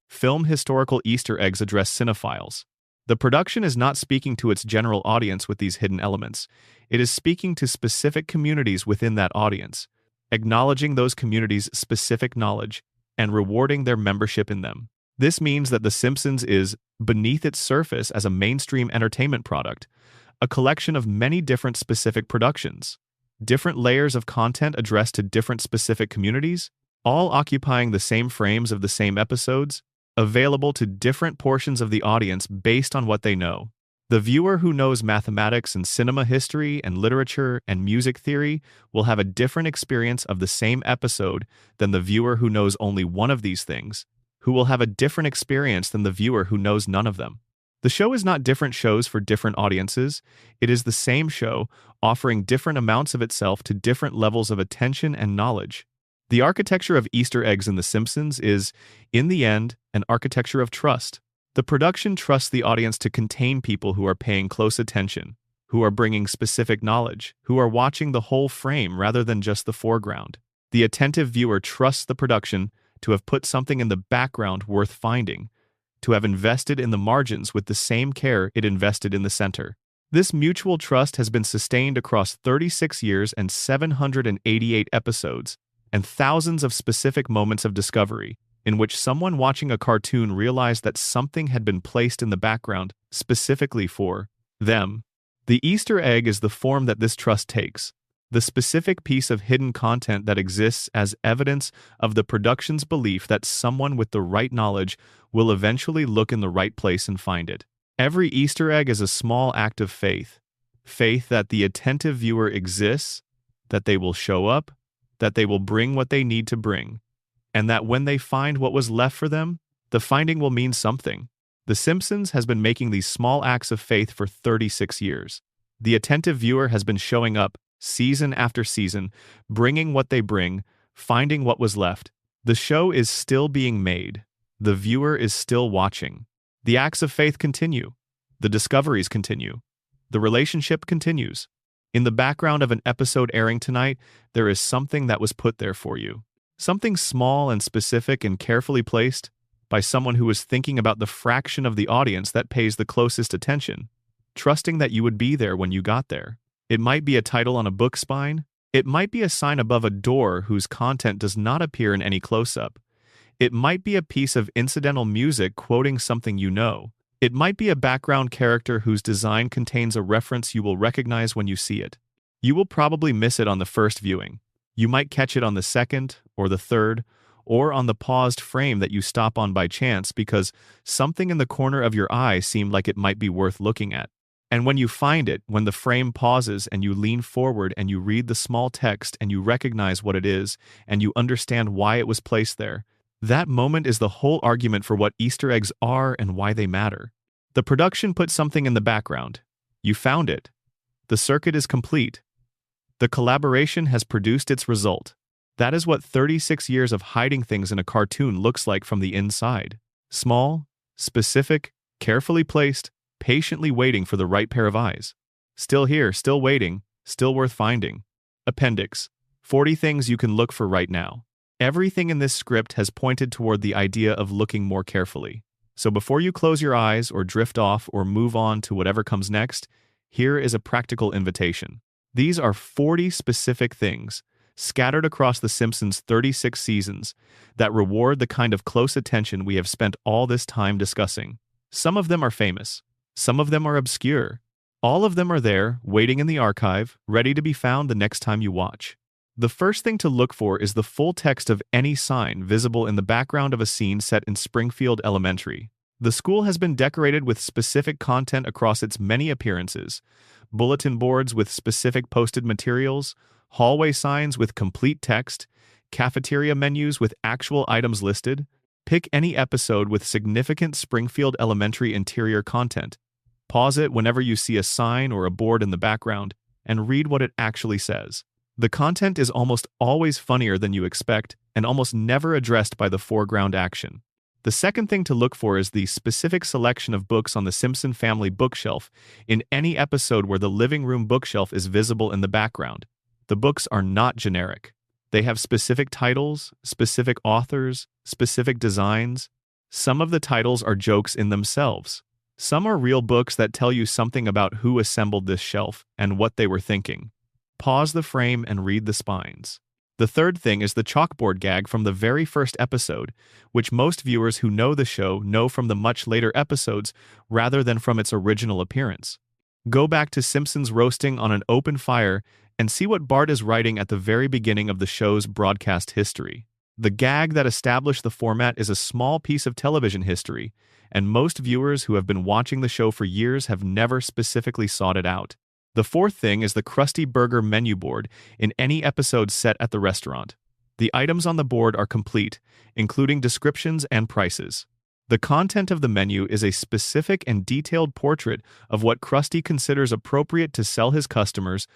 [SPEAKER 1] Film historical Easter eggs address cinephiles. The production is not speaking to its general audience with these hidden elements. It is speaking to specific communities within that audience, acknowledging those communities' specific knowledge and rewarding their membership in them. This means that The Simpsons is, beneath its surface as a mainstream entertainment product, a collection of many different specific productions, different layers of content addressed to different specific communities, all occupying the same frames of the same episodes, available to different portions of the audience based on what they know. The viewer who knows mathematics and cinema history and literature and music theory will have a different experience of the same episode than the viewer who knows only one of these things, who will have a different experience than the viewer who knows none of them. The show is not different shows for different audiences. It is the same show, offering different amounts of itself to different levels of attention and knowledge. The architecture of Easter eggs in The Simpsons is, in the end, an architecture of trust. The production trusts the audience to contain people who are paying close attention, who are bringing specific knowledge, who are watching the whole frame rather than just the foreground. The attentive viewer trusts the production to have put something in the background worth finding, to have invested in the margins with the same care it invested in the center. This mutual trust has been sustained across 36 years and 788 episodes, and thousands of specific moments of discovery, in which someone watching a cartoon realized that something had been placed in the background specifically for them. The Easter egg is the form that this trust takes, the specific piece of hidden content that exists as evidence of the production's belief that someone with the right knowledge will eventually look in the right place and find it. Every Easter egg is a small act of faith. Faith that the attentive viewer exists, that they will show up, that they will bring what they need to bring, and that when they find what was left for them, the finding will mean something. The Simpsons has been making these small acts of faith for 36 years. The attentive viewer has been showing up, season after season, bringing what they bring, finding what was left. The show is still being made. The viewer is still watching. The acts of faith continue. The discoveries continue. The relationship continues. In the background of an episode airing tonight, there is something that was put there for you. Something small and specific and carefully placed by someone who is thinking about the fraction of the audience that pays the closest attention, trusting that you would be there when you got there. It might be a title on a book spine, It might be a sign above a door whose content does not appear in any close-up. It might be a piece of incidental music quoting something you know. It might be a background character whose design contains a reference you will recognize when you see it. You will probably miss it on the first viewing. You might catch it on the second, or the third, or on the paused frame that you stop on by chance because something in the corner of your eye seemed like it might be worth looking at. And when you find it, when the frame pauses and you lean forward and you read the small text and you recognize what it is and you understand why it was placed there, that moment is the whole argument for what Easter eggs are and why they matter. The production put something in the background. You found it. The circuit is complete. The collaboration has produced its result. That is what 36 years of hiding things in a cartoon looks like from the inside. Small, specific, carefully placed, patiently waiting for the right pair of eyes. Still here, still waiting, still worth finding. Appendix: 40 things you can look for right now. Everything in this script has pointed toward the idea of looking more carefully. So before you close your eyes or drift off or move on to whatever comes next, here is a practical invitation. These are 40 specific things, scattered across the Simpsons' 36 seasons, that reward the kind of close attention we have spent all this time discussing. Some of them are famous. Some of them are obscure. All of them are there, waiting in the archive, ready to be found the next time you watch. The first thing to look for is the full text of any sign visible in the background of a scene set in Springfield Elementary. The school has been decorated with specific content across its many appearances: bulletin boards with specific posted materials, hallway signs with complete text, cafeteria menus with actual items listed. Pick any episode with significant Springfield Elementary interior content. Pause it whenever you see a sign or a board in the background and read what it actually says. The content is almost always funnier than you expect and almost never addressed by the foreground action. The second thing to look for is the specific selection of books on the Simpson family bookshelf in any episode where the living room bookshelf is visible in the background. The books are not generic. They have specific titles, specific authors, specific designs. Some of the titles are jokes in themselves. Some are real books that tell you something about who assembled this shelf and what they were thinking. Pause the frame and read the spines. The third thing is the chalkboard gag from the very first episode, which most viewers who know the show know from the much later episodes rather than from its original appearance. Go back to Simpsons roasting on an open fire and see what Bart is writing at the very beginning of the show's broadcast history. The gag that established the format is a small piece of television history, and most viewers who have been watching the show for years have never specifically sought it out. The fourth thing is the Krusty Burger menu board in any episode set at the restaurant. The items on the board are complete, including descriptions and prices. The content of the menu is a specific and detailed portrait of what Krusty considers appropriate to sell his customers,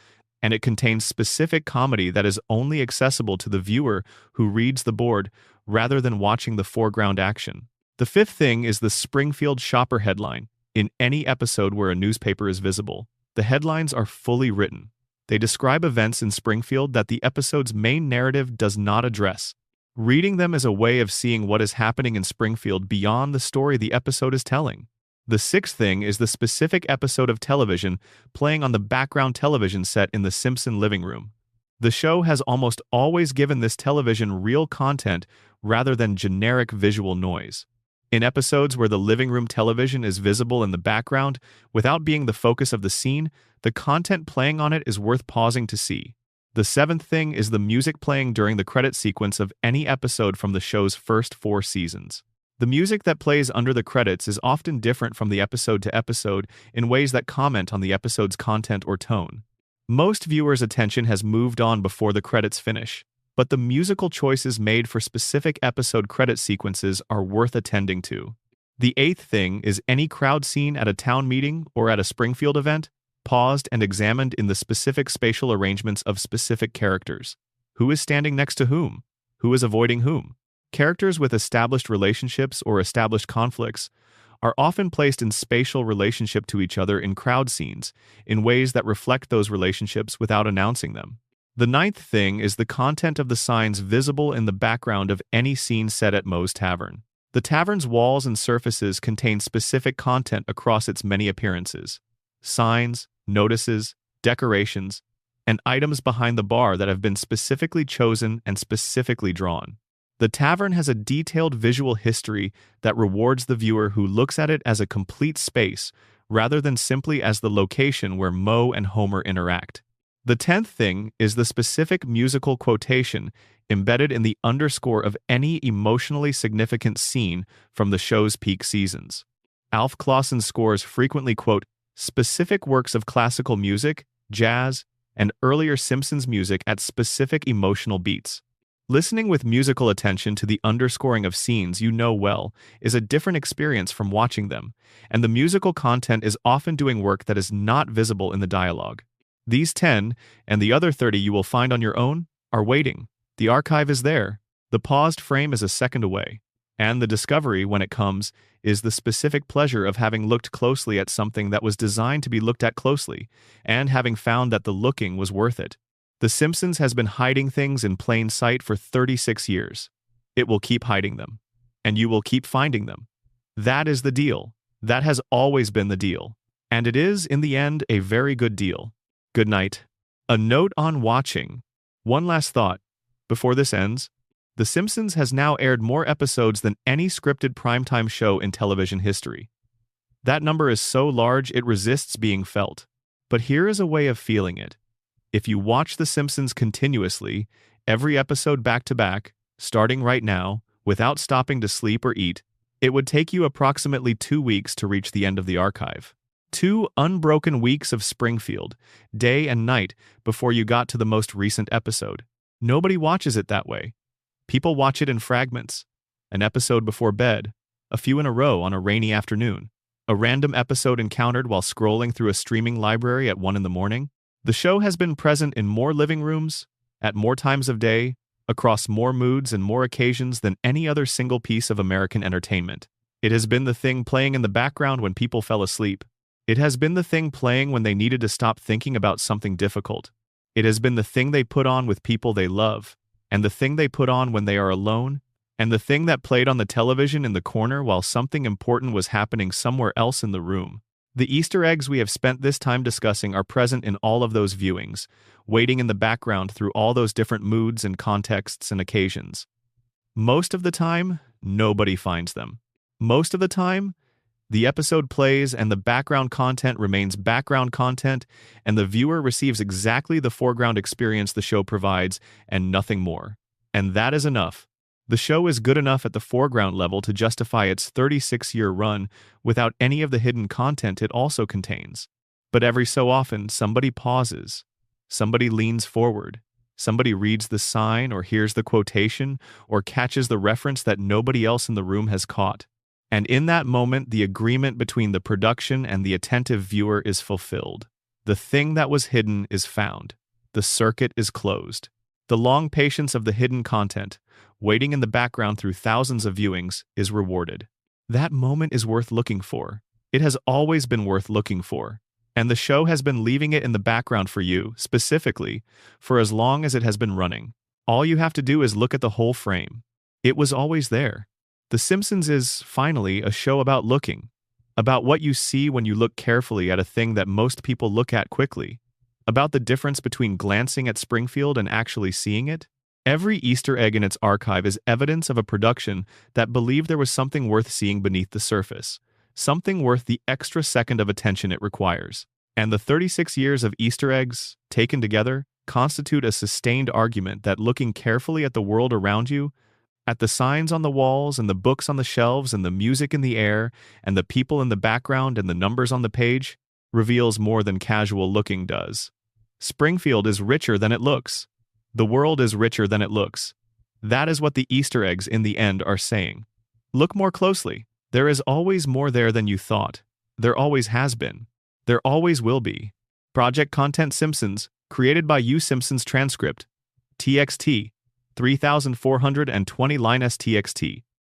[SPEAKER 1] and it contains specific comedy that is only accessible to the viewer who reads the board rather than watching the foreground action. The fifth thing is the Springfield Shopper headline in any episode where a newspaper is visible. The headlines are fully written. They describe events in Springfield that the episode's main narrative does not address. Reading them is a way of seeing what is happening in Springfield beyond the story the episode is telling. The sixth thing is the specific episode of television playing on the background television set in the Simpson living room. The show has almost always given this television real content rather than generic visual noise. In episodes where the living room television is visible in the background without being the focus of the scene, the content playing on it is worth pausing to see. The seventh thing is the music playing during the credit sequence of any episode from the show's first 4 seasons. The music that plays under the credits is often different from the episode to episode in ways that comment on the episode's content or tone. Most viewers' attention has moved on before the credits finish, but the musical choices made for specific episode credit sequences are worth attending to. The eighth thing is any crowd scene at a town meeting or at a Springfield event, paused and examined in the specific spatial arrangements of specific characters. Who is standing next to whom? Who is avoiding whom? Characters with established relationships or established conflicts are often placed in spatial relationship to each other in crowd scenes in ways that reflect those relationships without announcing them. The ninth thing is the content of the signs visible in the background of any scene set at Moe's Tavern. The tavern's walls and surfaces contain specific content across its many appearances. Signs, notices, decorations, and items behind the bar that have been specifically chosen and specifically drawn. The tavern has a detailed visual history that rewards the viewer who looks at it as a complete space rather than simply as the location where Moe and Homer interact. The 10th thing is the specific musical quotation embedded in the underscore of any emotionally significant scene from the show's peak seasons. Alf Clausen's scores frequently quote specific works of classical music, jazz, and earlier Simpsons music at specific emotional beats. Listening with musical attention to the underscoring of scenes you know well is a different experience from watching them, and the musical content is often doing work that is not visible in the dialogue. These 10, and the other 30 you will find on your own, are waiting. The archive is there. The paused frame is a second away. And the discovery, when it comes, is the specific pleasure of having looked closely at something that was designed to be looked at closely, and having found that the looking was worth it. The Simpsons has been hiding things in plain sight for 36 years. It will keep hiding them. And you will keep finding them. That is the deal. That has always been the deal. And it is, in the end, a very good deal. Good night. A note on watching. One last thought. Before this ends, The Simpsons has now aired more episodes than any scripted primetime show in television history. That number is so large it resists being felt. But here is a way of feeling it. If you watch The Simpsons continuously, every episode back-to-back, starting right now, without stopping to sleep or eat, it would take you approximately 2 weeks to reach the end of the archive. 2 unbroken weeks of Springfield, day and night, before you got to the most recent episode. Nobody watches it that way. People watch it in fragments. An episode before bed, a few in a row on a rainy afternoon, a random episode encountered while scrolling through a streaming library at 1 in the morning. The show has been present in more living rooms, at more times of day, across more moods and more occasions than any other single piece of American entertainment. It has been the thing playing in the background when people fell asleep. It has been the thing playing when they needed to stop thinking about something difficult. It has been the thing they put on with people they love, and the thing they put on when they are alone, and the thing that played on the television in the corner while something important was happening somewhere else in the room. The Easter eggs we have spent this time discussing are present in all of those viewings, waiting in the background through all those different moods and contexts and occasions. Most of the time, nobody finds them. Most of the time, the episode plays and the background content remains background content, and the viewer receives exactly the foreground experience the show provides and nothing more. And that is enough. The show is good enough at the foreground level to justify its 36-year run without any of the hidden content it also contains. But every so often, somebody pauses. Somebody leans forward. Somebody reads the sign or hears the quotation or catches the reference that nobody else in the room has caught. And in that moment, the agreement between the production and the attentive viewer is fulfilled. The thing that was hidden is found. The circuit is closed. The long patience of the hidden content, waiting in the background through thousands of viewings, is rewarded. That moment is worth looking for. It has always been worth looking for. And the show has been leaving it in the background for you, specifically, for as long as it has been running. All you have to do is look at the whole frame. It was always there. The Simpsons is, finally, a show about looking. About what you see when you look carefully at a thing that most people look at quickly. About the difference between glancing at Springfield and actually seeing it. Every Easter egg in its archive is evidence of a production that believed there was something worth seeing beneath the surface. Something worth the extra second of attention it requires. And the 36 years of Easter eggs, taken together, constitute a sustained argument that looking carefully at the world around you, at the signs on the walls and the books on the shelves and the music in the air and the people in the background and the numbers on the page, reveals more than casual looking does. Springfield is richer than it looks. The world is richer than it looks. That is what the Easter eggs in the end are saying. Look more closely. There is always more there than you thought. There always has been. There always will be. Project Content Simpsons, created by U Simpsons Transcript. TXT. 3420 line STXT.